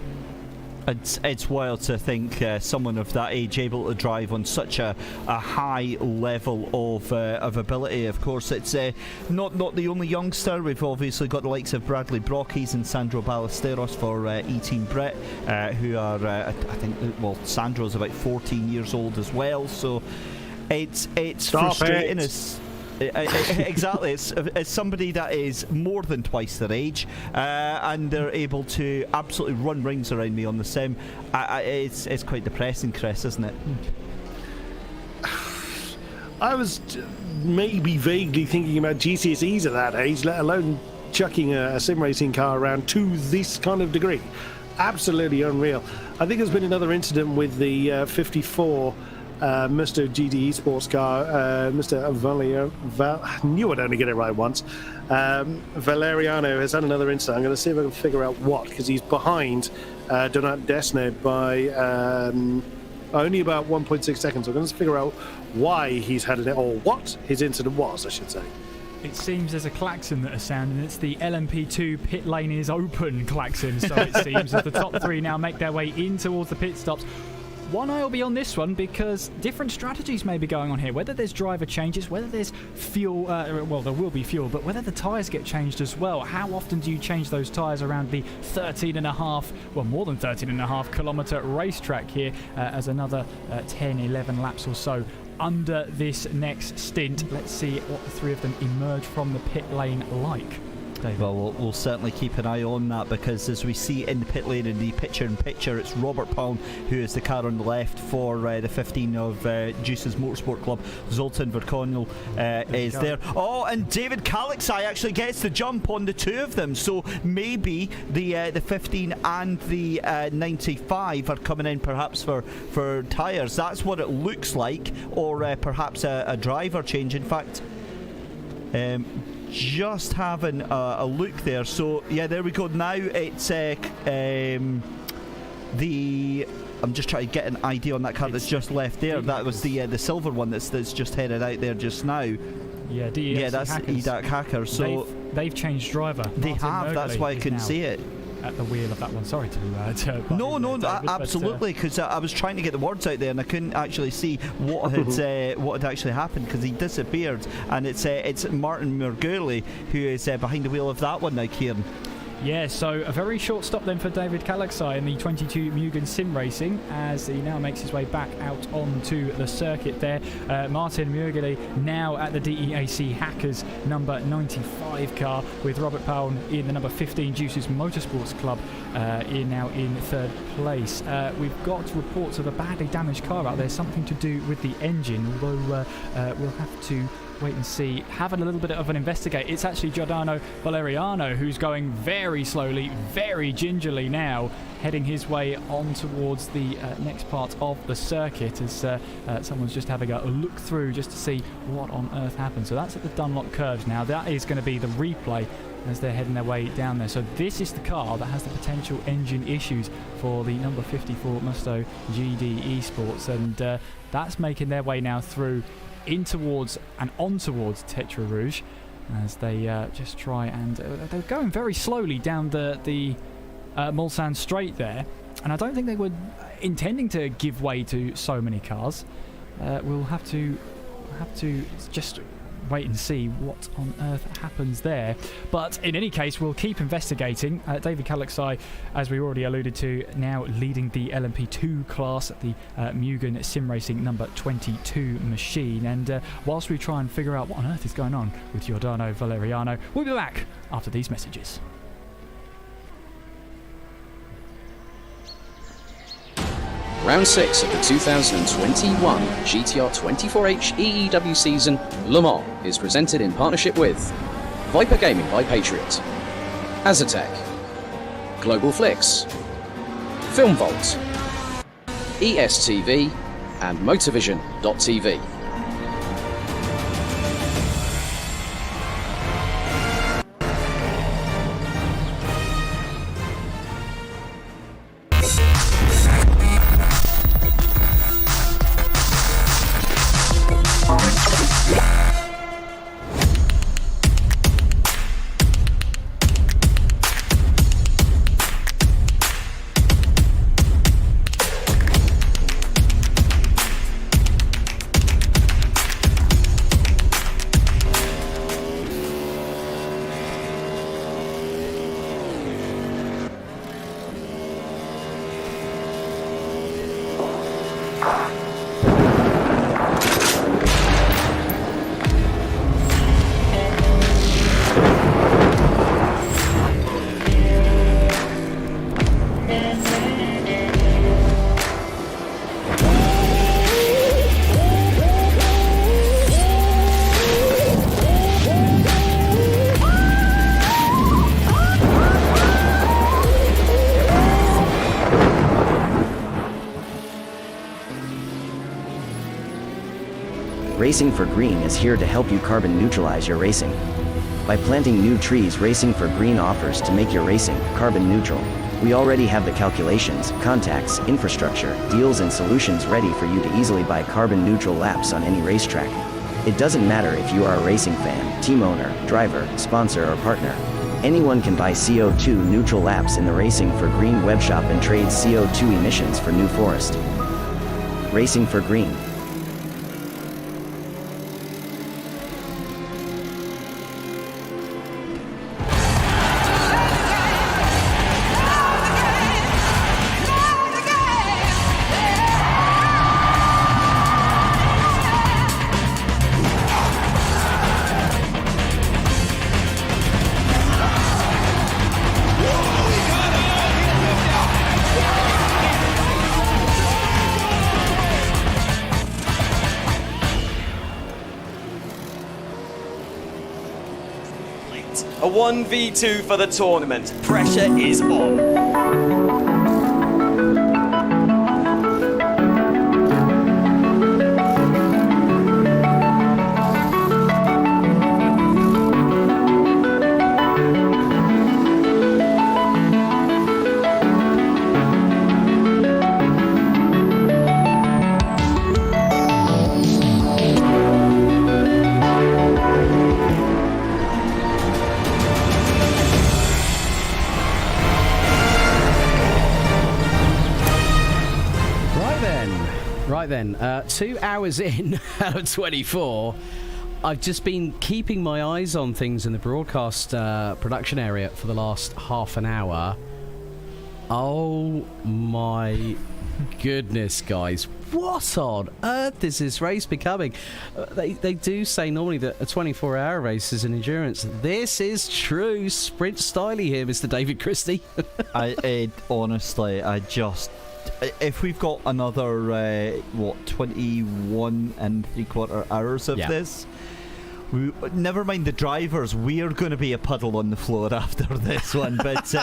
It's wild to think someone of that age able to drive on such a high level of ability. Of course, it's not the only youngster. We've obviously got the likes of Bradley Brockes and Sandro Ballesteros for E-Team Brit, who are, I think, well, Sandro's about 14 years old as well. So it's frustrating. Exactly, it's somebody that is more than twice their age, and they're able to absolutely run rings around me on the sim. It's quite depressing, Chris, isn't it? I was maybe vaguely thinking about GCSEs at that age, let alone chucking a sim racing car around to this kind of degree. Absolutely unreal. I think there's been another incident with the 54 Mr. GTE sports car, Mr. I knew I'd only get it right once. Valeriano has had another incident. I'm going to see if I can figure out what, because he's behind Donat Desne by only about 1.6 seconds. I'm going to figure out why he's had it, or what his incident was, I should say. It seems there's a klaxon that is sounding. It's the LMP2 pit lane is open klaxon, so it seems, as the top three now make their way in towards the pit stops. One eye will be on this one, because different strategies may be going on here. Whether there's driver changes, whether there's fuel, well, there will be fuel, but whether the tyres get changed as well. How often do you change those tyres around the 13.5, well, more than 13.5 kilometre racetrack here, as another 10, 11 laps or so under this next stint? Let's see what the three of them emerge from the pit lane like. Well, we'll certainly keep an eye on that, because as we see in the pit lane in the picture-in-picture, it's Robert Palm who is the car on the left for the 15 of Juice's Motorsport Club. Zoltan Verkonul is there. Oh, and David Kalixai actually gets the jump on the two of them, so maybe the 15 and the 95 are coming in perhaps for tyres. That's what it looks like, or perhaps a driver change, in fact. Just having a look there. So yeah, there we go. Now it's I'm just trying to get an idea on that car that's just left there. That was the silver one that's just headed out there just now. Yeah, that's EDAC Hacker. So they've changed driver. They have. That's why I couldn't see it at the wheel of that one. Sorry to no, absolutely, because I was trying to get the words out there and I couldn't actually see what had actually happened, because he disappeared. And it's Martin Murgurley who is behind the wheel of that one now, Kieran. Yeah, so a very short stop then for David Kalixai in the 22 Mugen Sim Racing, as he now makes his way back out onto the circuit there. Martin Murgeli now at the DEAC Hackers number 95 car, with Robert Powell in the number 15 Juices Motorsports Club now in third place. We've got reports of a badly damaged car out there, something to do with the engine, although we'll have to wait and see, having a little bit of an investigate. It's actually Giordano Valeriano who's going very slowly, very gingerly now, heading his way on towards the next part of the circuit, as someone's just having a look through just to see what on earth happened. So that's at the Dunlop curves now. That is going to be the replay as they're heading their way down there. So this is the car that has the potential engine issues for the number 54 Musto GD Esports, and that's making their way now through in towards and on towards Tetra Rouge, as they just try and they're going very slowly down the Mulsanne straight there, and I don't think they were intending to give way to so many cars. We'll have to just wait and see what on earth happens there. But in any case, we'll keep investigating. David Kalexai, as we already alluded to, now leading the LMP2 class at the Mugen Sim Racing number 22 machine. And whilst we try and figure out what on earth is going on with Giordano Valeriano, we'll be back after these messages. Round 6 of the 2021 GTR24H EEW season, Le Mans, is presented in partnership with Viper Gaming by Patriot, Azatec, Global Flix, Film Vault, ESTV, and Motorvision.tv. Racing for Green is here to help you carbon neutralize your racing. By planting new trees, Racing for Green offers to make your racing carbon neutral. We already have the calculations, contacts, infrastructure, deals and solutions ready for you to easily buy carbon neutral laps on any racetrack. It doesn't matter if you are a racing fan, team owner, driver, sponsor or partner. Anyone can buy CO2 neutral laps in the Racing for Green webshop and trade CO2 emissions for New Forest. Racing for Green. A 1v2 for the tournament. Pressure is on. Right then, 2 hours in out of 24, I've just been keeping my eyes on things in the broadcast production area for the last half an hour. Oh my goodness, guys. What on earth is this race becoming? They do say normally that a 24-hour race is an endurance. This is true sprint styly here, Mr. David Christie. Honestly, if we've got another 21 and 3/4 hours of this, never mind the drivers, we're going to be a puddle on the floor after this one. But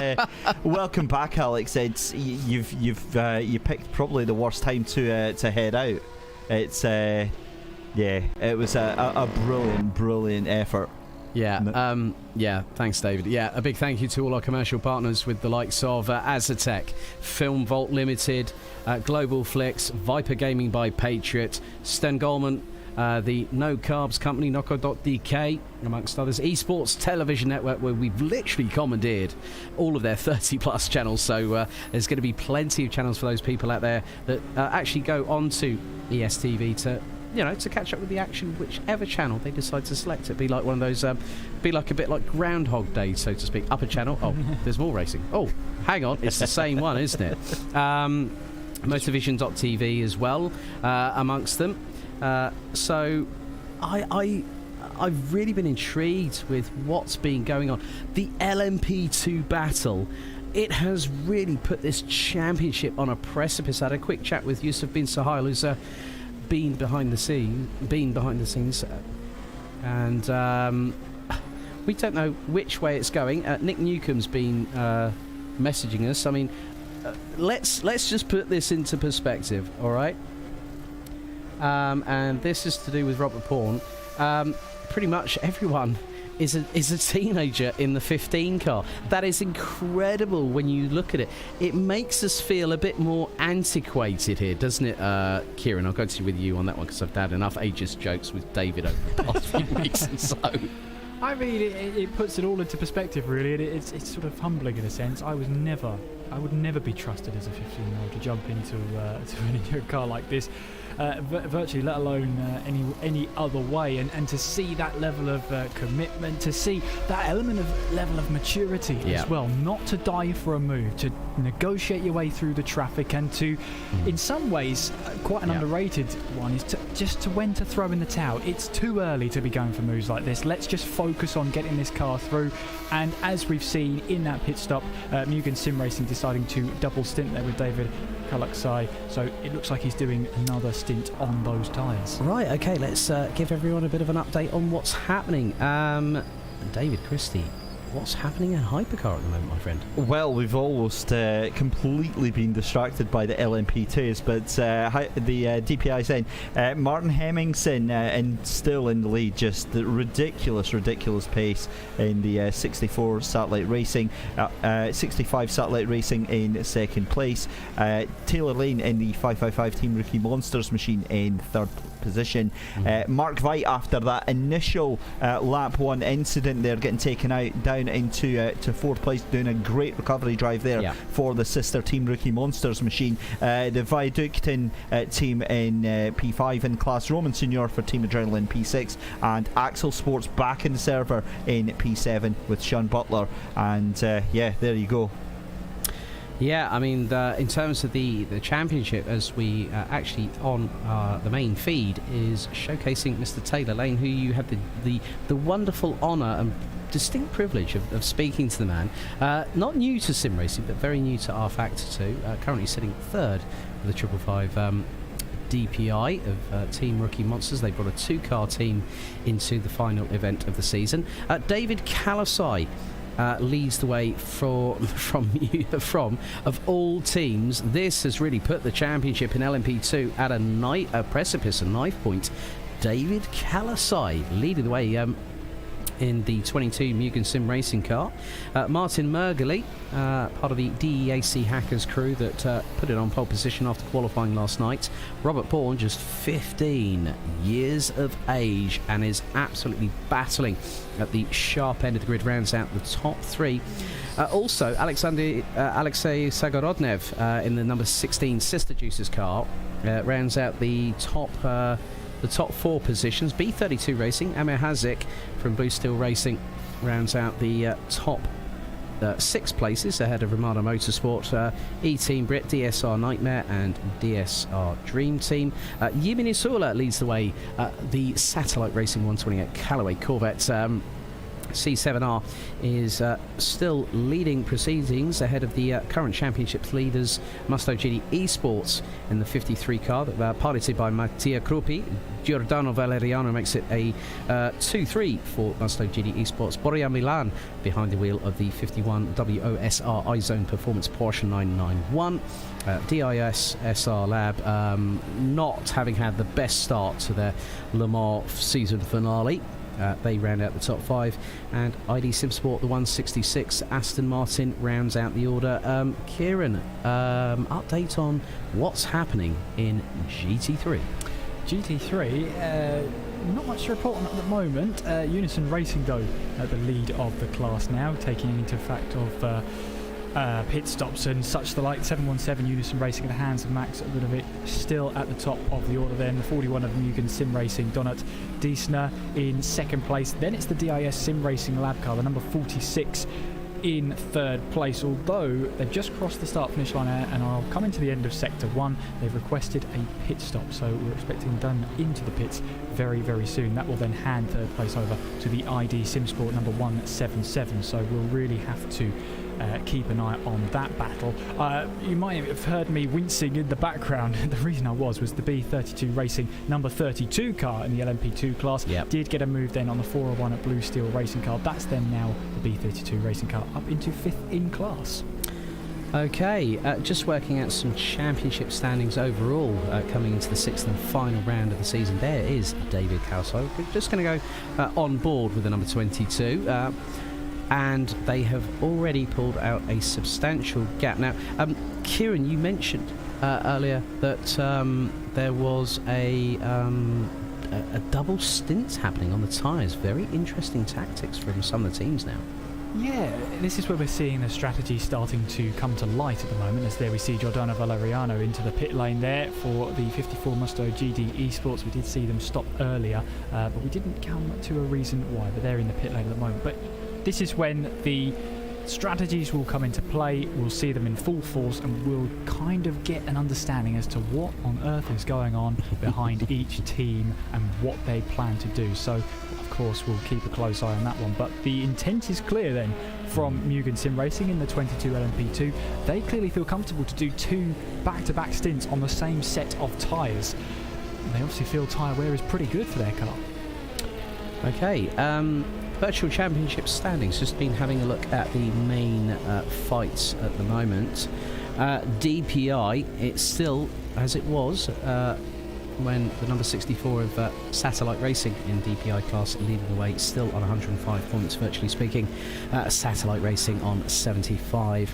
welcome back, Alex. You picked probably the worst time to head out. It's it was a brilliant effort. Yeah, thanks, David. Yeah, a big thank you to all our commercial partners with the likes of Azatec, Film Vault Limited, Global Flix, Viper Gaming by Patriot, Sten Goldman, the No Carbs company, Noco.dk, amongst others, Esports Television Network, where we've literally commandeered all of their 30-plus channels. So there's going to be plenty of channels for those people out there that actually go on to ESTV to to catch up with the action, whichever channel they decide to select. It'd be like one of those, be like a bit like Groundhog Day, so to speak. Upper channel. Oh, there's more racing. Oh, hang on, it's the same one, isn't it? Motorvision.tv as well, amongst them. So, I've really been intrigued with what's been going on. The LMP2 battle. It has really put this championship on a precipice. I had a quick chat with Yusuf bin Sahil, who's been behind the scenes, and we don't know which way it's going. Nick Newcomb's been messaging us. I mean, let's just put this into perspective, all right? And this is to do with Robert Pawn. Pretty much everyone is a teenager in the 15 car. That is incredible when you look at it. It makes us feel a bit more antiquated here, doesn't it, Kieran? I'll go with you on that one because I've had enough ageist jokes with David over the past few weeks and so. I mean, it puts it all into perspective, really. It's sort of humbling in a sense. I would never be trusted as a 15-year-old to jump into a car like this, virtually, let alone any other way. And to see that level of commitment, to see that level of maturity as well, not to die for a move, to negotiate your way through the traffic, and to, in some ways, quite an underrated one is to when to throw in the towel. It's too early to be going for moves like this. Let's just focus on getting this car through. And as we've seen in that pit stop, Mugen Sim Racing deciding to double stint there with David Kalaksai, so it looks like he's doing another stint on those tyres. Right, okay, let's give everyone a bit of an update on what's happening. David Christie, what's happening in Hypercar at the moment, my friend? Well, we've almost completely been distracted by the LMP2s, but the DPI saying Martin Hemmingson and still in the lead, just the ridiculous pace in the 64 Satellite Racing, 65 Satellite Racing in second place, Taylor Lane in the 555 Team Rookie Monsters machine in third position. Mark Veit, after that initial lap 1 incident there, getting taken out down into to fourth place, doing a great recovery drive there for the sister Team Rookie Monsters machine. The Viaductin team in P5 in class, Roman Senior for Team Adrenaline P6, and Axel Sports back in the server in P7 with Sean Butler. And there you go. Yeah, I mean, in terms of the championship, as we actually on the main feed is showcasing Mr. Taylor Lane, who you had the wonderful honour and distinct privilege of speaking to the man. Not new to sim racing, but very new to R Factor 2. Currently sitting third with the 555 DPI of Team Rookie Monsters. They brought a 2-car team into the final event of the season. David Kalaksai leads the way from of all teams. This has really put the championship in LMP2 at a precipice, a knife point. David Kalaksai leading the way in the 22 Mugen Sim Racing car. Martin Mergely, part of the DEAC Hackers crew that put it on pole position after qualifying last night. Robert Bourne, just 15 years of age, and is absolutely battling at the sharp end of the grid, rounds out the top 3. Also, Alexei Sagorodnev in the number 16 Sister Juices car rounds out the top 4 positions. B32 Racing, Amir Hazik from Blue Steel Racing rounds out the top 6 places ahead of Ramada Motorsport, E-Team Brit, DSR Nightmare and DSR Dream Team. Yimin Isula leads the way, the Satellite Racing 128 Callaway Corvette. C7R is still leading proceedings ahead of the current championships leaders Musto GT Esports in the 53 car, piloted by Mattia Krupi. Giordano Valeriano makes it a 2-3 for Musto GT Esports. Boria Milan behind the wheel of the 51 WOSR iZone Performance Porsche 991. DIS SR Lab not having had the best start to their Le Mans season finale. They round out the top 5, and ID SimSport, the 166 Aston Martin, rounds out the order. Kieran, update on what's happening in GT3. GT3, not much to report on at the moment. Unison Racing, though, at the lead of the class now, taking into fact of pit stops and such the like. 717 Unison Racing in the hands of Max Ludovic still at the top of the order then. The 41 of Mugen Sim Racing, Donat Diesner in second place. Then it's the DIS Sim Racing Lab car, the number 46 in third place, although they've just crossed the start finish line and are coming to the end of sector 1. They've requested a pit stop, so we're expecting them into the pits very, very soon. That will then hand third place over to the ID Simsport number 177, so we'll really have to keep an eye on that battle. You might have heard me wincing in the background. The reason I was the B32 Racing number 32 car in the LMP2 class did get a move then on the 401 at Blue Steel Racing car. That's then now the B32 Racing car up into 5th in class. Okay, just working out some championship standings overall coming into the 6th and final round of the season. There is David Calso. We're just going to go on board with the number 22. And they have already pulled out a substantial gap. Now, Kieran, you mentioned earlier that there was a double stint happening on the tyres. Very interesting tactics from some of the teams now. Yeah, this is where we're seeing the strategy starting to come to light at the moment, as there we see Giordano Valeriano into the pit lane there for the 54 Musto GD Esports. We did see them stop earlier, but we didn't come to a reason why, but they're in the pit lane at the moment. But this is when the strategies will come into play. We'll see them in full force and we'll kind of get an understanding as to what on earth is going on behind each team and what they plan to do. So, of course, we'll keep a close eye on that one. But the intent is clear then from Mugen Sim Racing in the 22 LMP2. They clearly feel comfortable to do 2 back-to-back stints on the same set of tyres. And they obviously feel tyre wear is pretty good for their car. Okay, Virtual Championship standings. Just been having a look at the main fights at the moment. DPI, it's still as it was when the number 64 of Satellite Racing in DPI class leading the way, still on 105 points, virtually speaking. Satellite Racing on 75.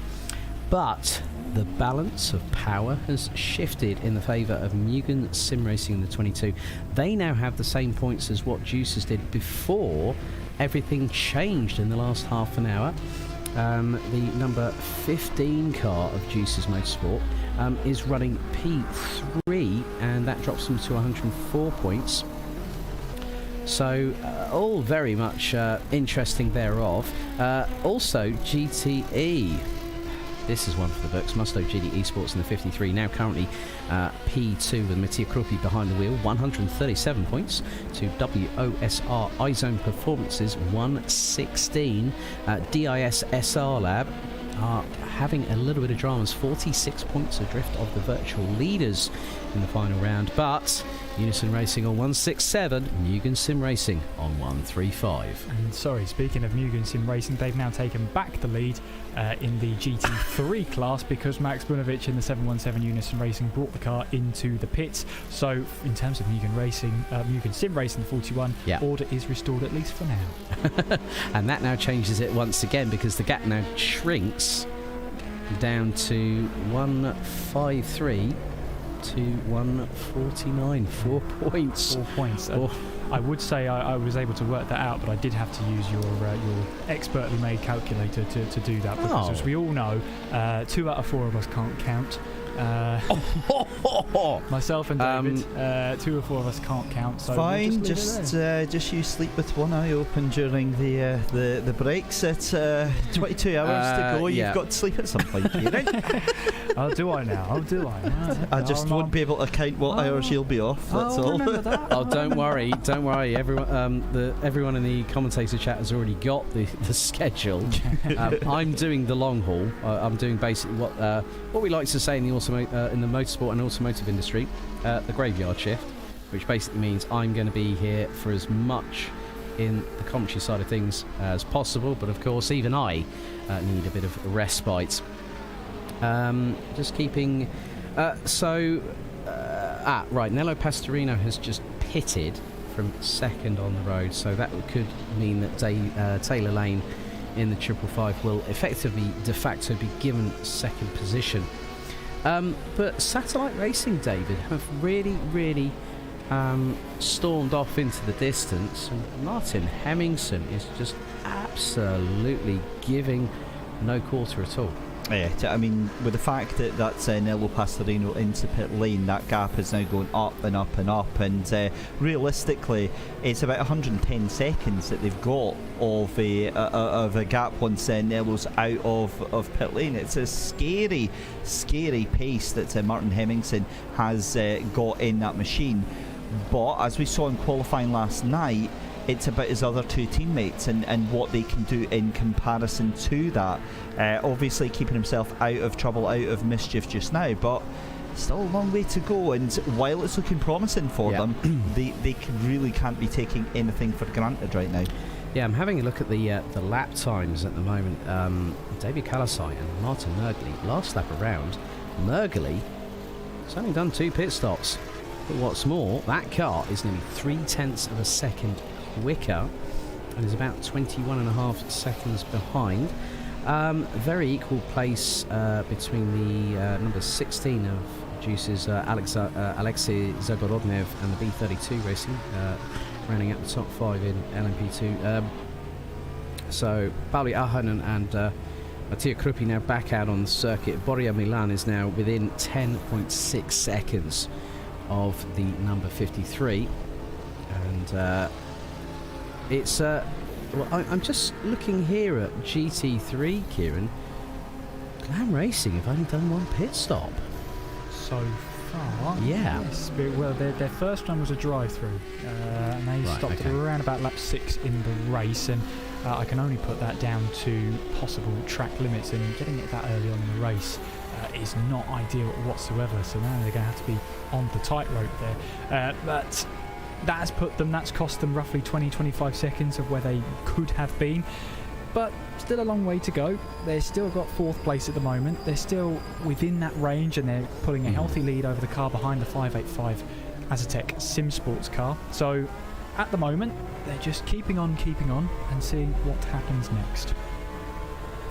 But the balance of power has shifted in the favour of Mugen Sim Racing in the 22. They now have the same points as what Juicers did before everything changed in the last half an hour. The number 15 car of Juicers Motorsport is running P3, and that drops them to 104 points. So all very much interesting thereof. Also GTE. This is one for the books. Musto GD Esports in the 53, now currently P2 with Mattia Krupi behind the wheel, 137 points to WOSR iZone Performances, 116. DIS SR Lab are having a little bit of dramas, 46 points adrift of the virtual leaders in the final round, but Unison Racing on 167, Mugen Sim Racing on 135. And sorry, speaking of Mugen Sim Racing, they've now taken back the lead in the GT3 class because Max Bunovic in the 717 Unison Racing brought the car into the pits. So in terms of Mugen Sim Racing, the 41, order is restored at least for now. And that now changes it once again because the gap now shrinks down to 153 to 149. 4 points. 4 points. I would say I was able to work that out, but I did have to use your expertly made calculator to do that because, as we all know, 2 out of 4 of us can't count. Myself and David, 2 or 4 of us can't count. So fine, we'll just you sleep with one eye open during the breaks. It's 22 hours to go. You've got to sleep at some point. Oh, do I now? Oh, do I? I just won't be able to count what hours you'll be off. That's all. That. Oh, don't worry. Everyone in the commentator chat has already got the schedule. I'm doing the long haul. I'm doing basically what we like to say in the motorsport and automotive industry, the graveyard shift, which basically means I'm going to be here for as much in the commentary side of things as possible, but of course even I need a bit of respite. Just keeping right, Nello Pastorino has just pitted from second on the road, so that could mean that Taylor Lane in the 555 will effectively de facto be given second position. But Satellite Racing, David, have really stormed off into the distance, and Martin Hemmingson is just absolutely giving no quarter at all. Yeah, I mean, with the fact that that's Nello Pastorino into pit lane, that gap is now going up and up and up, and realistically, it's about 110 seconds that they've got of a gap once Nello's out of pit lane. It's a scary, scary pace that Martin Hemmingson has got in that machine. But as we saw in qualifying last night, it's about his other two teammates and what they can do in comparison to that. Obviously keeping himself out of trouble, out of mischief just now, but still a long way to go. And while it's looking promising for them, they really can't be taking anything for granted right now. Yeah, I'm having a look at the lap times at the moment. David Kalasai and Martin Mergley, last lap around. Mergley has only done 2 pit stops. But what's more, that car is nearly 0.3 of a second quicker and is about 21.5 seconds behind. Very equal place between the number 16 of Juice's Alexei Zagorodnev and the B32 Racing, rounding out the top 5 in LMP2. So Pauli Ahonen and Mattia Kruppi now back out on the circuit. Borja Milan is now within 10.6 seconds of the number 53, and it's well, I'm just looking here at GT3, Kieran. Glam Racing have only done 1 pit stop so far. Yeah. Yes, but, well, their first one was a drive-through, and they stopped at around about lap 6 in the race, and I can only put that down to possible track limits, and getting it that early on in the race is not ideal whatsoever. So now they're going to have to be on the tightrope there. But that's cost them roughly 20-25 seconds of where they could have been. But still a long way to go. They've still got 4th place at the moment. They're still within that range, and they're pulling a healthy lead over the car behind the 585 Azatec Sim Sports car. So at the moment, they're just keeping on and seeing what happens next.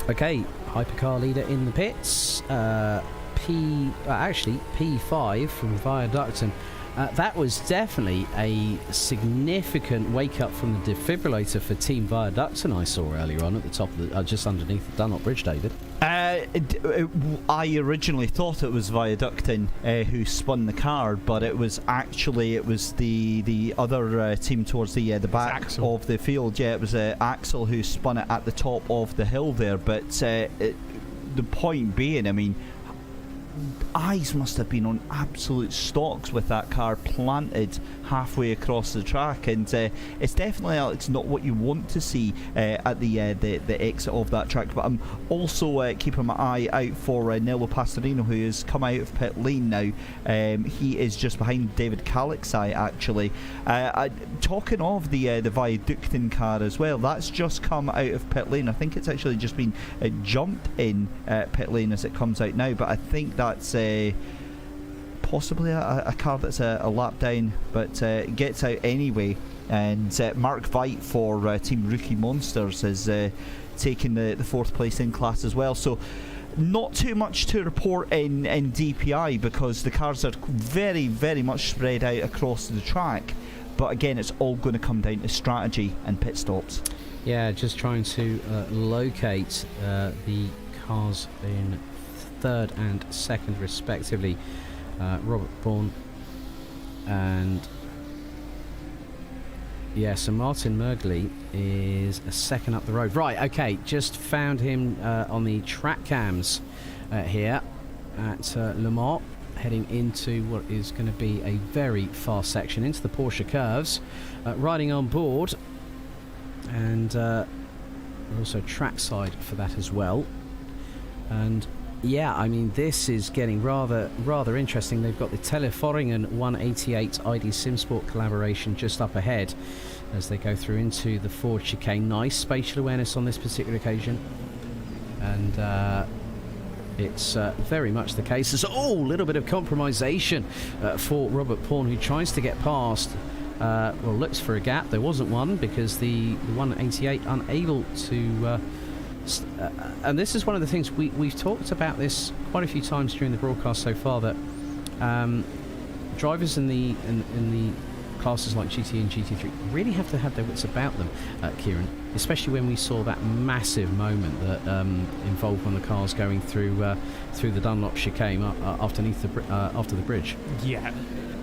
Okay, hypercar leader in the pits. P5 from Viaducton. That was definitely a significant wake up from the defibrillator for Team Viaducton I saw earlier on at the top of the, just underneath the Dunlop Bridge, David. I originally thought it was Viaducton who spun the car, but it was the other team towards the back of the field. Yeah, it was Axel who spun it at the top of the hill there. But the point being, I mean, eyes must have been on absolute stalks with that car planted halfway across the track, and it's definitely, Alex, not what you want to see at the exit of that track. But I'm also keeping my eye out for Nello Pastorino, who has come out of pit lane now. He is just behind David Kalixai, actually. Talking of the Viaductin car as well, that's just come out of pit lane. I think it's actually just been jumped in pit lane as it comes out now, but I think that's possibly a car that's a lap down, but gets out anyway. And Mark Veit for Team Rookie Monsters is taking the 4th place in class as well. So not too much to report in DPI, because the cars are very, very much spread out across the track. But again, it's all going to come down to strategy and pit stops. Yeah, just trying to locate the cars in 3rd and 2nd respectively. Robert Bourne and so Martin Mergley is a second up the road. Right, okay, just found him on the track cams here at Le Mans, heading into what is going to be a very fast section into the Porsche curves, riding on board, and also trackside for that as well. And yeah, I mean, this is getting rather interesting. They've got the Teleforingen 188 ID SimSport collaboration just up ahead as they go through into the Ford chicane. Nice spatial awareness on this particular occasion, and it's very much the case. There's a little bit of compromisation for Robert Pawn, who tries to get past. Looks for a gap. There wasn't one, because the 188 unable to. And this is one of the things we've talked about this quite a few times during the broadcast so far, that drivers in the classes like GT and GT3 really have to have their wits about them, Kieran, especially when we saw that massive moment that involved one of the cars going through the Dunlop chicane after the bridge. Yeah,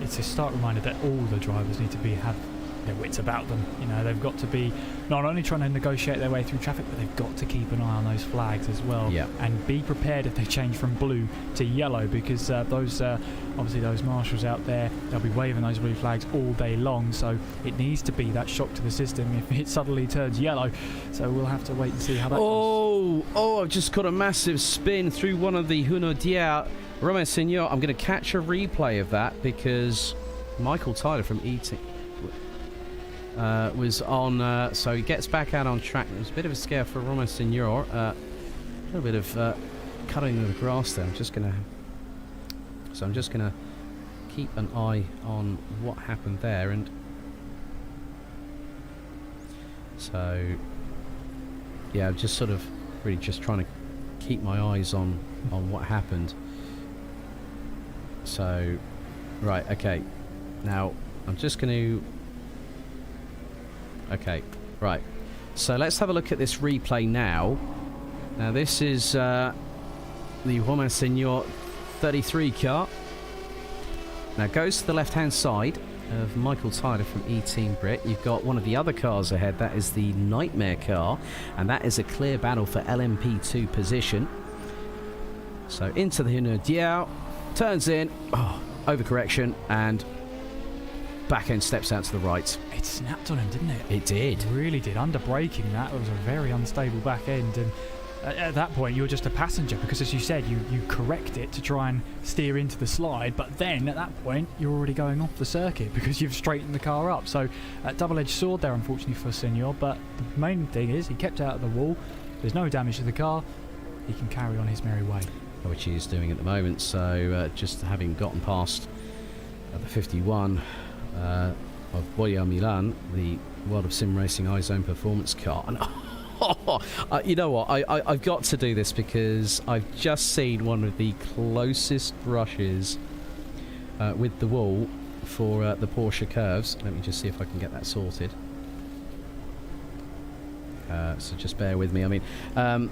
it's a stark reminder that all the drivers need to have their wits about them. You know, they've got to be not only trying to negotiate their way through traffic, but they've got to keep an eye on those flags as well. Yeah. And be prepared if they change from blue to yellow, because those obviously those marshals out there, they'll be waving those blue flags all day long. So it needs to be that shock to the system if it suddenly turns yellow. So we'll have to wait and see how that goes. Oh! I've just got a massive spin through one of the Hunaudière. Romain Senior, I'm going to catch a replay of that because Michael Tyler from ET was on, so he gets back out on track. It was a bit of a scare for Romain Senior. A little bit of cutting of the grass there. I'm just gonna keep an eye on what happened there, and so yeah, I'm just sort of really just trying to keep my eyes on what happened. So right, okay, now I'm just going to. Okay, right. So let's have a look at this replay now. Now this is the Romain Senior 33 car. Now goes to the left-hand side of Michael Tyler from E-Team Brit. You've got one of the other cars ahead. That is the Nightmare car, and that is a clear battle for LMP2 position. So into the Hunaudière, turns in, overcorrection, and back end steps out to the right. It snapped on him, didn't it? It did. It really did. Under braking, that was a very unstable back end, and at that point you're just a passenger, because as you said, you correct it to try and steer into the slide, but then at that point you're already going off the circuit because you've straightened the car up. So double-edged sword there, unfortunately, for Senior, but the main thing is he kept out of the wall. There's no damage to the car. He can carry on his merry way, which he is doing at the moment. So just having gotten past the 51 of Boyar Milan, the World of Sim Racing iZone performance car. And you know what? I've got to do this because I've just seen one of the closest brushes with the wall for the Porsche curves. Let me just see if I can get that sorted. So just bear with me. I mean, I'll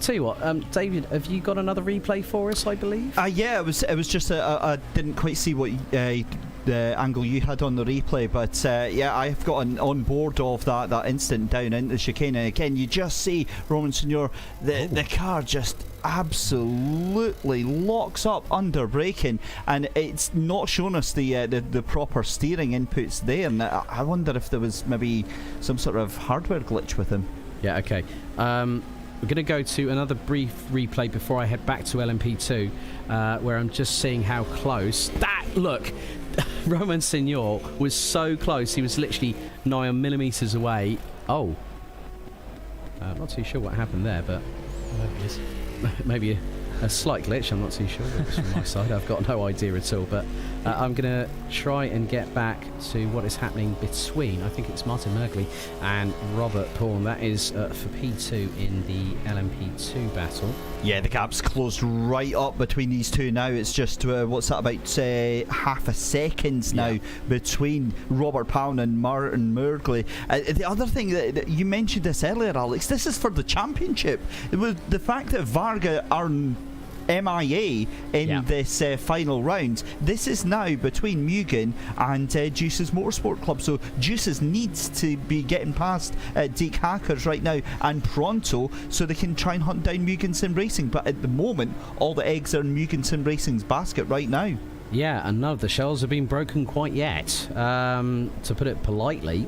tell you what, David, have you got another replay for us, I believe? Yeah, it was just I didn't quite see what the angle you had on the replay, but yeah, I've got an on board of that instant down into the chicane, and again you just see Romain Senior, the car just absolutely locks up under braking, and it's not shown us the proper steering inputs there, and I wonder if there was maybe some sort of hardware glitch with him. Yeah, okay. We're going to go to another brief replay before I head back to LMP2, where I'm just seeing how close look. Romain Senior was so close, he was literally 9 millimeters away. I'm not too sure what happened there, but maybe a slight glitch. I'm not too sure. It was from my side. I've got no idea at all. But I'm going to try and get back to what is happening between, I think it's Martin Mergley and Robert Pawn. That is for P2 in the LMP2 battle. Yeah, the gap's closed right up between these two now. It's just, what's that, about half a second now between Robert Pawn and Martin Mergley. The other thing that you mentioned this earlier, Alex, this is for the championship. It was the fact that Varga are MIA in this final round. This is now between Mugen and Juice's Motorsport Club, so Juice's needs to be getting past Deke Hackers right now and pronto, so they can try and hunt down Mugen Sim Racing. But at the moment, all the eggs are in Mugen Sim Racing's basket right now. Yeah, and none of the shells have been broken quite yet, to put it politely.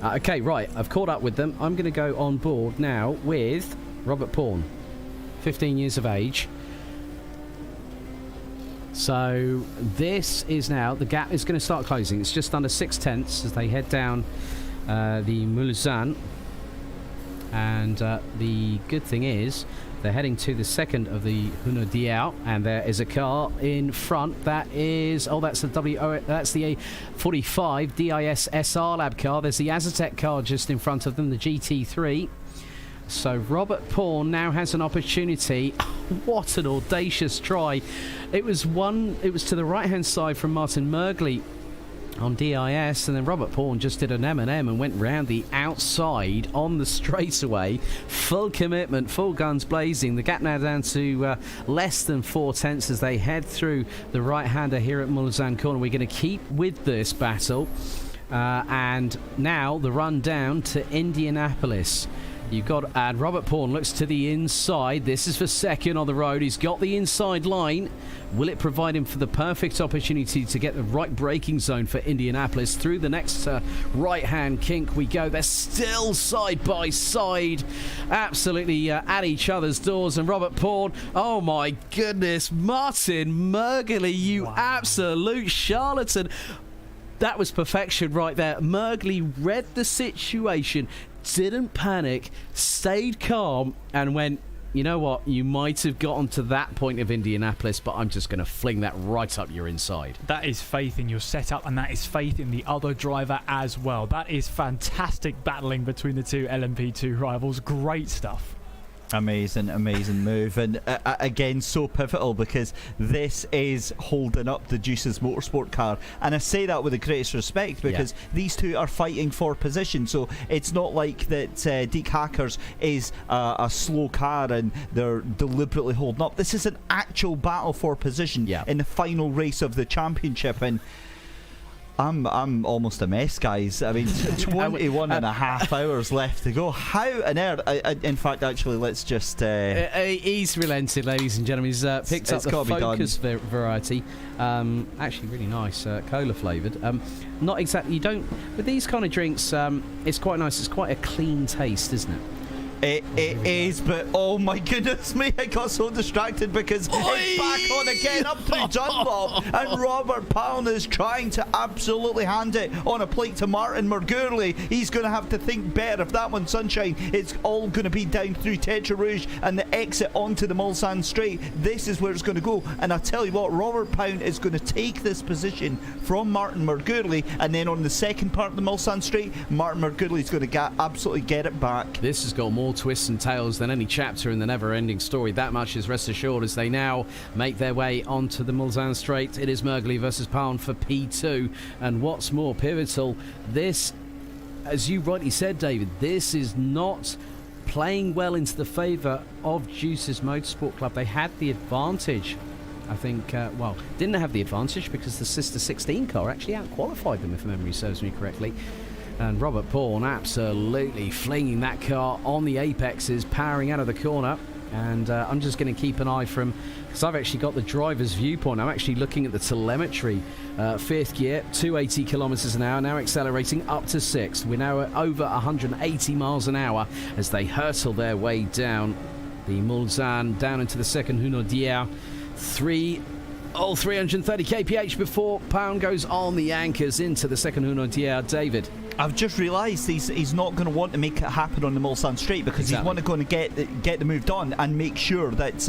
Okay, right, I've caught up with them. I'm going to go on board now with Robert Pawn, 15 years of age. So this is now, the gap is going to start closing. It's just under 6/10 as they head down the Mulsanne. And the good thing is they're heading to the second of the Hunaudière, and there is a car in front. That is, that's the that's the A45 DIS SR Lab car. There's the Azatec car just in front of them, the GT3. So Robert Pawn now has an opportunity. What an audacious try. It was to the right hand side from Martin Mergley on DIS, and then Robert Pawn just did an M&M and went round the outside on the straightaway. Full commitment, full guns blazing. The gap now down to less than 4 tenths as they head through the right-hander here at Mulsanne Corner. We're going to keep with this battle. And now the run down to Indianapolis. You've got to add Robert Pawn looks to the inside. This is for second on the road. He's got the inside line. Will it provide him for the perfect opportunity to get the right braking zone for Indianapolis? Through the next right-hand kink we go. They're still side by side, absolutely at each other's doors. And Robert Pawn, oh my goodness, Martin Mergely, you absolute charlatan. That was perfection right there. Mergley read the situation, didn't panic, stayed calm, and went, you know what, you might have gotten to that point of Indianapolis, but I'm just going to fling that right up your inside. That is faith in your setup, and that is faith in the other driver as well. That is fantastic battling between the two LMP2 rivals. Great stuff. Amazing move, and again so pivotal because this is holding up the Juice's Motorsport car, and I say that with the greatest respect because these two are fighting for position. So it's not like that Deke Hackers is a slow car and they're deliberately holding up. This is an actual battle for position in the final race of the championship, and I'm almost a mess, guys. I mean, 21 and a half hours left to go. How on earth? In fact, actually, let's just... he's relented, ladies and gentlemen. He's picked up the Focus variety. Actually, really nice, cola flavoured. Not exactly... You don't... With these kind of drinks, it's quite nice. It's quite a clean taste, isn't it? It is, but oh my goodness me, I got so distracted because it's back on again up through Dunlop, and Robert Pound is trying to absolutely hand it on a plate to Martin Mergurley. He's going to have to think better. If that one's sunshine, it's all going to be down through Tetra Rouge and the exit onto the Mulsanne Straight. This is where it's going to go, and I tell you what, Robert Pound is going to take this position from Martin Mergurley, and then on the second part of the Mulsanne Straight, Martin Mergurley is going to absolutely get it back. This has got more twists and tales than any chapter in the never-ending story. That much is rest assured as they now make their way onto the Mulsanne Straight. It is Mergley versus Pound for P2, and what's more pivotal, this, as you rightly said, David, this is not playing well into the favour of Juice's Motorsport Club. They had the advantage. I think, didn't have the advantage because the Sister 16 car actually out-qualified them, if memory serves me correctly. And Robert Pawn absolutely flinging that car on the apexes, powering out of the corner. And I'm just going to keep an eye from, because I've actually got the driver's viewpoint. I'm actually looking at the telemetry. Fifth gear, 280 kilometres an hour, now accelerating up to sixth. We're now at over 180 miles an hour as they hurtle their way down the Mulsanne, down into the second Hunaudière. 330 kph before Pound goes on the anchors into the second Hunaudière. David, I've just realised he's not going to want to make it happen on the Mulsanne Straight because he's going to get the move done and make sure that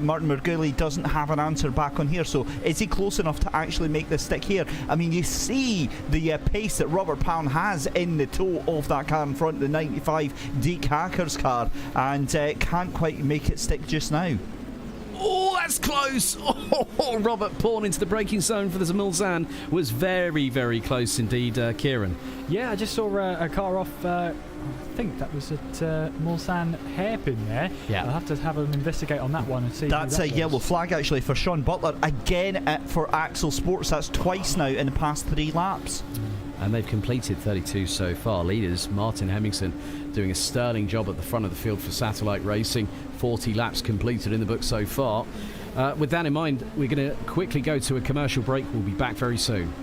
Martin Mergurley doesn't have an answer back on here. So is he close enough to actually make this stick here? I mean, you see the pace that Robert Pound has in the toe of that car in front, the 95 Deke Hackers car, and can't quite make it stick just now. Oh, that's close. Oh, Robert Pawn into the braking zone for the Mulsanne was very, very close indeed, Kieran. Yeah, I just saw a car off, I think that was at Mulsanne hairpin there. Yeah. I'll have to have an investigate on that one and see. That's a yellow flag actually for Sean Butler. Again for Axel Sports. That's twice now in the past 3 laps. And they've completed 32 so far. Leaders, Martin Hemmingson, doing a sterling job at the front of the field for Satellite Racing. 40 laps completed in the book so far. With that in mind, we're going to quickly go to a commercial break. We'll be back very soon.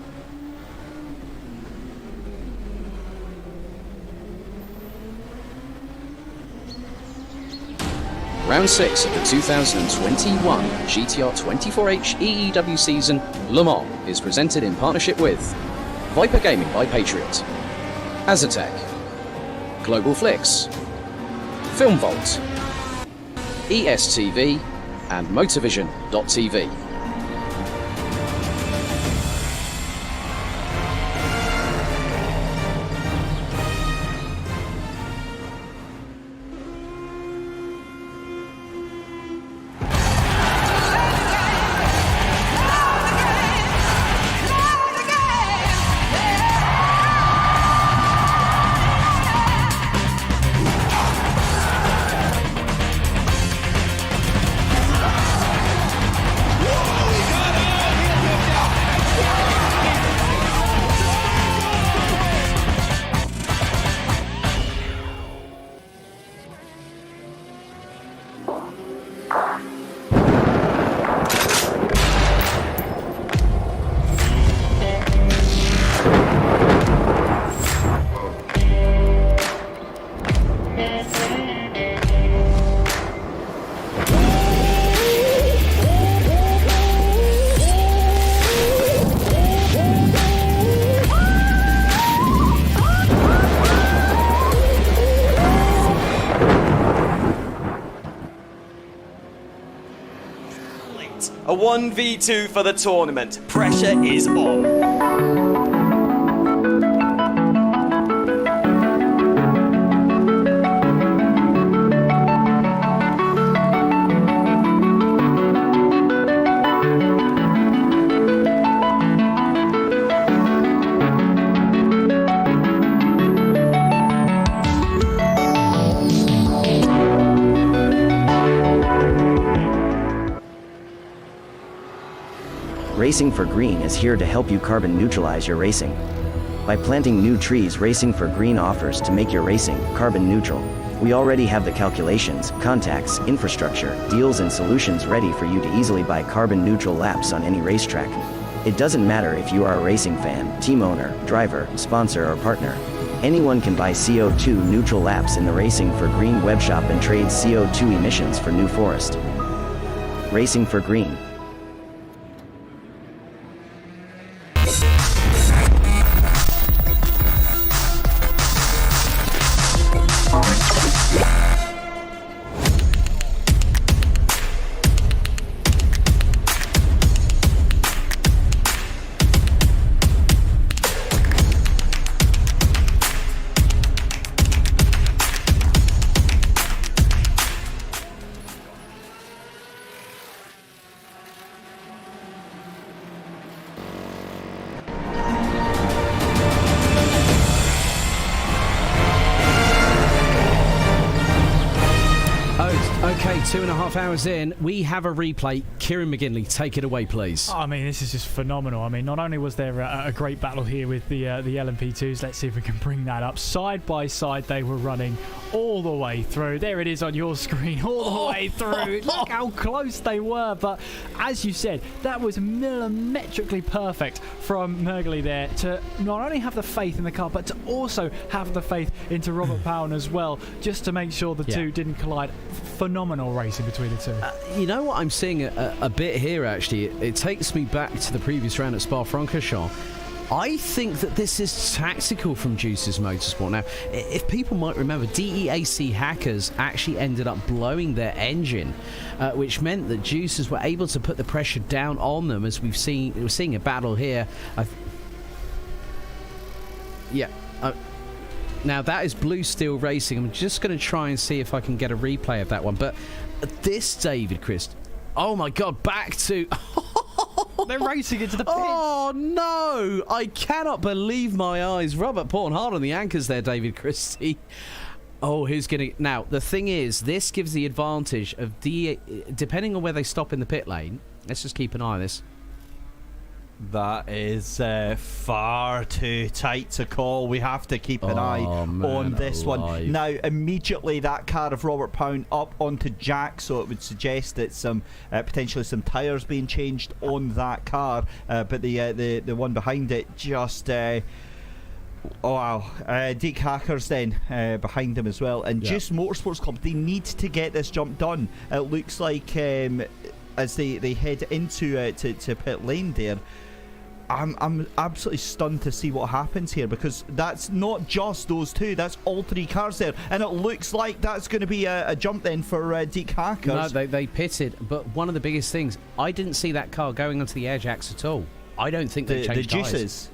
Round 6 of the 2021 GTR24H EEW season, Le Mans, is presented in partnership with Viper Gaming by Patriot, Azatec, Global Flix, Film Vault, ESTV, and Motorvision.tv. A 1v2 for the tournament. Pressure is on. Racing for Green is here to help you carbon neutralize your racing. By planting new trees, Racing for Green offers to make your racing carbon neutral. We already have the calculations, contacts, infrastructure, deals and solutions ready for you to easily buy carbon neutral laps on any racetrack. It doesn't matter if you are a racing fan, team owner, driver, sponsor or partner. Anyone can buy CO2 neutral laps in the Racing for Green webshop and trade CO2 emissions for New Forest. Racing for Green. Okay, 2.5 hours in, we have a replay. Kieran McGinley, take it away, please. I mean, this is just phenomenal. I mean, not only was there a great battle here with the LMP2s, let's see if we can bring that up. Side by side, they were running all the way through. There it is on your screen, all the way through. Look how close they were. But as you said, that was millimetrically perfect from Mergley there to not only have the faith in the car, but to also have the faith into Robert Powen as well, just to make sure the two didn't collide. Phenomenal racing between the two. You know what I'm seeing a bit here, actually? It takes me back to the previous round at Spa-Francorchamps. I think that this is tactical from Juice's Motorsport. Now, if people might remember, DEAC hackers actually ended up blowing their engine, which meant that Juices were able to put the pressure down on them, as we're seeing a battle here. Now, that is Blue Steel Racing. I'm just going to try and see if I can get a replay of that one. But this, David Christ, oh my God, back to... They're racing into the pits. Oh, no. I cannot believe my eyes. Robert Pawn hard on the anchors there, David Christie. Oh, who's going to... Now, the thing is, this gives the advantage of... Depending on where they stop in the pit lane, let's just keep an eye on this. That is far too tight to call. We have to keep an eye on this one. Now, immediately that car of Robert Powen up onto Jack, so it would suggest that potentially some tyres being changed on that car. But the one behind it just... oh wow, Deke Hackers then behind him as well. And Juice Motorsports Club, they need to get this jump done. It looks like as they head into to pit lane there, I'm absolutely stunned to see what happens here, because that's not just those two, that's all three cars there, and it looks like that's going to be a jump then for Deke Hackers. No, they pitted, but one of the biggest things, I didn't see that car going onto the air jacks at all. I don't think they changed the Juices.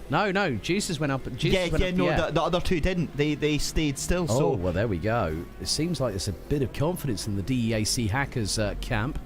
No, Juices went up. The other two didn't. They stayed still. Oh, so well, there we go. It seems like there's a bit of confidence in the DEAC hackers camp.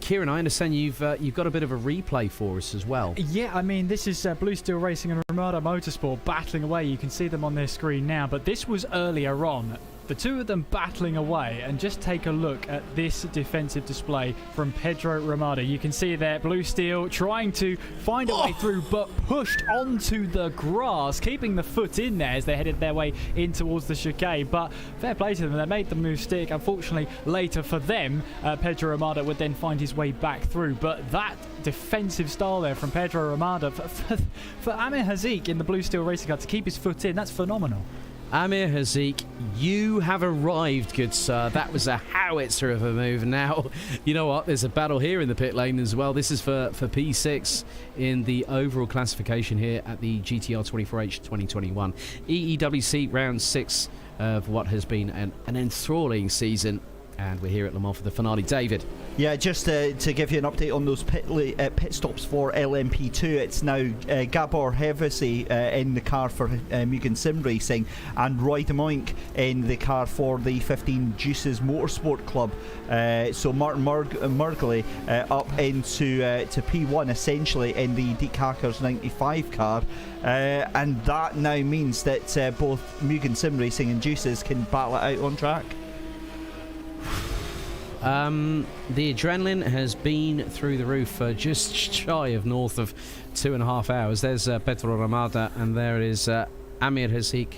Kieran, I understand you've got a bit of a replay for us as well. Yeah, I mean, this is Blue Steel Racing and Ramada Motorsport battling away. You can see them on their screen now, but this was earlier on. The two of them battling away, and just take a look at this defensive display from Pedro Ramada. You can see there Blue Steel trying to find a way through, but pushed onto the grass, keeping the foot in there as they headed their way in towards the chicane. But fair play to them, they made the move stick. Unfortunately, later for them, Pedro Ramada would then find his way back through. But that defensive style there from Pedro Ramada for Amir Haziq in the Blue Steel Racing car to keep his foot in, that's phenomenal. Amir Haziq, you have arrived, good sir. That was a howitzer of a move. Now, you know what? There's a battle here in the pit lane as well. This is for P6 in the overall classification here at the GTR24H 2021. EEWC round 6 of what has been an enthralling season. And we're here at Le Mans for the finale. David. Yeah, just to give you an update on those pit stops for LMP2, it's now Gabor Hevesi in the car for Mugen Sim Racing, and Roy de Moink in the car for the 15 Juices Motorsport Club. So Martin Murgley up into to P1 essentially in the Deek Hackers 95 car, and that now means that both Mugen Sim Racing and Juices can battle it out on track. The adrenaline has been through the roof for just shy of north of 2.5 hours. There's Pedro Ramada, and there is Amir Hazik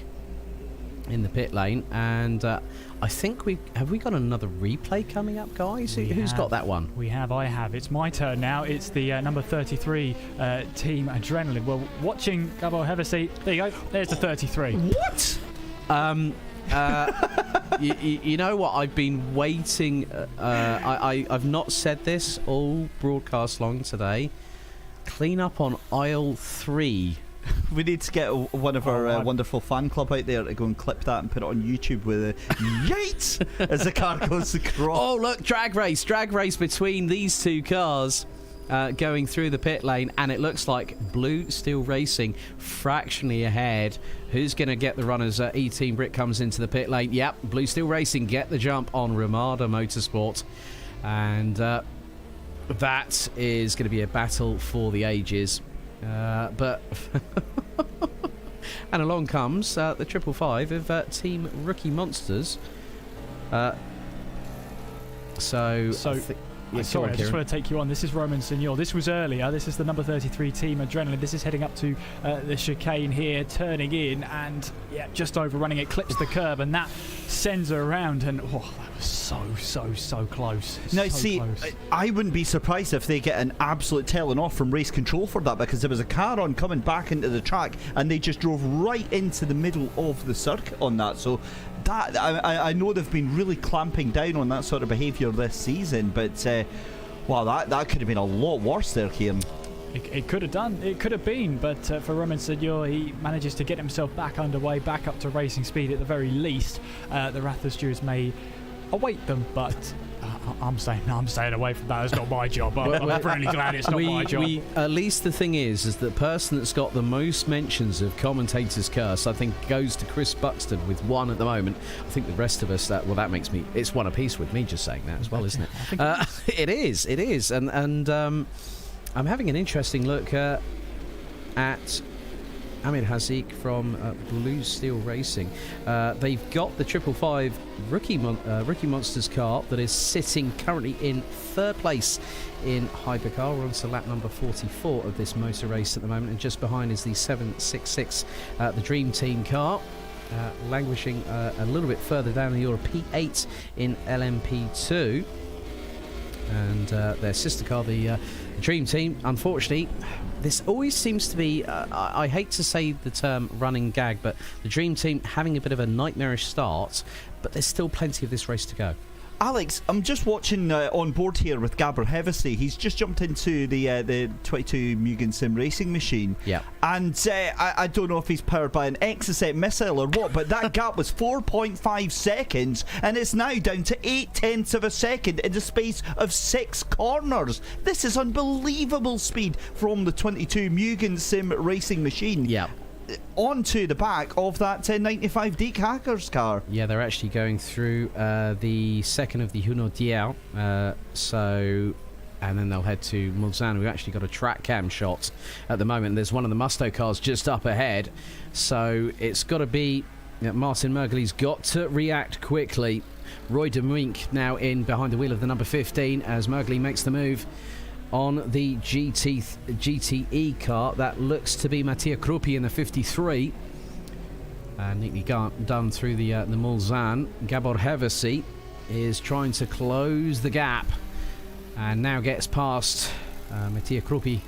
in the pit lane. And I think we got another replay coming up, guys? Who's got that one? I have. It's my turn now. It's the number 33 Team Adrenaline. Well, watching Gabor Hevesi, there you go. There's the 33. What? You know what? I've been waiting. I've not said this all broadcast long today. Clean up on aisle 3. We need to get one of our wonderful fan club out there to go and clip that and put it on YouTube with a yeet as the car goes across. Oh, look, drag race between these two cars. Going through the pit lane, and it looks like Blue Steel Racing fractionally ahead. Who's going to get the runners? E-Team Brick comes into the pit lane. Yep, Blue Steel Racing get the jump on Ramada Motorsport, and that is going to be a battle for the ages. But and along comes the 555 of Team Rookie Monsters. Sorry, I just want to take you on. This is Roman Signor. This was earlier. This is the number 33 Team Adrenaline. This is heading up to the chicane here, turning in, and just overrunning it, clips the curb, and that sends her around. And that was so close. Now, Close. I wouldn't be surprised if they get an absolute telling off from race control for that, because there was a car on coming back into the track, and they just drove right into the middle of the circuit on that. So that I know they've been really clamping down on that sort of behaviour this season, but that could have been a lot worse there, Kieran. It could have done. It could have been, but for Roman Signor, he manages to get himself back underway, back up to racing speed at the very least. The Ratha stewards may await them, but I'm staying away from that. It's not my job. I'm really glad it's not my job. At least the thing is the person that's got the most mentions of commentators' curse, I think, goes to Chris Buxton with 1 at the moment. I think the rest of us, that makes me, it's 1 apiece with me just saying that as well, isn't it? It is, and I'm having an interesting look at Amir Hazik from Blue Steel Racing. They've got the 555 Rookie Monsters car that is sitting currently in 3rd place in Hypercar. We're on to lap number 44 of this motor race at the moment, and just behind is the 766, the Dream Team car. Languishing a little bit further down the order, P8 in LMP2. And their sister car, the Dream Team, unfortunately, this always seems to be, I hate to say the term running gag, but the Dream Team having a bit of a nightmarish start, but there's still plenty of this race to go. Alex, I'm just watching on board here with Gabor Hevesi. He's just jumped into the 22 Mugen Sim racing machine. Yeah. And I don't know if he's powered by an Exocet missile or what, but that gap was 4.5 seconds, and it's now down to 0.8 of a second in the space of 6 corners. This is unbelievable speed from the 22 Mugen Sim racing machine. Yeah. Onto the back of that 1095 Deek Hackers car. Yeah, they're actually going through the second of the Hunodier. And then they'll head to Mulsanne. We've actually got a track cam shot at the moment. There's one of the Musto cars just up ahead. So it's got to be... Martin Mergley's got to react quickly. Roy de Muink now in behind the wheel of the number 15 as Mergley makes the move on the GTE car. That looks to be Mattia Krupi in the 53. Neatly done through the Mulsanne. Gabor Hevesi is trying to close the gap and now gets past Mattia Krupi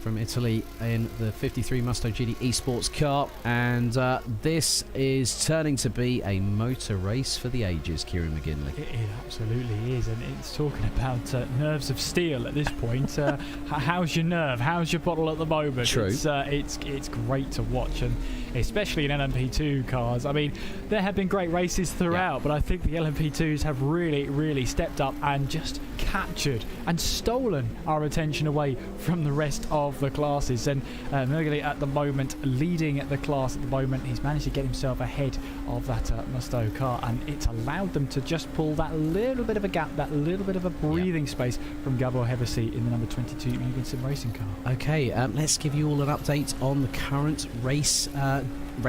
from Italy in the 53 Musto GT Esports car, and this is turning to be a motor race for the ages, Kieran McGinley. It absolutely is, and it's talking about nerves of steel at this point. How's your nerve? How's your bottle at the moment? True. It's great to watch, and especially in LMP2 cars. I mean, there have been great races throughout, but I think the LMP2s have really stepped up and just captured and stolen our attention away from the rest of the classes. And Mergeli at the moment leading the class at the moment. He's managed to get himself ahead of that Musto car, and it's allowed them to just pull that little bit of a gap, that little bit of a breathing space from Gabor Hevesi in the number 22 Mugen Sim Racing car. Okay, let's give you all an update on the current race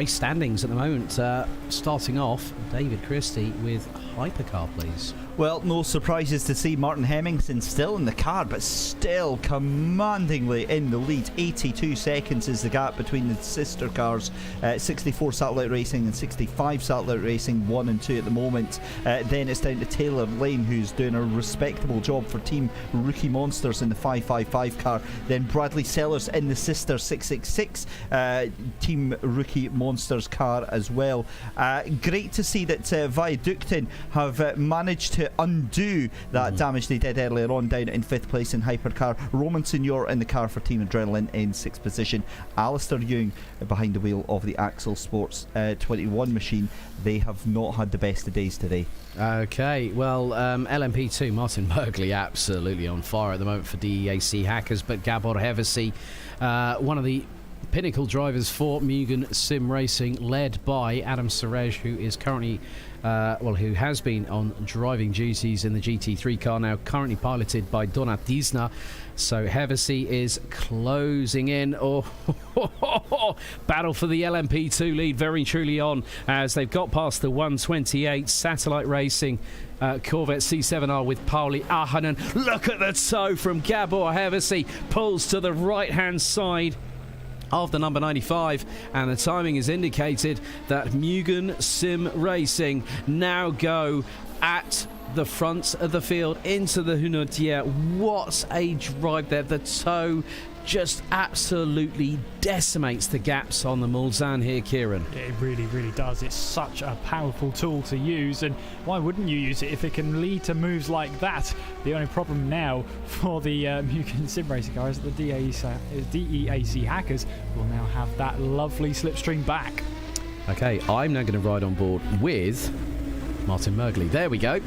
standings at the moment. Starting off, David Christie with Hypercar, please. Well, no surprises to see Martin Hemmingson still in the car, but still commandingly in the lead. 82 seconds is the gap between the sister cars. 64 Satellite Racing and 65 Satellite Racing, 1 and 2 at the moment. Then it's down to Taylor Lane, who's doing a respectable job for Team Rookie Monsters in the 555 car. Then Bradley Sellers in the sister 666 Team Rookie Monsters car as well. Great to see that Viaductin have managed to undo that damage they did earlier on, down in 5th place in Hypercar. Roman Senior in the car for Team Adrenaline in 6th position. Alistair Ewing behind the wheel of the Axel Sports 21 machine. They have not had the best of days today. Okay, well, LMP2, Martin Mergeli absolutely on fire at the moment for DEAC Hackers, but Gabor Hevesi, one of the pinnacle drivers for Mugen Sim Racing, led by Adam Surej, who is currently who has been on driving duties in the GT3 car, now currently piloted by Donat Disna. So Hevesi is closing in. Battle for the LMP2 lead very truly on, as they've got past the 128 Satellite Racing Corvette C7R with Pauli Ahonen. Look at the toe from Gabor Hevesi, pulls to the right hand side of the number 95, and the timing is indicated that Mugen Sim Racing now go at the front of the field into the Hunutier. What a drive there. The toe just absolutely decimates the gaps on the Mulsanne here, Kieran. It really does. It's such a powerful tool to use, and why wouldn't you use it if it can lead to moves like that? The only problem now for the Mugen Sim Racing car is that the DEAC Hackers will now have that lovely slipstream back. Okay, I'm now going to ride on board with Martin Mergeli. There we go.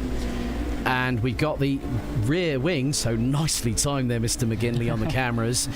And we've got the rear wing, so nicely timed there, Mr. McGinley, on the cameras.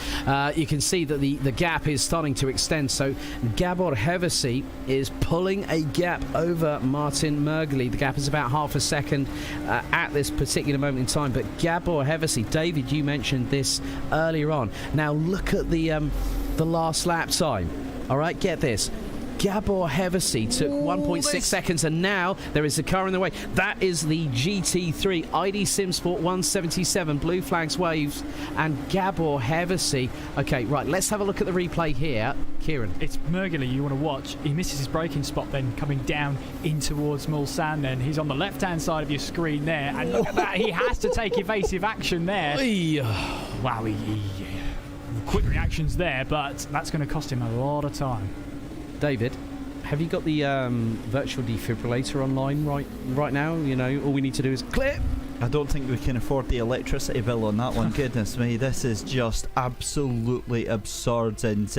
You can see that the gap is starting to extend, so Gabor Hevesi is pulling a gap over Martin Mergeli. The gap is about half a second at this particular moment in time, but Gabor Hevesi, David, you mentioned this earlier on. Now look at the last lap time. All right, get this. Gabor Hevesi took 1.6 seconds, and now there is a car in the way. That is the GT3 ID SimSport 177 Blue Flags Waves, and Gabor Hevesi. Okay, right, let's have a look at the replay here. Kieran. It's Mergeli you want to watch. He misses his braking spot, then coming down in towards Mulsanne. Then he's on the left-hand side of your screen there, and look at that. He has to take evasive action there. Wow, quick reactions there, but that's going to cost him a lot of time. David, have you got the virtual defibrillator online right now? You know, all we need to do is clip. I don't think we can afford the electricity bill on that one. Goodness me, this is just absolutely absurd, and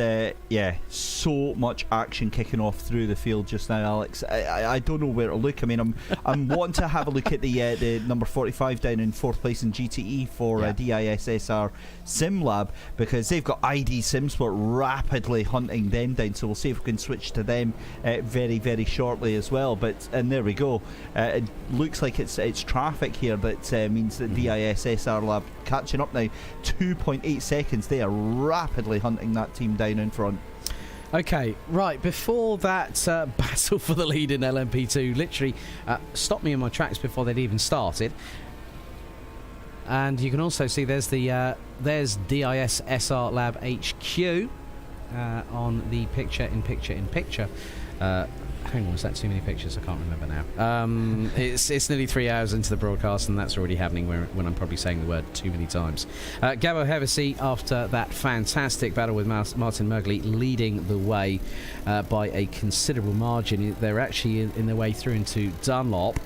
yeah, so much action kicking off through the field just now, Alex. I don't know where to look. I mean, I'm wanting to have a look at the number 45 down in 4th place in GTE for DISSR SimLab, because they've got ID SimSport rapidly hunting them down, so we'll see if we can switch to them very shortly as well. But and there we go. It looks like it's traffic here that means that DISSR Lab catching up now. 2.8 seconds. They are rapidly hunting that team down in front. Okay, right, before that battle for the lead in LMP2 literally stopped me in my tracks before they'd even started. And you can also see there's DISSR Lab HQ. on the picture-in-picture. Hang on, is that too many pictures? I can't remember now. It's nearly 3 hours into the broadcast, and that's already happening when I'm probably saying the word too many times. Gabo Hevesi, after that fantastic battle with Martin Mergley, leading the way by a considerable margin. They're actually in their way through into Dunlop.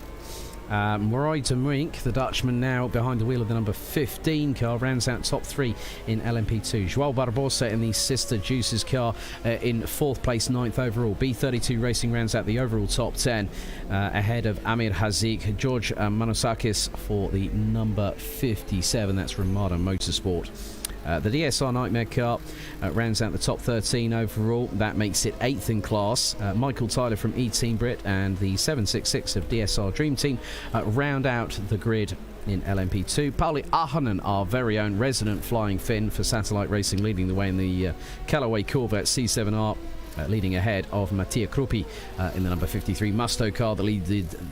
Roy de Muink, the Dutchman, now behind the wheel of the number 15 car, rounds out top 3 in LMP2. Joao Barbosa in the Sister Juices car in 4th place, 9th overall. B32 Racing rounds out the overall top 10 ahead of Amir Hazik. George Manosakis for the number 57. That's Ramada Motorsport. The DSR Nightmare car rounds out the top 13 overall. That makes it 8th in class. Michael Tyler from E-Team Brit and the 766 of DSR Dream Team round out the grid in LMP2. Pauli Ahonen, our very own resident flying Finn for Satellite Racing, leading the way in the Callaway Corvette C7R. Leading ahead of Mattia Krupi in the number 53 Musto car that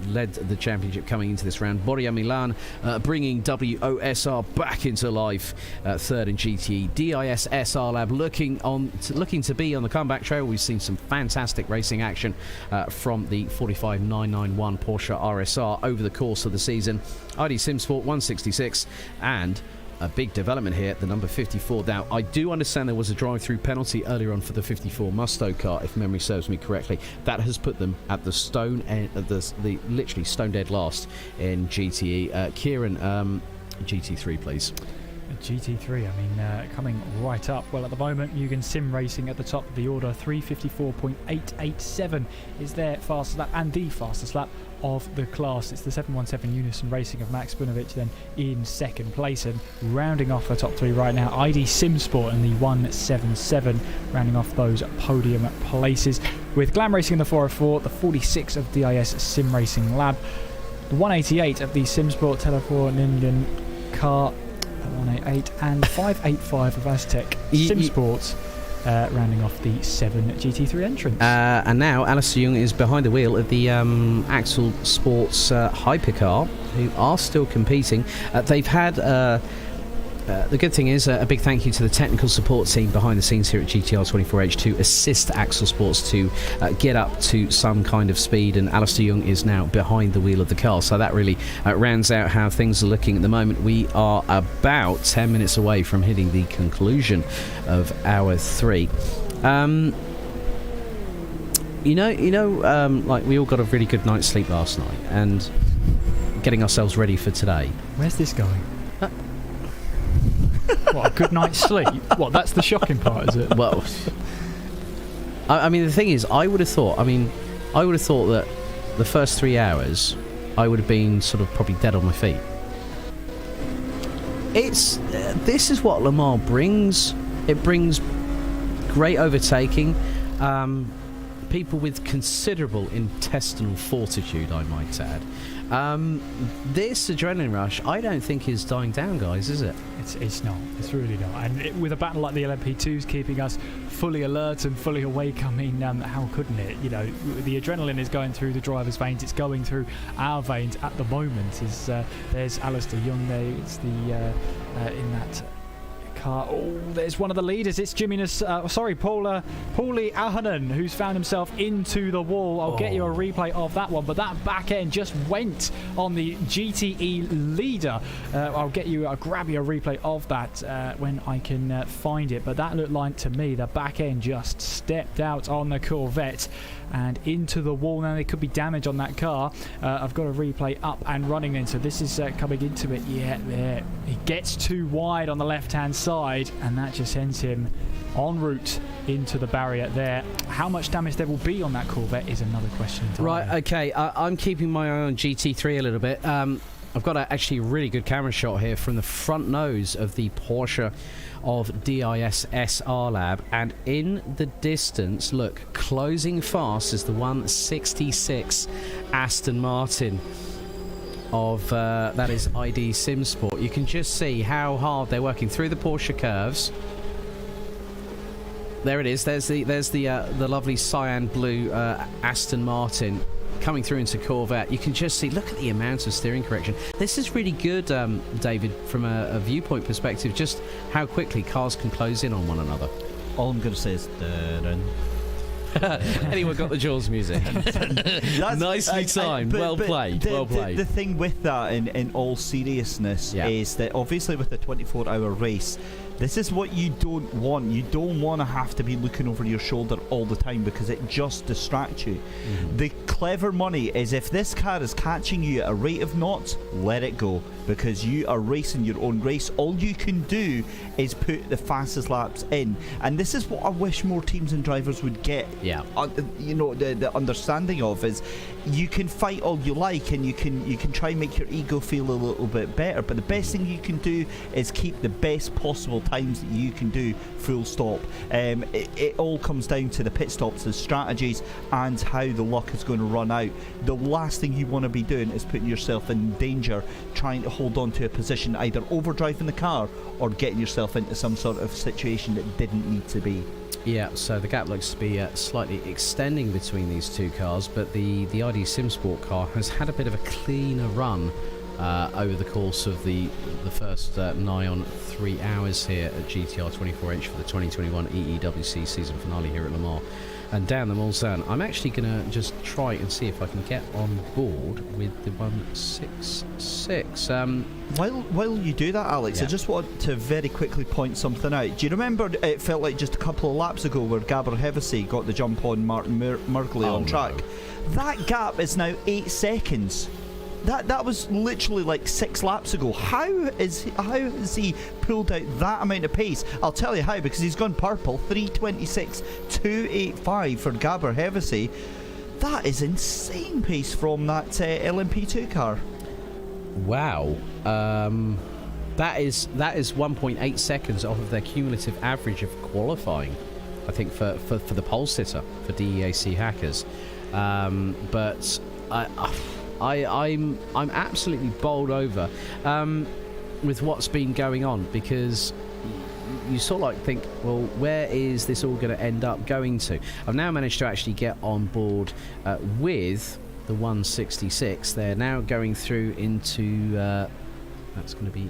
led the championship coming into this round. Boria Milan bringing WOSR back into life, 3rd in GTE. DIS SR Lab looking to be on the comeback trail. We've seen some fantastic racing action from the 45991 Porsche RSR over the course of the season. ID Simsport 166 and a big development here, the number 54. Now, I do understand there was a drive-through penalty earlier on for the 54 Musto car, if memory serves me correctly. That has put them at the stone end, the literally stone dead last in GTE. Kieran, GT3, please. GT3, I mean, coming right up. Well, at the moment, Mugen Sim Racing at the top of the order. 354.887 is their fastest lap and the fastest lap of the class. It's the 717 Unison Racing of Max Bunovic then in 2nd place, and rounding off the top 3 right now, ID Simsport and the 177 rounding off those podium places, with Glam Racing in the 404, the 46 of DIS Sim Racing Lab, the 188 of the Simsport Telefor Ninjan car, 188, and 585 of Aztec Simsports. Rounding off the 7 GT3 entrants. And now Alistair Young is behind the wheel of the Axel Sports hypercar, who are still competing. They've had the good thing is a big thank you to the technical support team behind the scenes here at GTR24H to assist Axel Sports to get up to some kind of speed, and Alistair Young is now behind the wheel of the car, so that really rounds out how things are looking at the moment. We are about 10 minutes away from hitting the conclusion of hour 3. Like we all got a really good night's sleep last night, and getting ourselves ready for today. Where's this going? What, a good night's sleep? What, that's the shocking part, is it? Well, I mean, the thing is, I would have thought that the first 3 hours, I would have been sort of probably dead on my feet. This is what Le Mans brings. It brings great overtaking, people with considerable intestinal fortitude, I might add. This adrenaline rush, I don't think is dying down, guys, is it? It's not. It's really not. And with a battle like the LMP2s keeping us fully alert and fully awake, I mean, how couldn't it? You know, the adrenaline is going through the driver's veins. It's going through our veins at the moment. There's Alistair Young there. It's the in that car. Oh, there's one of the leaders. It's Pauli Ahonen, who's found himself into the wall. I'll get you a replay of that one, but that back end just went on the GTE leader. I'll grab you a replay of that when I can find it, but that looked like to me the back end just stepped out on the Corvette and into the wall. Now there could be damage on that car. I've got a replay up and running then, so this is coming into it. Yeah, there. He gets too wide on the left-hand side, and that just sends him en route into the barrier there. How much damage there will be on that Corvette is another question entirely. Right, okay, I'm keeping my eye on GT3 a little bit. I've got actually a really good camera shot here from the front nose of the Porsche of DIS SR Lab, and in the distance, look, closing fast is the 166 Aston Martin of that is ID Simsport. You can just see how hard they're working through the Porsche curves. There it is. There's the lovely cyan blue Aston Martin coming through into Corvette. You can just see, look at the amount of steering correction. This is really good, David, from a viewpoint perspective, just how quickly cars can close in on one another. All I'm going to say is... dun. Anyone got the Jaws music? Nicely timed. Well played. The thing with that, in all seriousness, is that obviously with the 24-hour race, this is what you don't want. You don't want to have to be looking over your shoulder all the time because it just distracts you. The clever money is if this car is catching you at a rate of knots, let it go, because you are racing your own race. All you can do is put the fastest laps in, and this is what I wish more teams and drivers would get. The understanding of is you can fight all you like, and you can try and make your ego feel a little bit better, but the best thing you can do is keep the best possible times that you can do, full stop. It all comes down to the pit stops, the strategies, and how the luck is going to run out. The last thing you want to be doing is putting yourself in danger trying to hold on to a position, either overdriving the car or getting yourself into some sort of situation that didn't need to be. Yeah, so the gap looks to be slightly extending between these two cars, but the ID Sim Sport car has had a bit of a cleaner run over the course of the first nigh on 3 hours here at GTR24H for the 2021 EEWC season finale here at Le Mans. And down the Mulsanne, I'm actually going to just try and see if I can get on board with the 166. While you do that, Alex, I just want to very quickly point something out. Do you remember it felt like just a couple of laps ago where Gabor Hevesi got the jump on Martin Merkley on track? That gap is now 8 seconds. That was literally like 6 laps ago. How has he pulled out that amount of pace? I'll tell you how, because he's gone purple. 3:26.285 for Gabor Hevesi. That is insane pace from that LMP2 car. Wow. That is 1.8 seconds off of their cumulative average of qualifying, I think, for the pole sitter for DEAC hackers. But I'm absolutely bowled over with what's been going on, because you sort of like think, well, where is this all going to end up going to? I've now managed to actually get on board with the 166. They're now going through into that's going to be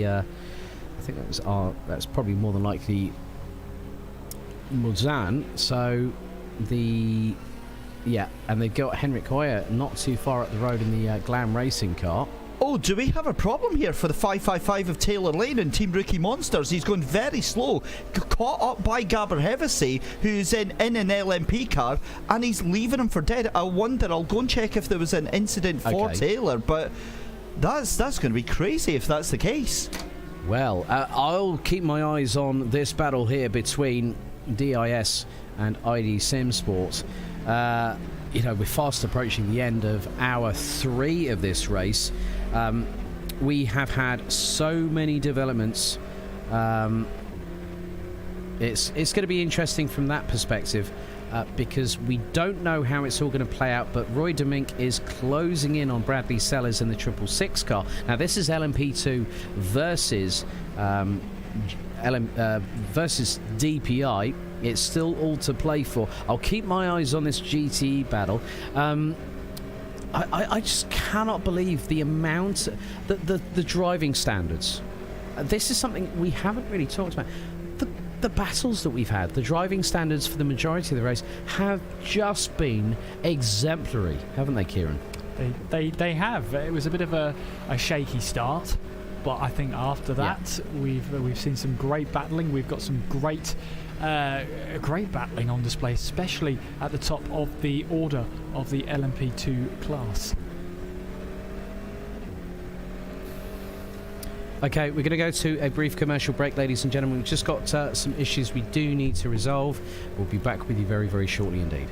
I think that's probably more than likely Mulsanne. So and they've got Henrik Hoyer not too far up the road in the Glam Racing car. Oh, do we have a problem here for the 555 of Taylor Lane and Team Rookie Monsters? He's going very slow, caught up by Gabor Hevesi, who's in an LMP car, and he's leaving him for dead. I wonder, I'll go and check if there was an incident for Taylor, but that's going to be crazy if that's the case. Well, I'll keep my eyes on this battle here between DIS and ID Sim Sports. We're fast approaching the end of hour 3 of this race. We have had so many developments. It's going to be interesting from that perspective, because we don't know how it's all going to play out, but Roy Demink is closing in on Bradley Sellers in the 666 car. Now, this is LMP2 versus versus DPI. It's still all to play for. I'll keep my eyes on this GTE battle. I just cannot believe the amount, the driving standards. This is something we haven't really talked about. The battles that we've had, the driving standards for the majority of the race have just been exemplary, haven't they, Kieran? They have. It was a bit of a shaky start, but I think after that we've seen some great battling. We've got some great battling on display, especially at the top of the order of the LMP2 class. Okay, we're going to go to a brief commercial break, ladies and gentlemen. We've just got some issues we do need to resolve. We'll be back with you very, very shortly indeed.